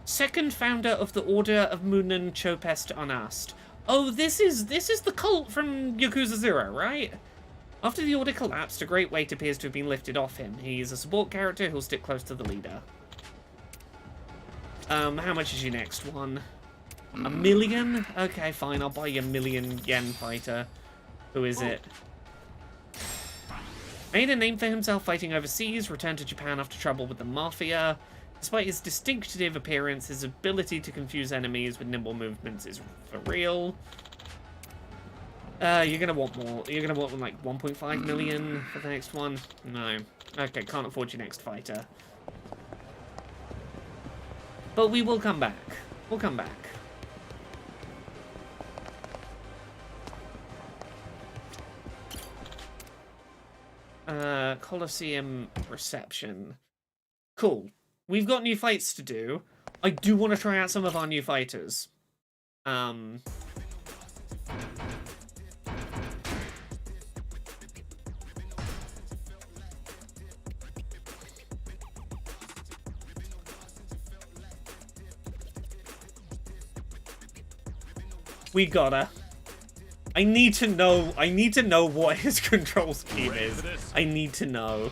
Second founder of the Order of Munen Chopest Unasked. Oh, this is the cult from Yakuza 0, right? After the Order collapsed, a great weight appears to have been lifted off him. He's a support character who'll stick close to the leader. How much is your next one? $1 million? Okay, fine, I'll buy you $1,000,000 fighter. Who is it? Made a name for himself fighting overseas, returned to Japan after trouble with the Mafia. Despite his distinctive appearance, his ability to confuse enemies with nimble movements is for real. You're gonna want more. You're gonna want like 1.5 million for the next one? No. Okay, can't afford your next fighter. But we will come back. We'll come back. Coliseum reception. Cool. We've got new fights to do. I do want to try out some of our new fighters. We gotta. I need to know what his control scheme is. I need to know.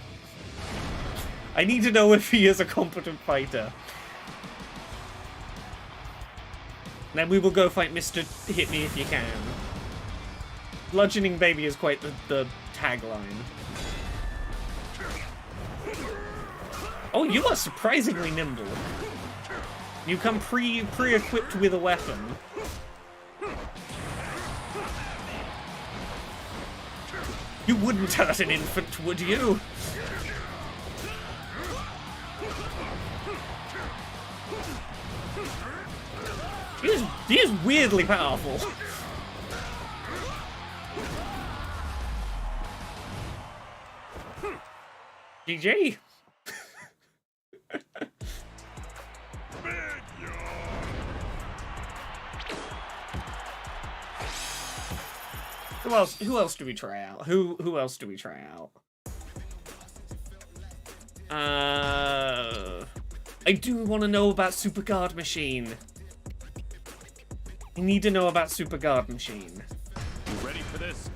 I need to know if he is a competent fighter. Then we will go fight Mr. Hit Me If You Can. Bludgeoning Baby is quite the tagline. Oh, you are surprisingly nimble. You come pre-equipped with a weapon. You wouldn't hurt an infant, would you? He is weirdly powerful. GG. Who else do we try out? Who else do we try out? I do want to know about Supercard Machine. I need to know about Super Guard Machine. You ready for this?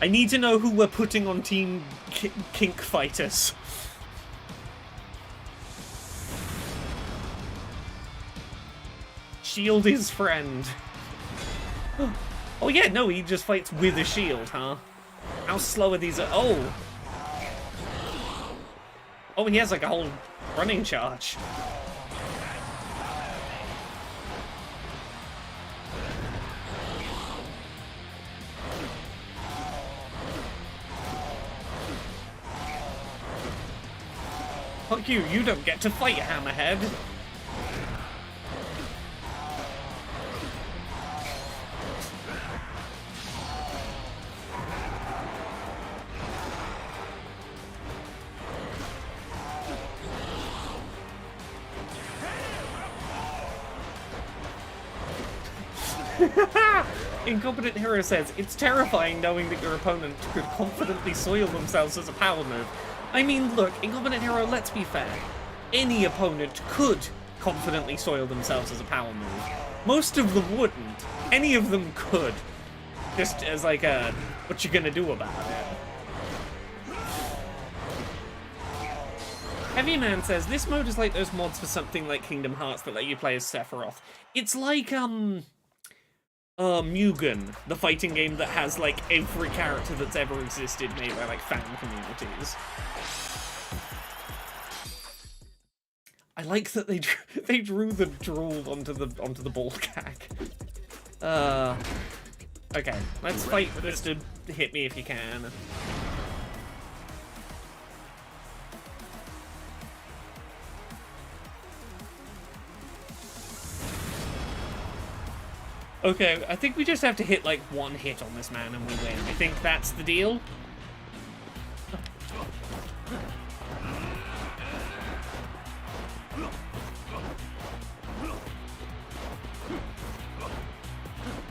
I need to know who we're putting on Team Kink Fighters. Shield his friend. Oh yeah, no, he just fights with a shield, huh? How slow are these? Oh! Oh, he has like a whole running charge. Fuck you, you don't get to fight, Hammerhead. Incompetent Hero says, it's terrifying knowing that your opponent could confidently soil themselves as a power move. I mean, look, Incompetent Hero, let's be fair. Any opponent could confidently soil themselves as a power move. Most of them wouldn't. Any of them could. Just as like a, what you gonna do about it? Heavy Man says, this mode is like those mods for something like Kingdom Hearts that let you play as Sephiroth. It's like, Mugen, the fighting game that has, like, every character that's ever existed made by, like, fan communities. I like that they drew the drool onto the ball gag. Okay, let's fight Mr. Hit Me If You Can. Okay, I think we just have to hit, like, one hit on this man and we win. I think that's the deal.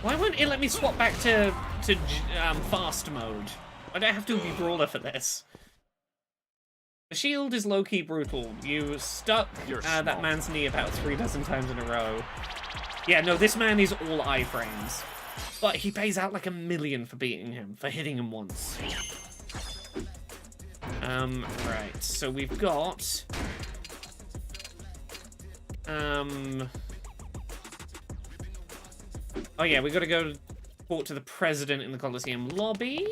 Why won't it let me swap back to fast mode? I don't have to be brawler for this. The shield is low-key brutal. You stuck that man's knee about 3 dozen times in a row. Yeah, no, this man is all iframes. But he pays out like $1 million for beating him, for hitting him once. Right, so we've got... Oh yeah, we gotta go talk to the president in the Coliseum lobby.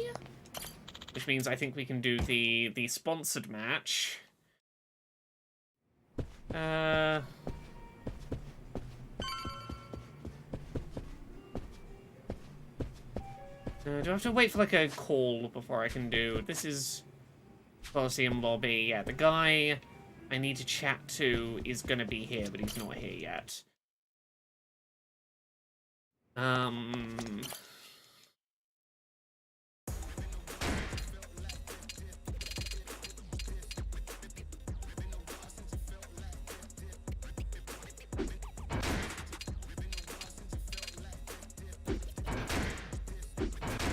Which means I think we can do the sponsored match. Do I have to wait for, like, a call before I can do... This is Coliseum lobby. Yeah, the guy I need to chat to is gonna be here, but he's not here yet.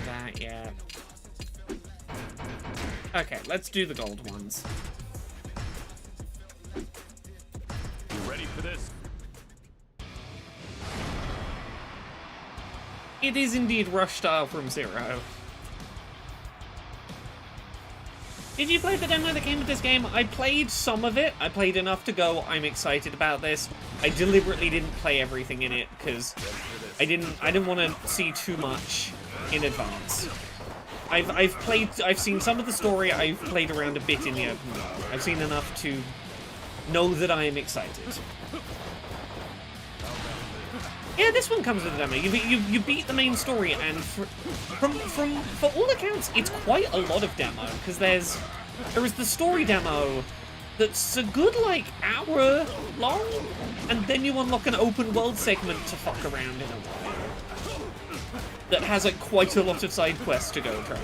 That, yeah. Okay, let's do the gold ones. You ready for this? It is indeed Rush style from Zero. Did you play the demo that came with this game? I played some of it. I played enough to go, I'm excited about this. I deliberately didn't play everything in it because I didn't want to see too much in advance. I've seen some of the story, I've played around a bit in the open world. I've seen enough to know that I am excited. Yeah, this one comes with a demo. You beat the main story, and for all accounts, it's quite a lot of demo, because there is the story demo that's a good, like, hour long, and then you unlock an open world segment to fuck around in a while. That has, like, quite a lot of side quests to go through.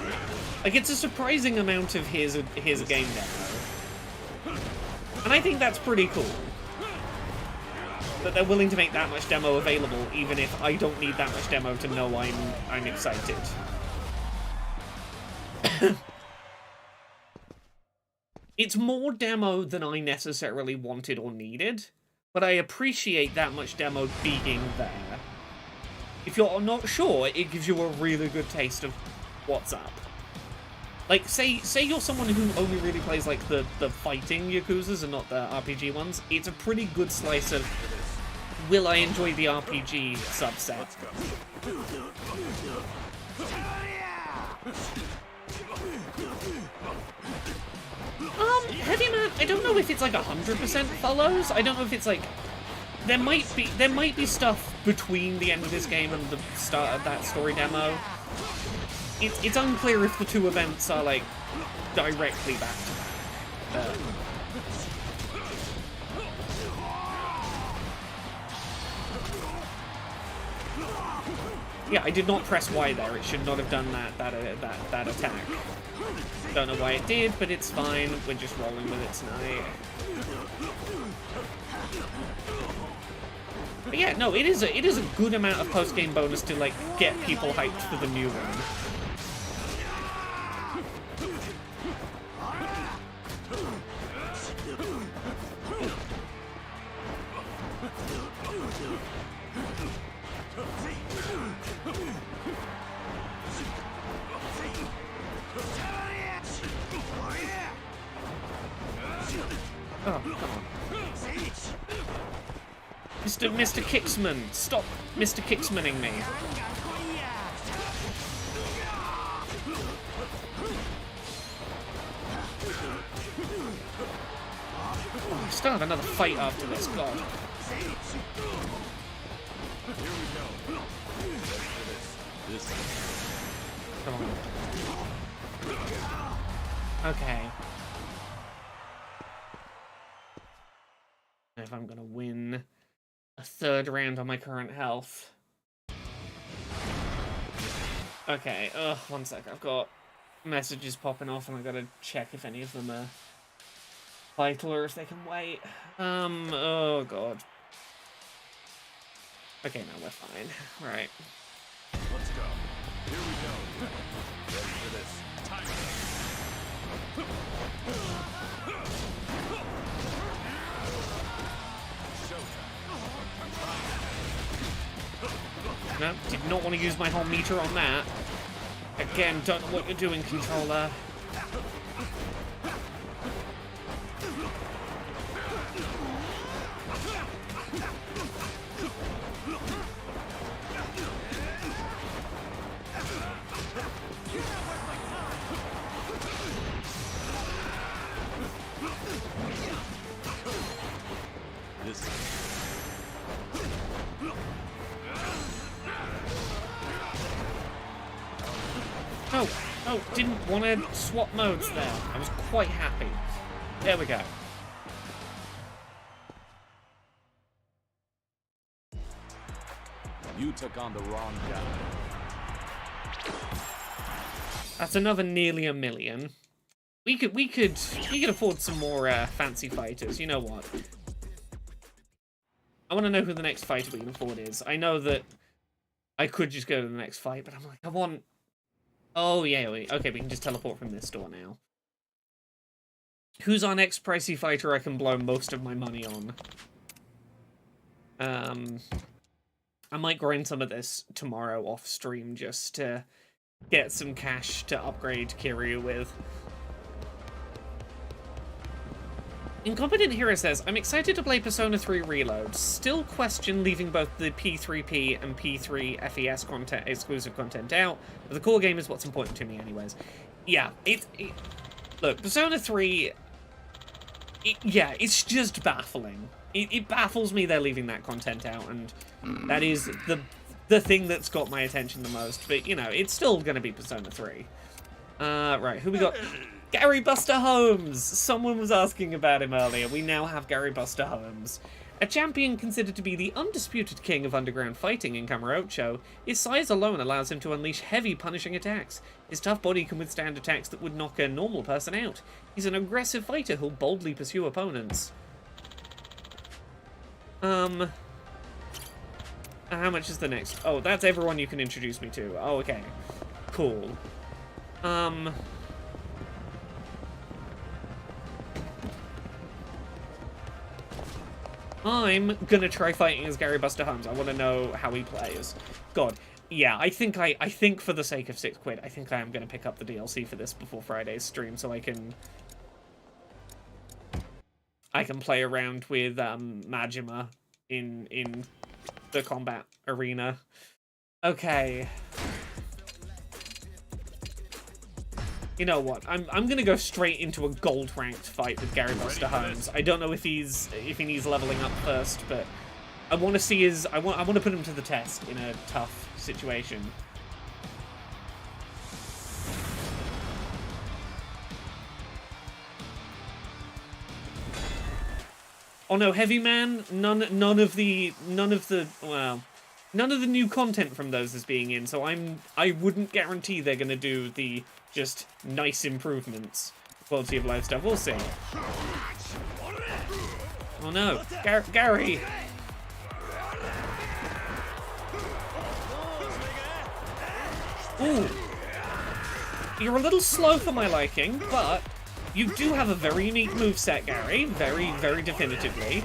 Like, it's a surprising amount of here's a game demo. And I think that's pretty cool. That they're willing to make that much demo available, even if I don't need that much demo to know I'm excited. It's more demo than I necessarily wanted or needed, but I appreciate that much demo being there. If you're not sure, it gives you a really good taste of what's up. Like, say you're someone who only really plays, like, the fighting Yakuzas and not the RPG ones. It's a pretty good slice of, will I enjoy the RPG subset? Heavy Man, I don't know if it's, like, 100% follows. I don't know if it's, like... There might be stuff between the end of this game and the start of that story demo. It's unclear if the two events are, like, directly back to back. Yeah, I did not press Y there. It should not have done that attack. Don't know why it did, but it's fine. We're just rolling with it tonight. But yeah, no, it is a good amount of post-game bonus to, like, get people hyped for the new one. Oh, come on. Mr. Kicksman, stop Mr. Kicksmaning me. Oh, I still have another fight after this, God. Come on. Okay. If I'm gonna win a third round on my current health. Okay, one sec. I've got messages popping off and I've got to check if any of them are vital or if they can wait. Oh god. Okay, now we're fine. Right. Let's go. Here we go. Ready for this. Time. No, did not want to use my whole meter on that. Again, don't know what you're doing, controller. Oh, didn't want to swap modes there. I was quite happy. There we go. You took on the wrong guy. That's another nearly a million. We could afford some more fancy fighters. You know what? I want to know who the next fighter we can afford is. I know that I could just go to the next fight, but I'm like, I want... Oh, yeah, okay, we can just teleport from this door now. Who's our next pricey fighter I can blow most of my money on? I might grind some of this tomorrow off stream just to get some cash to upgrade Kiryu with. Incompetent Hero says, I'm excited to play Persona 3 Reload. Still question leaving both the P3P and P3 FES content, exclusive content out, but the core game is what's important to me anyways. Yeah, look, Persona 3, yeah, it's just baffling. It baffles me they're leaving that content out, and that is the thing that's got my attention the most, but, you know, it's still gonna be Persona 3. Right, who we got? Gary Buster Holmes! Someone was asking about him earlier. We now have Gary Buster Holmes. A champion considered to be the undisputed king of underground fighting in Kamurocho, his size alone allows him to unleash heavy punishing attacks. His tough body can withstand attacks that would knock a normal person out. He's an aggressive fighter who'll boldly pursue opponents. How much is the next? Oh, that's everyone you can introduce me to. Oh, okay. Cool. I'm gonna try fighting as Gary Buster Holmes. I want to know how he plays. God, yeah, I think for the sake of £6, I think I am gonna pick up the DLC for this before Friday's stream, so I can play around with Majima in the combat arena. Okay. You know what? I'm gonna go straight into a gold ranked fight with Gary Buster Holmes. I don't know if he needs leveling up first, but I want to see his. I want to put him to the test in a tough situation. Oh no, Heavy Man. None of the new content from those is being in, so I wouldn't guarantee they're gonna do the just nice improvements, quality of life stuff. We'll see. Oh no, Gary! Ooh, you're a little slow for my liking, but you do have a very unique moveset, Gary. Very, very definitively.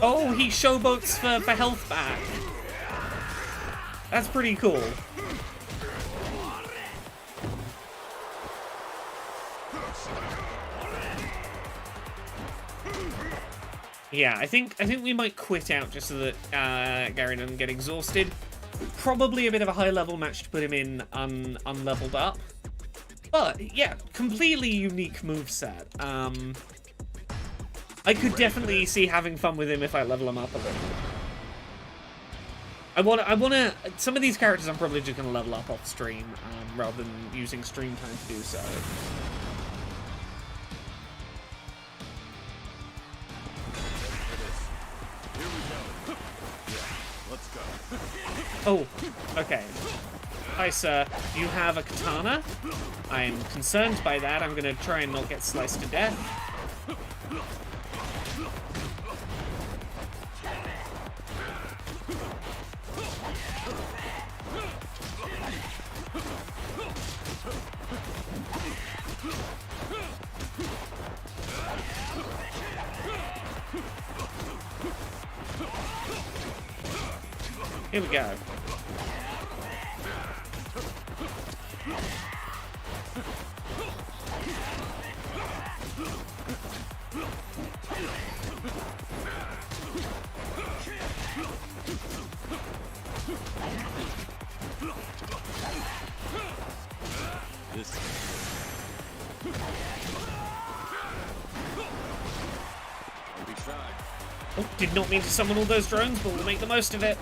Oh, he showboats for health back. That's pretty cool. Yeah, I think we might quit out just so that Gary doesn't get exhausted. Probably a bit of a high level match to put him in unleveled up. But yeah, completely unique moveset. I could definitely see having fun with him if I level him up a little. I wanna. Some of these characters I'm probably just gonna level up off stream, rather than using stream time to do so. Oh, okay. Hi, sir. You have a katana? I'm concerned by that. I'm gonna try and not get sliced to death. Here we go. Oh, did not mean to summon all those drones, but we'll make the most of it.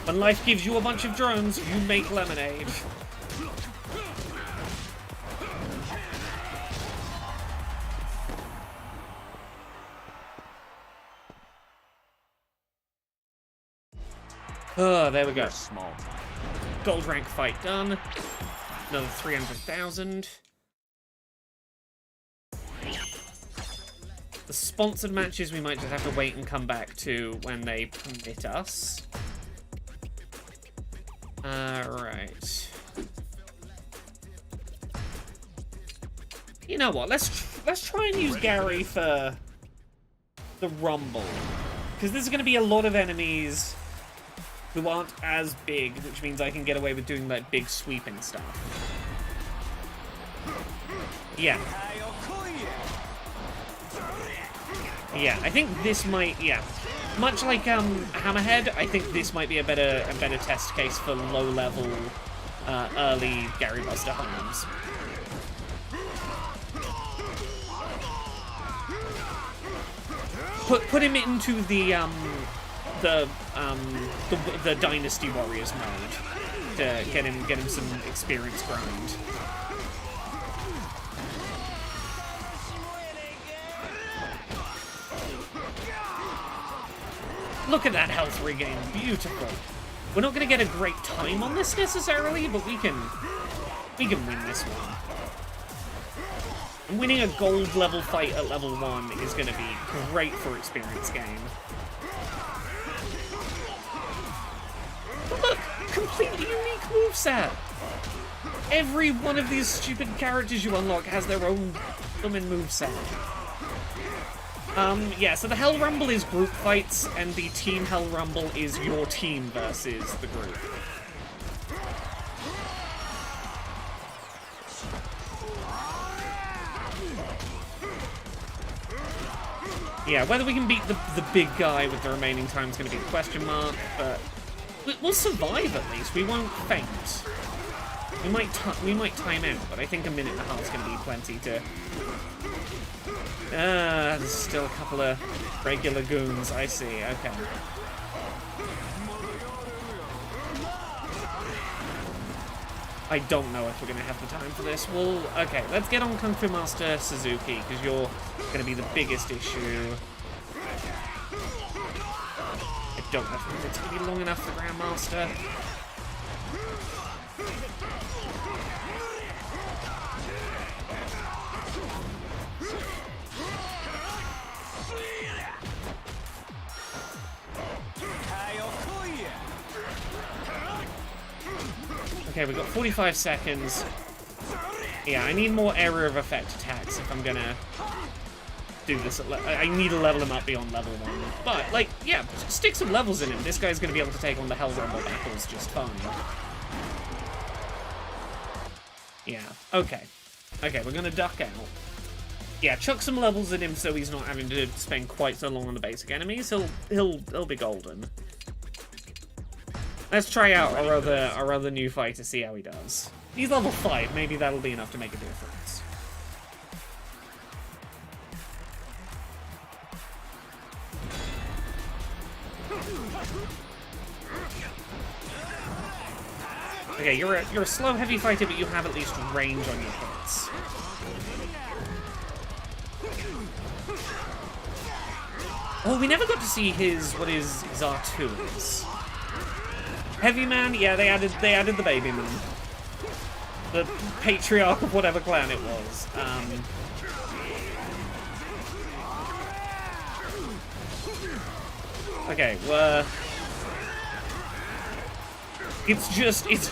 When life gives you a bunch of drones, you make lemonade. Oh, there we go. Small. Gold rank fight done. Another 300,000. The sponsored matches we might just have to wait and come back to when they permit us. Alright. You know what? Let's try and use Gary for the Rumble. Because there's going to be a lot of enemies who aren't as big, which means I can get away with doing that big sweeping stuff. Yeah. Yeah, I think this might, yeah. Much like Hammerhead, I think this might be a better test case for low-level, early Gary Buster Holmes. Put him into the Dynasty Warriors mode to get him some experience grind. Look at that health regain, beautiful. We're not going to get a great time on this necessarily, but we can win this one. And winning a gold level fight at level 1 is going to be great for experience gain. But look, completely unique moveset. Every one of these stupid characters you unlock has their own blooming moveset. Yeah, so the Hell Rumble is group fights, and the Team Hell Rumble is your team versus the group. Yeah, whether we can beat the big guy with the remaining time is going to be a question mark, but we'll survive at least. We won't faint. We might time out, but I think a minute and a half is going to be plenty to... there's still a couple of regular goons, I see, okay. I don't know if we're going to have the time for this. Well, okay, let's get on Kung Fu Master Suzuki, because you're going to be the biggest issue. I don't know if it's going to be long enough for Grandmaster. Okay, we've got 45 seconds. Yeah, I need more area of effect attacks if I'm gonna do this. I need to level him up beyond level 1. But, like, yeah, stick some levels in him. This guy's gonna be able to take on the Hell Rumble battles just fine. Yeah, okay. Okay, we're gonna duck out. Yeah, chuck some levels in him so he's not having to spend quite so long on the basic enemies. He'll be golden. Let's try out our other new fighter, see how he does. He's level 5, maybe that'll be enough to make a difference. Okay, you're a slow heavy fighter, but you have at least range on your hits. Oh, we never got to see what his R2 is. Heavy Man, yeah, they added the baby man. The patriarch of whatever clan it was. Okay, well, it's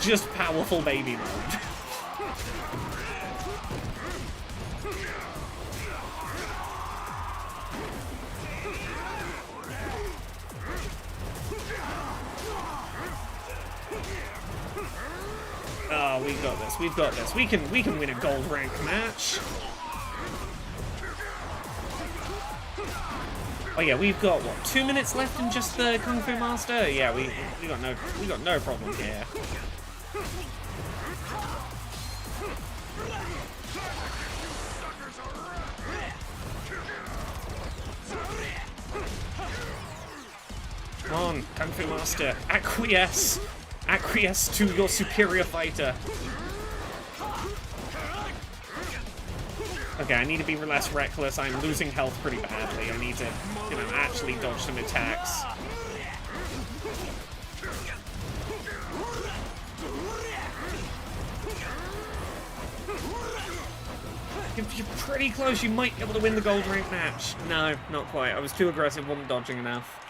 just powerful baby mode. Oh, we got this. We've got this. We can win a gold rank match. Oh yeah, we've got what, 2 minutes left in just the Kung Fu Master? Yeah, we got no problem here. Come on, Kung Fu Master, acquiesce. Acquiesce to your superior fighter. Okay, I need to be less reckless. I'm losing health pretty badly. I need to, actually dodge some attacks. If you're pretty close, you might be able to win the gold rank match. No, not quite. I was too aggressive, wasn't dodging enough.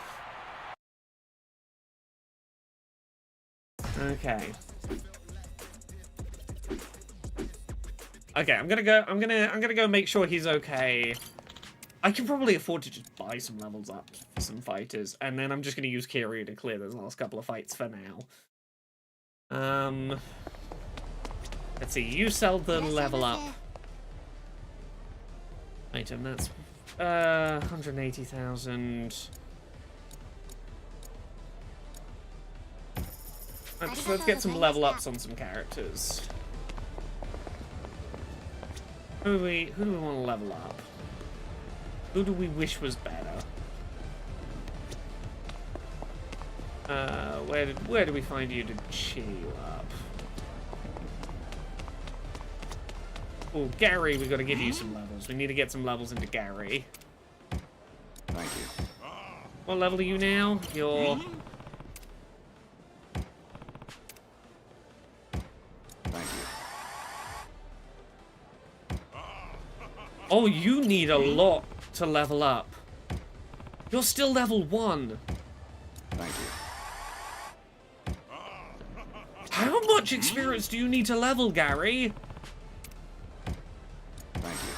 Okay. Okay, I'm gonna go make sure he's okay. I can probably afford to just buy some levels up for some fighters, and then I'm just gonna use Kiryu to clear those last couple of fights for now. Let's see, you sell the level up item, that's 180,000. Let's get some level ups on some characters. Who do we want to level up? Who do we wish was better? Where do we find you to cheer you up? Oh, Gary, we got to give you some levels. We need to get some levels into Gary. Thank you. What level are you now? You're Oh, you need a lot to level up. You're still level 1. Thank you. How much experience do you need to level, Gary? Thank you.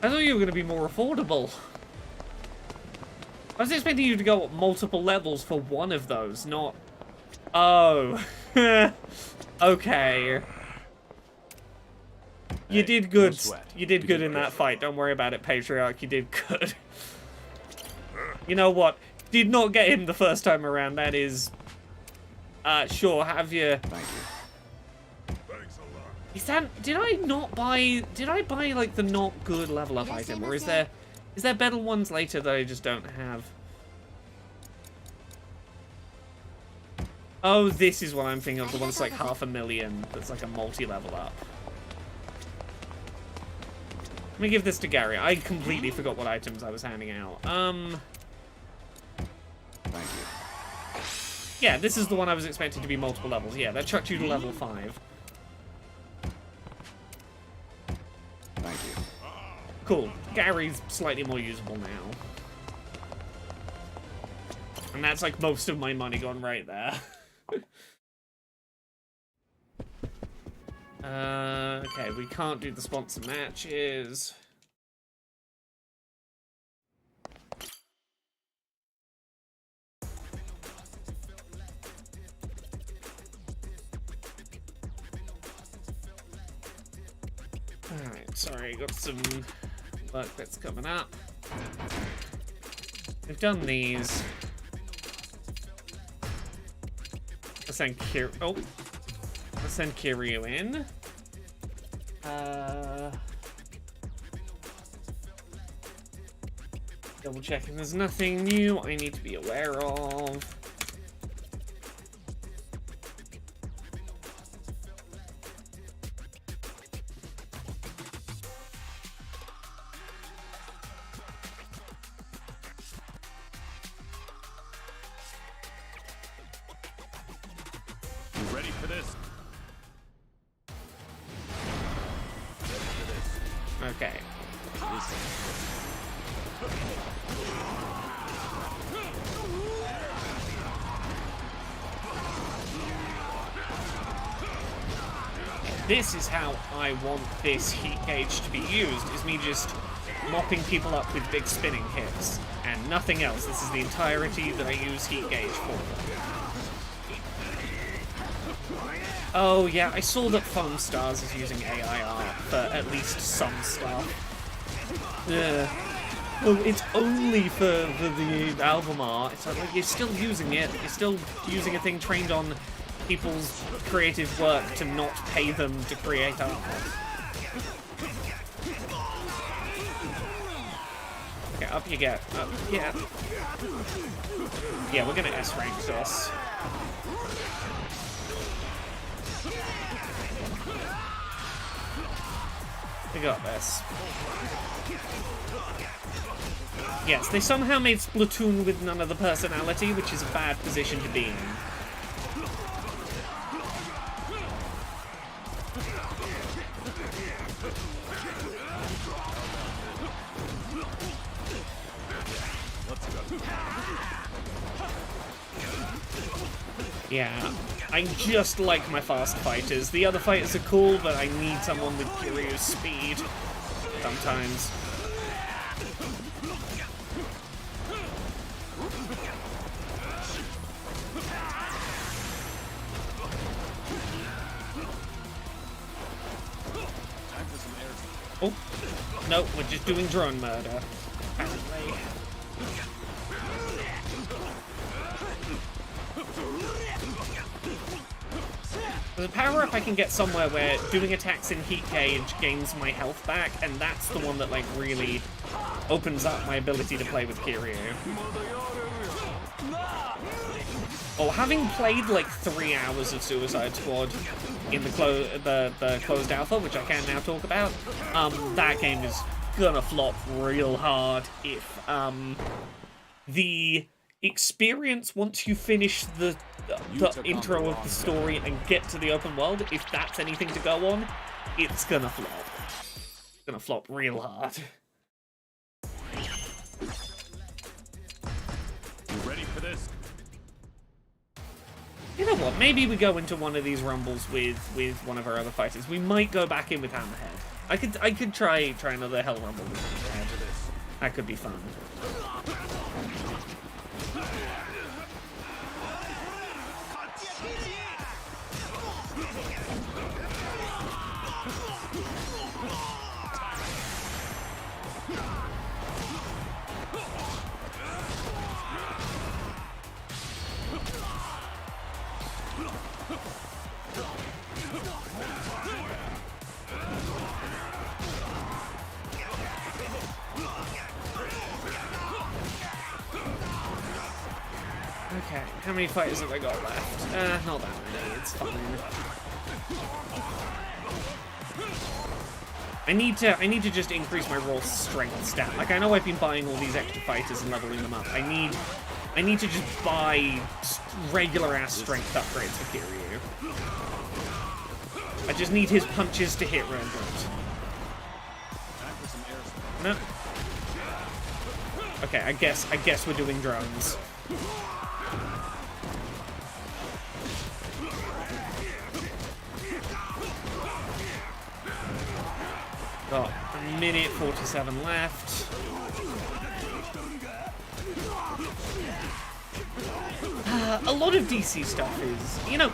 I thought you were going to be more affordable. I was expecting you to go up multiple levels for one of those, not... Oh. Okay. You did good. no sweat. You did good in that fight. Don't worry about it, Patriarch. You did good. You know what? Did not get him the first time around. That is... sure, have you... Thank you. Thanks a lot. Is that... Did I not buy... Did I buy, like, the not good level up item? Or is there... Is there better ones later that I just don't have? Oh, this is what I'm thinking of. The one that's like 500,000. That's like a multi-level up. Let me give this to Gary. I completely forgot what items I was handing out. Thank you. Yeah, this is the one I was expecting to be multiple levels. Yeah, that chucked you to level 5. Thank you. Cool. Gary's slightly more usable now. And that's like most of my money gone right there. Okay, we can't do the sponsor matches. Alright, sorry, got some work that's coming up. We've done these. Let's send let's send Kiryu in. Double checking there's nothing new I need to be aware of. You ready for this? Okay. This is how I want this heat gauge to be used, is me just mopping people up with big spinning hits, and nothing else. This is the entirety that I use heat gauge for. Oh yeah, I saw that Foam Stars is using AI art for at least some stuff. Yeah. Well, it's only for the album art. It's like you're still using it. You're still using a thing trained on people's creative work to not pay them to create art. Okay, up you get. Up, yeah. Yeah, we're gonna S-rank this. We got this. Yes, they somehow made Splatoon with none of the personality, which is a bad position to be in. Yeah, I just like my fast fighters. The other fighters are cool, but I need someone with curious speed sometimes. Oh, no, we're just doing drone murder, apparently. There's a power-up I can get somewhere where doing attacks in heat gauge gains my health back, and that's the one that, like, really opens up my ability to play with Kiryu. Oh, having played, like, 3 hours of Suicide Squad in the closed alpha, which I can now talk about, that game is gonna flop real hard if the experience once you finish the intro of the story and get to the open world, if that's anything to go on, it's gonna flop. It's gonna flop real hard. You ready for this? You know what? Maybe we go into one of these rumbles with one of our other fighters. We might go back in with Hammerhead. I could try another Hell Rumble with Hammerhead. That could be fun. Okay, how many fighters have I got left? Not that many, it's fine. I need to just increase my raw strength stat. Like, I know I've been buying all these extra fighters and leveling them up. I need to just buy regular-ass strength upgrades for Kiryu. I just need his punches to hit real good. No. Okay, I guess we're doing drones. Got a minute 47 left. A lot of DC stuff is, you know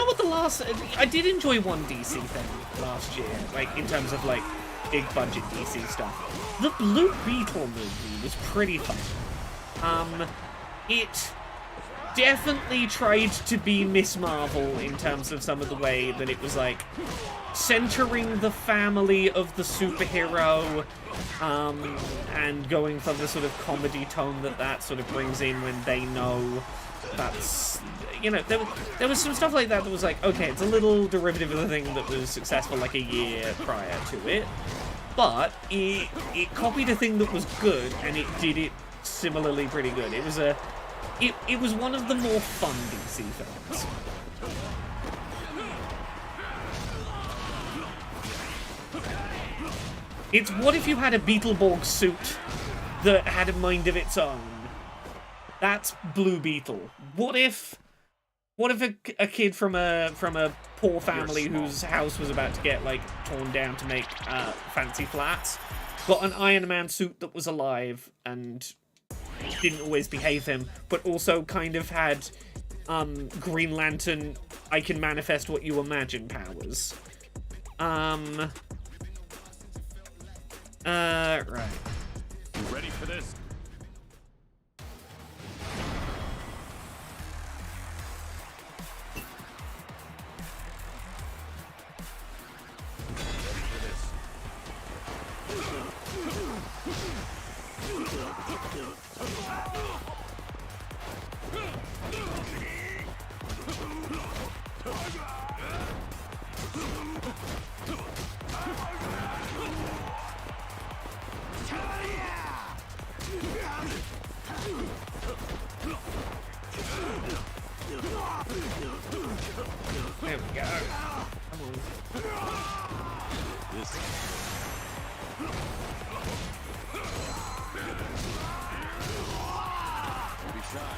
what the last, I did enjoy one DC thing last year, like in terms of like big budget DC stuff. The Blue Beetle movie was pretty fun. It definitely tried to be Miss Marvel in terms of some of the way that it was like centering the family of the superhero, and going for the sort of comedy tone that sort of brings in when they know that's, you know, there was some stuff like that was like, okay, it's a little derivative of the thing that was successful like a year prior to it, but it copied a thing that was good, and it did it similarly pretty good. It was one of the more fun DC films. It's what if you had a Beetleborg suit that had a mind of its own? That's Blue Beetle. What if a kid from a poor family whose house was about to get like torn down to make fancy flats got an Iron Man suit that was alive and didn't always behave him, but also kind of had Green Lantern, I can manifest what you imagine powers. Right. You ready for this? There we go. Come on. This. Be shy.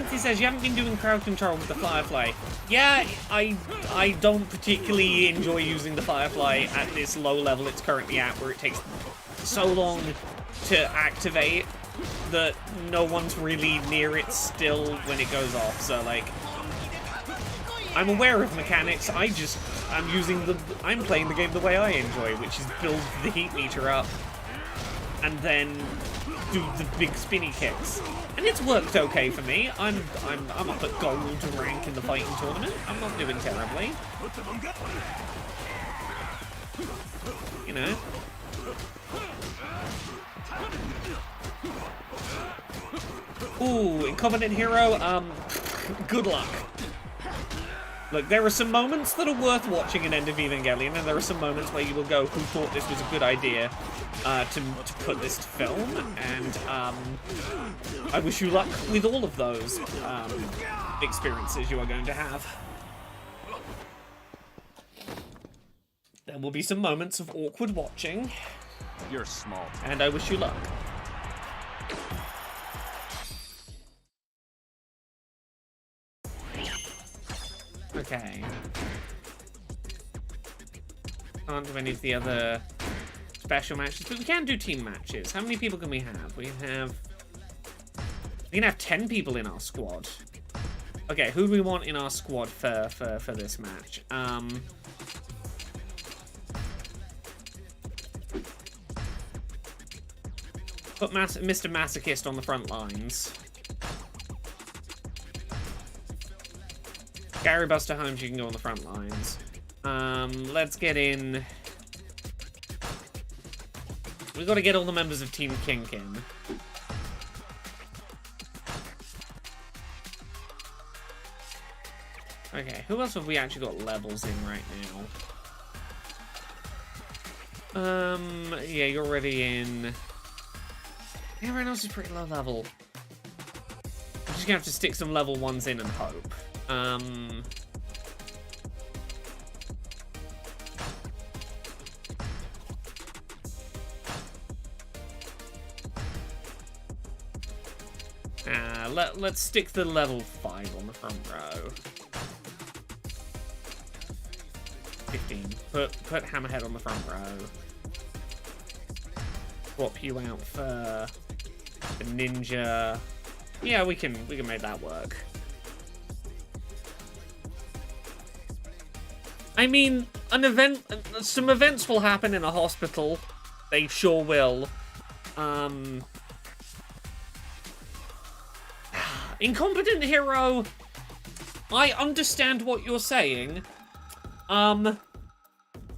He says, you haven't been doing crowd control with the Firefly. Yeah, I don't particularly enjoy using the Firefly at this low level it's currently at, where it takes so long to activate that no one's really near it still when it goes off. So, like, I'm aware of mechanics, I'm playing the game the way I enjoy, which is build the heat meter up and then do the big spinny kicks. And it's worked okay for me. I'm up at gold rank in the fighting tournament. I'm not doing terribly. You know. Ooh, Incompetent Hero, good luck. Look, there are some moments that are worth watching in End of Evangelion, and there are some moments where you will go, who thought this was a good idea to put this to film, and I wish you luck with all of those experiences you are going to have. There will be some moments of awkward watching. You're small. And I wish you luck. Okay. Can't do any of the other special matches, but we can do team matches. How many people can we have? We can have 10 people in our squad. Okay, who do we want in our squad for this match? Put Mr. Masochist on the front lines. Gary Buster Holmes, you can go on the front lines. Let's get in... We've got to get all the members of Team Kink in. Okay, who else have we actually got levels in right now? Yeah, you're already in... Everyone else is pretty low level. I'm just gonna have to stick some level 1s in and hope. Let's stick the level 5 on the front row. 15. Put Hammerhead on the front row. Swap you out for the ninja. Yeah, we can make that work. I mean, some events will happen in a hospital. They sure will. Incompetent hero, I understand what you're saying.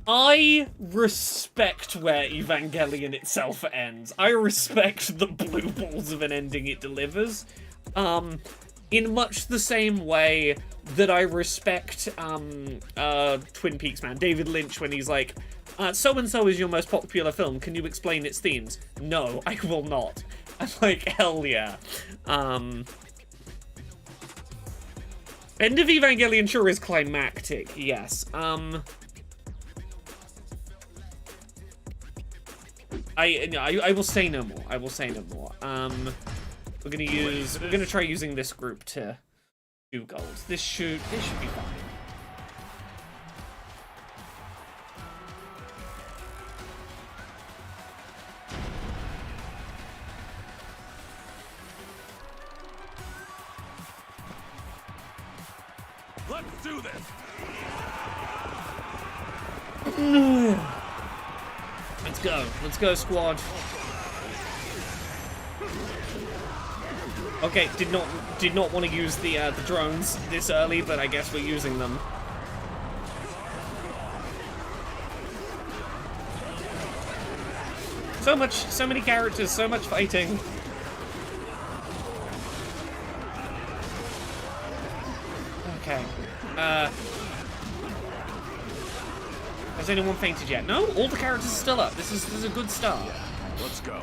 I respect where Evangelion itself ends. I respect the blue balls of an ending it delivers. In much the same way that I respect Twin Peaks man, David Lynch, when he's like, so-and-so is your most popular film, can you explain its themes? No, I will not. I'm like, hell yeah. End of Evangelion sure is climactic, yes. I will say no more. I will say no more. We're gonna try using this group to do gold. This should be fine. Let's do this. Let's go, squad. Okay, did not want to use the drones this early, but I guess we're using them. So many characters, so much fighting. Okay. Has anyone fainted yet? No? All the characters are still up. This is a good start. Let's go.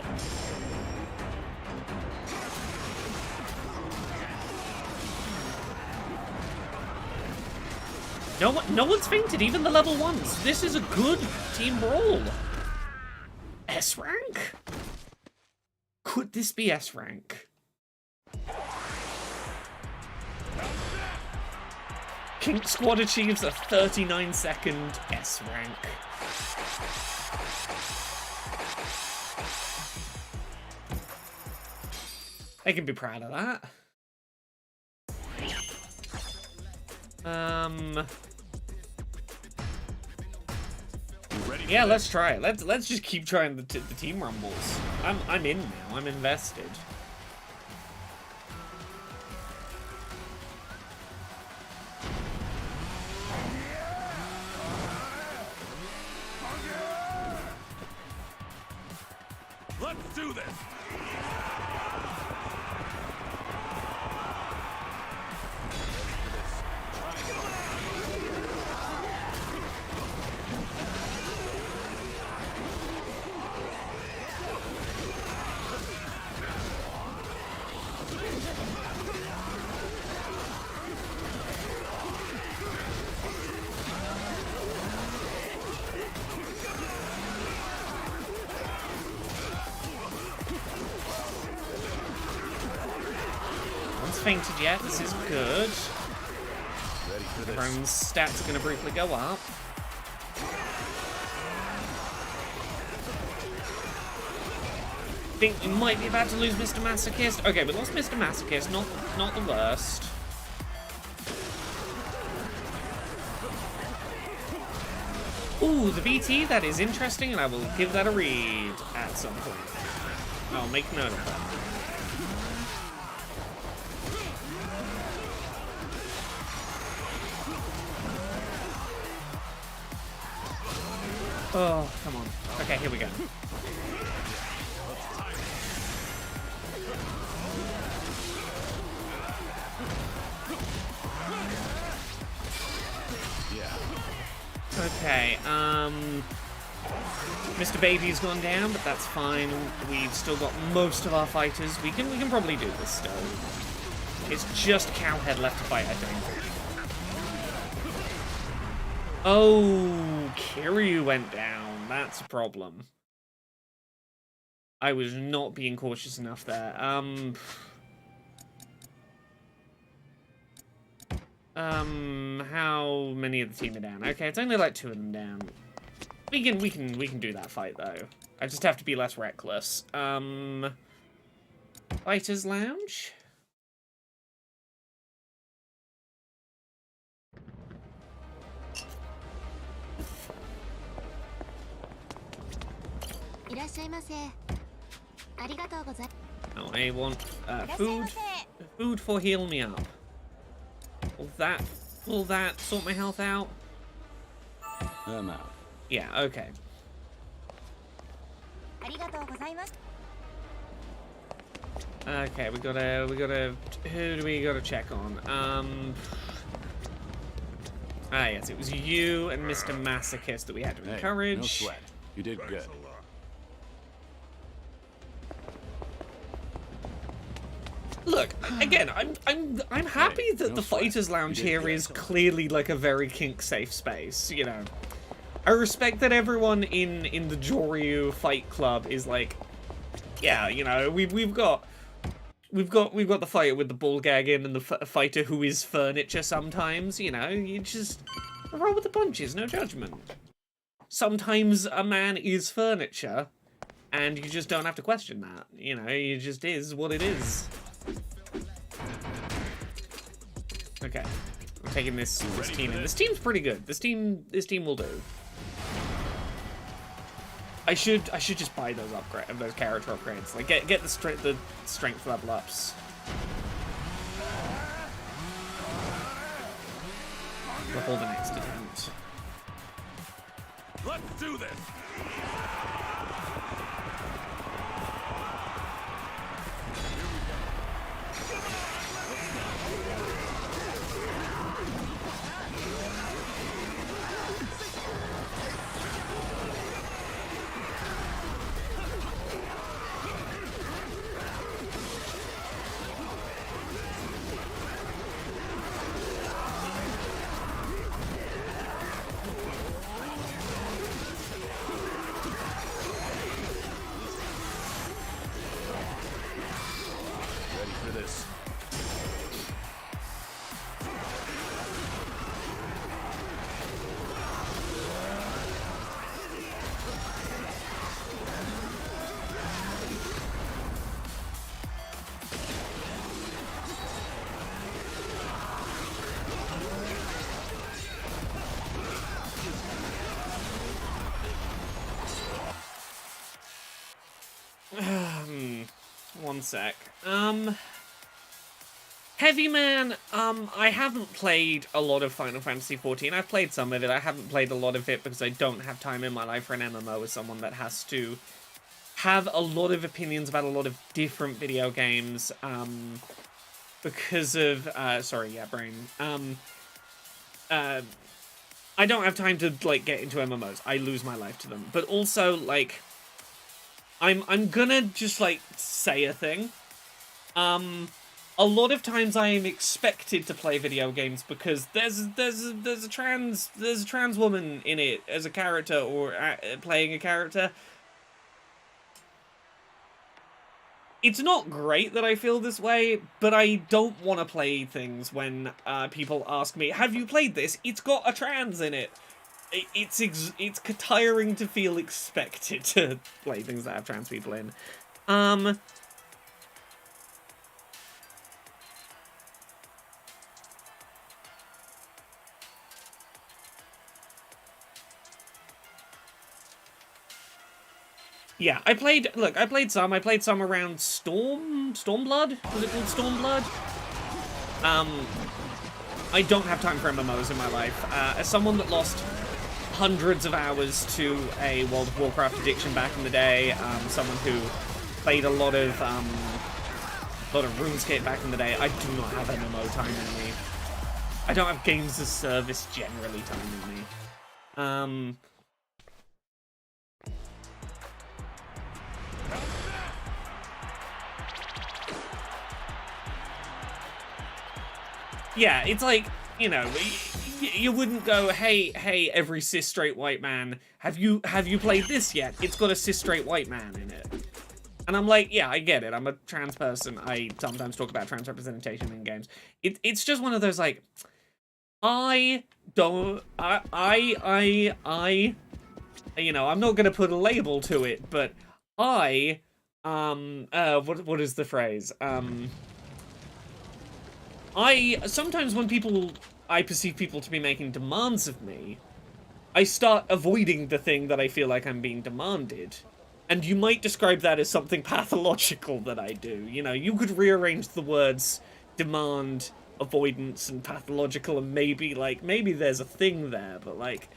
No one's fainted, even the level 1s. This is a good team brawl. S rank? Could this be S rank? Kink Squad achieves a 39-second S rank. They can be proud of that. Yeah, let's try it. Let's just keep trying the team rumbles. I'm in now. I'm invested. Let's do this. fainted yet. This is good. Ready for this. Everyone's stats are going to briefly go up. I think we might be about to lose Mr. Masochist. Okay, we lost Mr. Masochist. Not the worst. Ooh, the BT, that is interesting, and I will give that a read at some point. I'll make note of that. Oh, come on. Okay, here we go. Okay, Mr. Baby's gone down, but that's fine. We've still got most of our fighters. We can probably do this still. It's just Cowhead left to fight, I think. Oh, Kiryu went down. That's a problem. I was not being cautious enough there. How many of the team are down? Okay, it's only like 2 of them down. We can do that fight though. I just have to be less reckless. Fighters Lounge? Oh, I want food for heal me up. Will that sort my health out? I'm out. Yeah, okay. Okay, we gotta who do we gotta check on? Yes, it was you and Mr. Masochist that we had to Hey, encourage. no sweat. You did good. Look, again, I'm happy that no the sweat. Fighters Lounge You did here good. is clearly like a very kink safe space, you know. I respect that everyone in the Joryu Fight Club is like, yeah, you know, we've got the fighter with the ball gag in and the fighter who is furniture sometimes, you know. You just roll with the punches, no judgment. Sometimes a man is furniture, and you just don't have to question that. You know, it just is what it is. Okay, I'm taking this team in. This team's pretty good. This team will do. I should just buy those character upgrades. Like get the strength level ups. Before the next attempt. Let's do this. Ready for this. One sec. Heavy Man, I haven't played a lot of Final Fantasy XIV. I've played some of it. I haven't played a lot of it because I don't have time in my life for an MMO as someone that has to have a lot of opinions about a lot of different video games, because of, brain. I don't have time to, like, get into MMOs. I lose my life to them. But also, like, I'm gonna just, like, say a thing. A lot of times I am expected to play video games because there's a trans woman in it as a character or playing a character. It's not great that I feel this way, but I don't want to play things when people ask me, have you played this? It's got a trans in it. It's tiring to feel expected to play things that have trans people in. Yeah, I played some around Stormblood? Was it called Stormblood? I don't have time for MMOs in my life. As someone that lost hundreds of hours to a World of Warcraft addiction back in the day, someone who played a lot of RuneScape back in the day, I do not have MMO time in me. I don't have games as service generally time in me. Yeah, it's like, you know, you wouldn't go, hey, every cis straight white man, have you played this yet? It's got a cis straight white man in it. And I'm like, yeah, I get it. I'm a trans person. I sometimes talk about trans representation in games. It's just one of those, like, you know, I'm not gonna put a label to it, but what is the phrase? Sometimes when I perceive people to be making demands of me, I start avoiding the thing that I feel like I'm being demanded. And you might describe that as something pathological that I do. You know, you could rearrange the words demand, avoidance, and pathological, and maybe there's a thing there, but, like,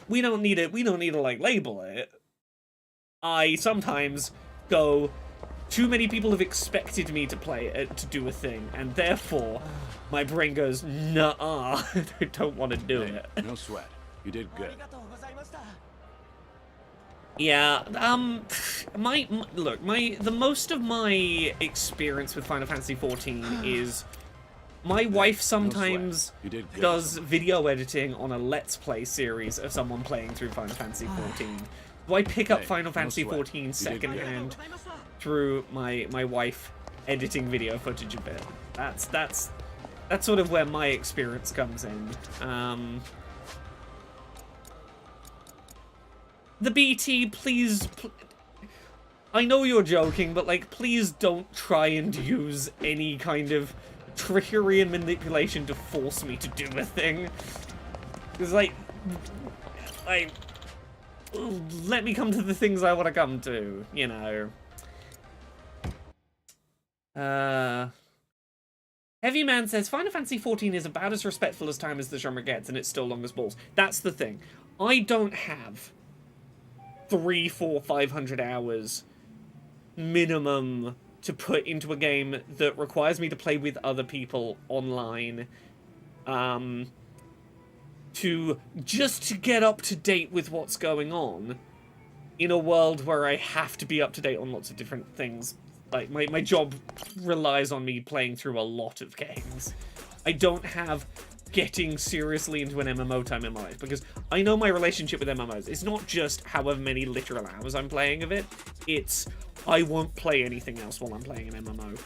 we don't need to, like, label it. I sometimes go, too many people have expected me to play it, to do a thing, and therefore, my brain goes, nuh-uh, I don't want to do it. No sweat. You did good. Yeah, the most of my experience with Final Fantasy XIV is my wife sometimes does video editing on a Let's Play series of someone playing through Final Fantasy XIV. So I pick up Final Fantasy XIV secondhand through my wife editing video footage of it. That's sort of where my experience comes in. The BT, please, I know you're joking, but, like, please don't try and use any kind of trickery and manipulation to force me to do a thing. Because, like, let me come to the things I want to come to, you know. Heavy Man says, Final Fantasy XIV is about as respectful as time as the genre gets, and it's still long as balls. That's the thing. I don't have 300, 400, 500 hours minimum to put into a game that requires me to play with other people online, to get up to date with what's going on in a world where I have to be up to date on lots of different things. Like, my job relies on me playing through a lot of games. I don't have getting seriously into an MMO time in my life, because I know my relationship with MMOs. It's not just however many literal hours I'm playing of it, it's I won't play anything else while I'm playing an MMO.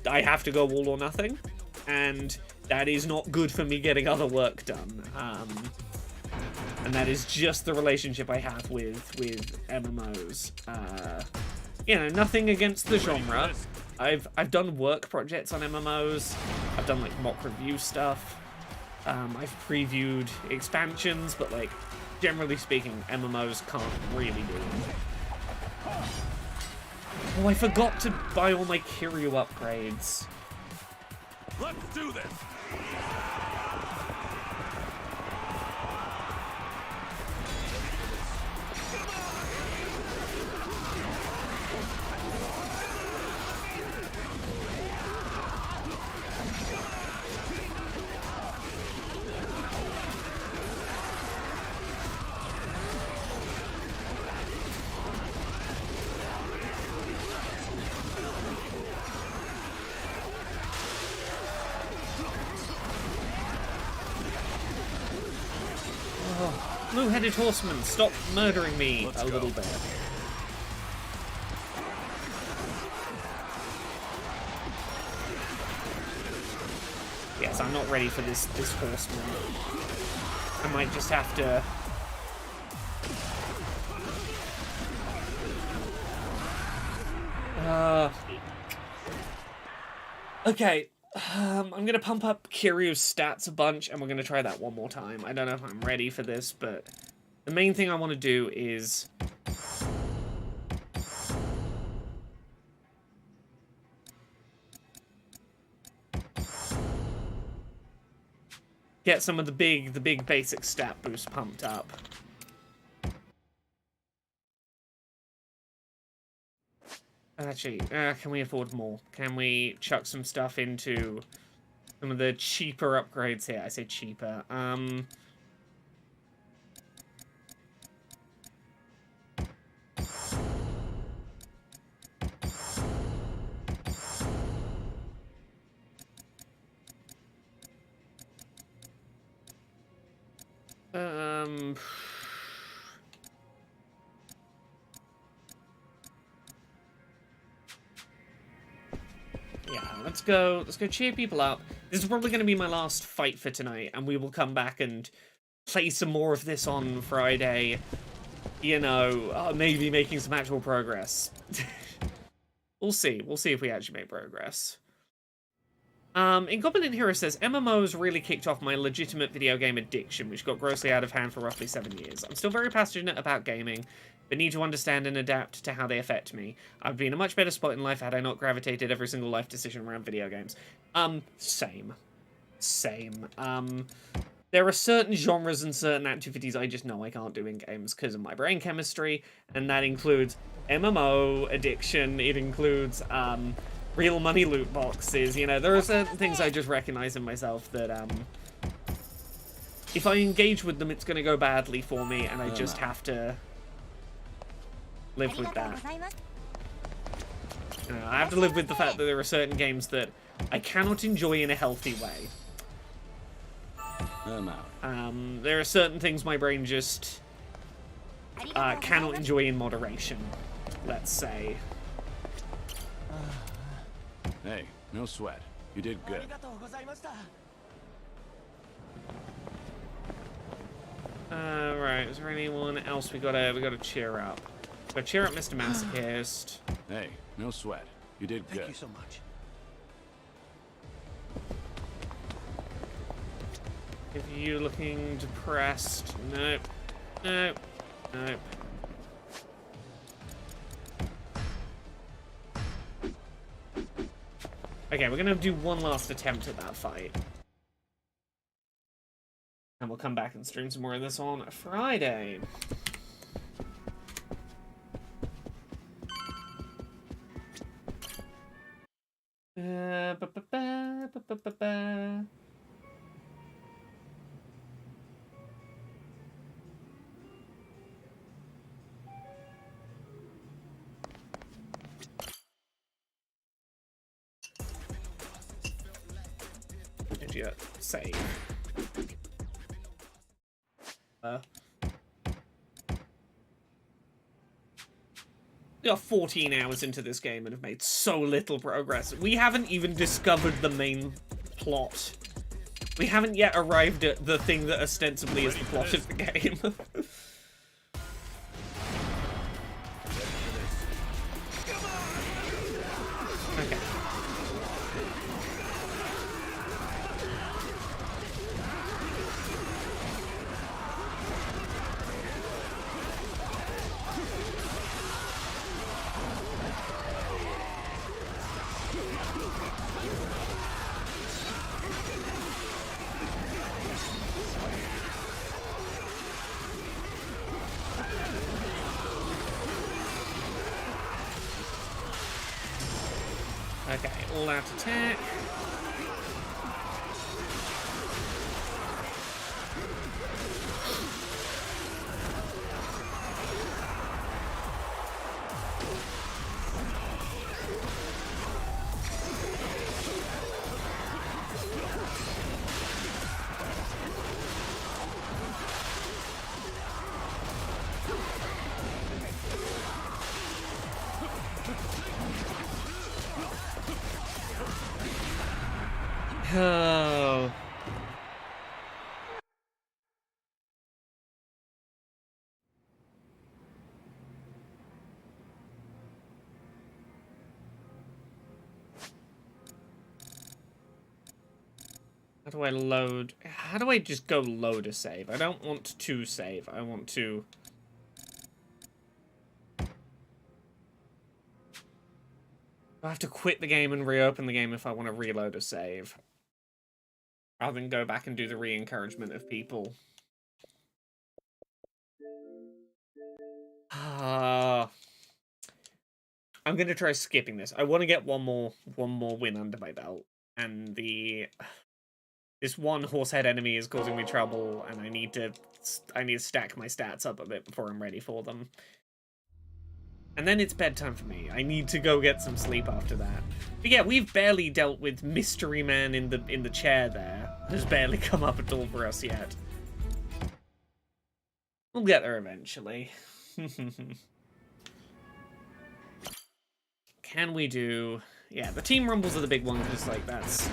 I have to go all or nothing, and that is not good for me getting other work done. And that is just the relationship I have with MMOs. You know, nothing against the genre. I've done work projects on MMOs. I've done, like, mock review stuff. I've previewed expansions, but, like, generally speaking, MMOs can't really do it. Oh, I forgot to buy all my Kiryu upgrades. Let's do this. Blue-headed horseman, stop murdering me a little bit. because I'm not ready for this horseman. I might just have to... Okay, I'm gonna pump up Kiryu's stats a bunch, and we're gonna try that one more time. I don't know if I'm ready for this, but the main thing I want to do is... get some of the big basic stat boost pumped up. Actually, can we afford more? Can we chuck some stuff into some of the cheaper upgrades here? I say cheaper. Yeah, let's go cheer people up. This is probably going to be my last fight for tonight, and we will come back and play some more of this on Friday. You know, maybe making some actual progress. We'll see. We'll see if we actually make progress. Incompetent Hero says, MMOs really kicked off my legitimate video game addiction, which got grossly out of hand for roughly 7 years. I'm still very passionate about gaming, but need to understand and adapt to how they affect me. I've been in a much better spot in life had I not gravitated every single life decision around video games. Same. There are certain genres and certain activities I just know I can't do in games because of my brain chemistry, and that includes MMO addiction, it includes, real money loot boxes, you know, there are certain things I just recognize in myself that, if I engage with them, it's gonna go badly for me, and I just have to live with that. You know, I have to live with the fact that there are certain games that I cannot enjoy in a healthy way. There are certain things my brain just cannot enjoy in moderation, let's say. Hey, no sweat. You did good. Right, is there anyone else we gotta cheer up? So cheer up Mr. Masochist. Hey, no sweat. You did good. Thank you so much. If you looking depressed, nope. Nope. Nope. Okay, we're gonna do one last attempt at that fight. And we'll come back and stream some more of this on Friday. Did you save? We are 14 hours into this game and have made so little progress. We haven't even discovered the main plot. We haven't yet arrived at the thing that ostensibly is the plot of the game. Okay. Okay, all out attack. Oh. How do I load? How do I just go load a save? I don't want to save. I want to... I have to quit the game and reopen the game if I want to reload a save. Rather than go back and do the re-encouragement of people. I'm gonna try skipping this. I want to get one more win under my belt, and this one horsehead enemy is causing me trouble, and I need to stack my stats up a bit before I'm ready for them. And then it's bedtime for me. I need to go get some sleep after that. But yeah, we've barely dealt with Mystery Man in the chair there. Has barely come up at all for us yet. We'll get there eventually. Can we do... Yeah, the team rumbles are the big one, because, like, that's...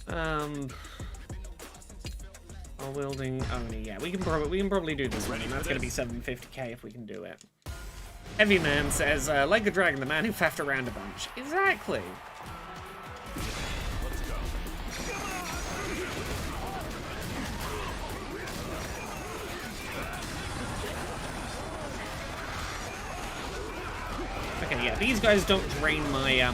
While wielding Oni. Yeah, we can probably do this one. That's going to be 750k if we can do it. Heavy Man says, like a dragon, the man who faffed around a bunch. Exactly. Let's go. Okay, yeah, these guys don't drain my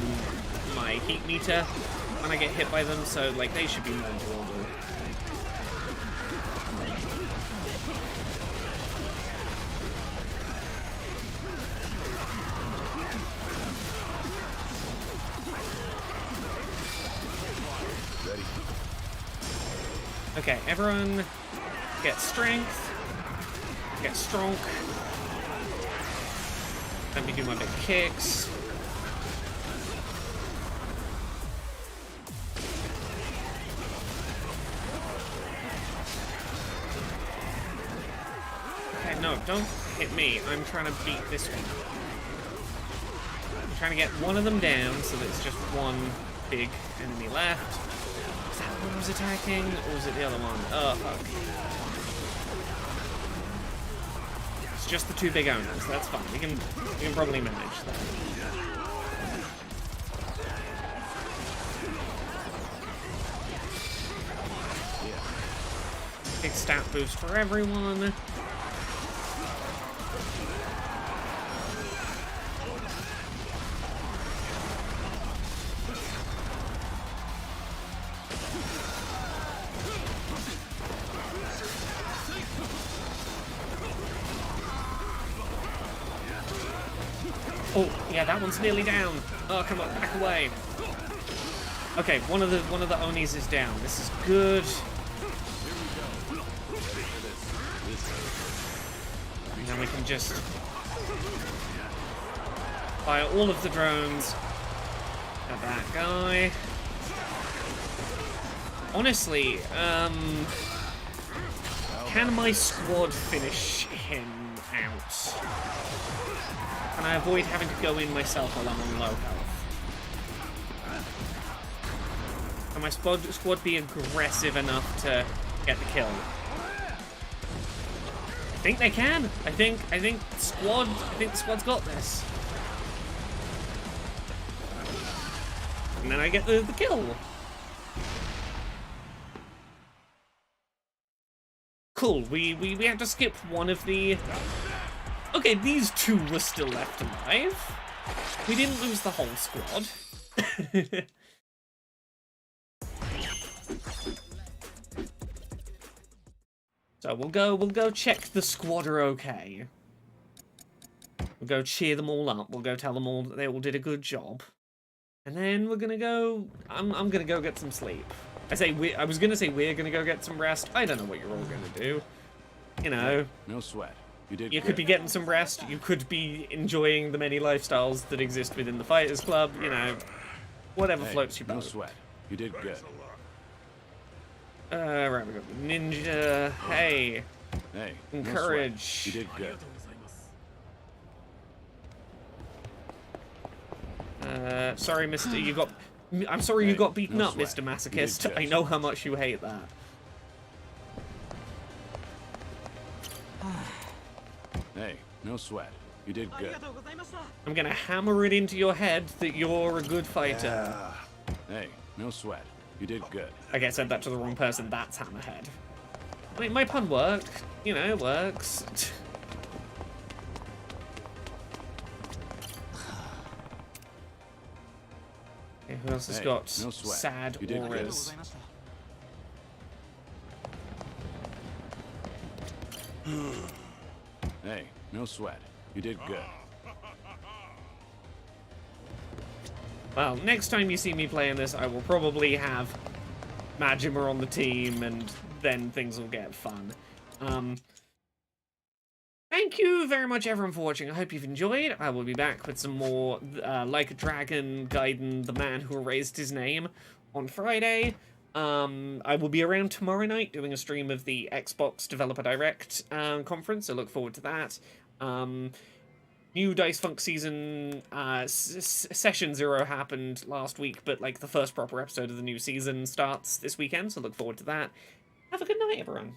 my heat meter when I get hit by them, so like they should be more doable. Okay, everyone get strength, get strong. Let me do my big kicks. Okay, no, don't hit me. I'm trying to beat this one. I'm trying to get one of them down so that it's just one big enemy left. Is that what I was attacking, or was it the other one? Oh, fuck. It's just the two big owners, that's fine. We can probably manage that. Big stat boost for everyone. Oh, yeah, that one's nearly down. Oh, come on, back away. Okay, one of the Onis is down. This is good. And then we can just fire all of the drones at that guy. Honestly, can my squad finish him out? Can I avoid having to go in myself while I'm on low health? Can my squad be aggressive enough to get the kill? I think they can. I think the squad's got this. And then I get the kill. Cool. We have to skip one of the... Okay, these two were still left alive. We didn't lose the whole squad. So we'll go check the squad are okay. We'll go cheer them all up. We'll go tell them all that they all did a good job. And then we're gonna go... I'm gonna go get some sleep. I was gonna say we're gonna go get some rest. I don't know what you're all gonna do. You know. No sweat. You could be getting some rest. You could be enjoying the many lifestyles that exist within the Fighters Club. You know, whatever floats your boat. No sweat. You did good. Right, we got the ninja. Hey. Hey. Encourage. You did good. Sorry, Mister. You got. I'm sorry you got beaten up, Mr. Masochist. I know how much you hate that. Hey, no sweat. You did good. I'm gonna hammer it into your head that you're a good fighter. Hey, no sweat. You did good. Okay, I said that to the wrong person. That's Hammerhead. I mean, my pun worked. You know, it works. Okay, who else has Hey, got no sweat. sad You did good. auras? Hey, no sweat. You did good. Well, next time you see me playing this, I will probably have Majima on the team, and then things will get fun. Thank you very much, everyone, for watching. I hope you've enjoyed. I will be back with some more Like a Dragon, Gaiden, the man who erased his name, on Friday. I will be around tomorrow night doing a stream of the Xbox Developer Direct conference, so look forward to that. New Dice Funk season session 0 happened last week, but like the first proper episode of the new season starts this weekend, so look forward to that. Have a good night, everyone.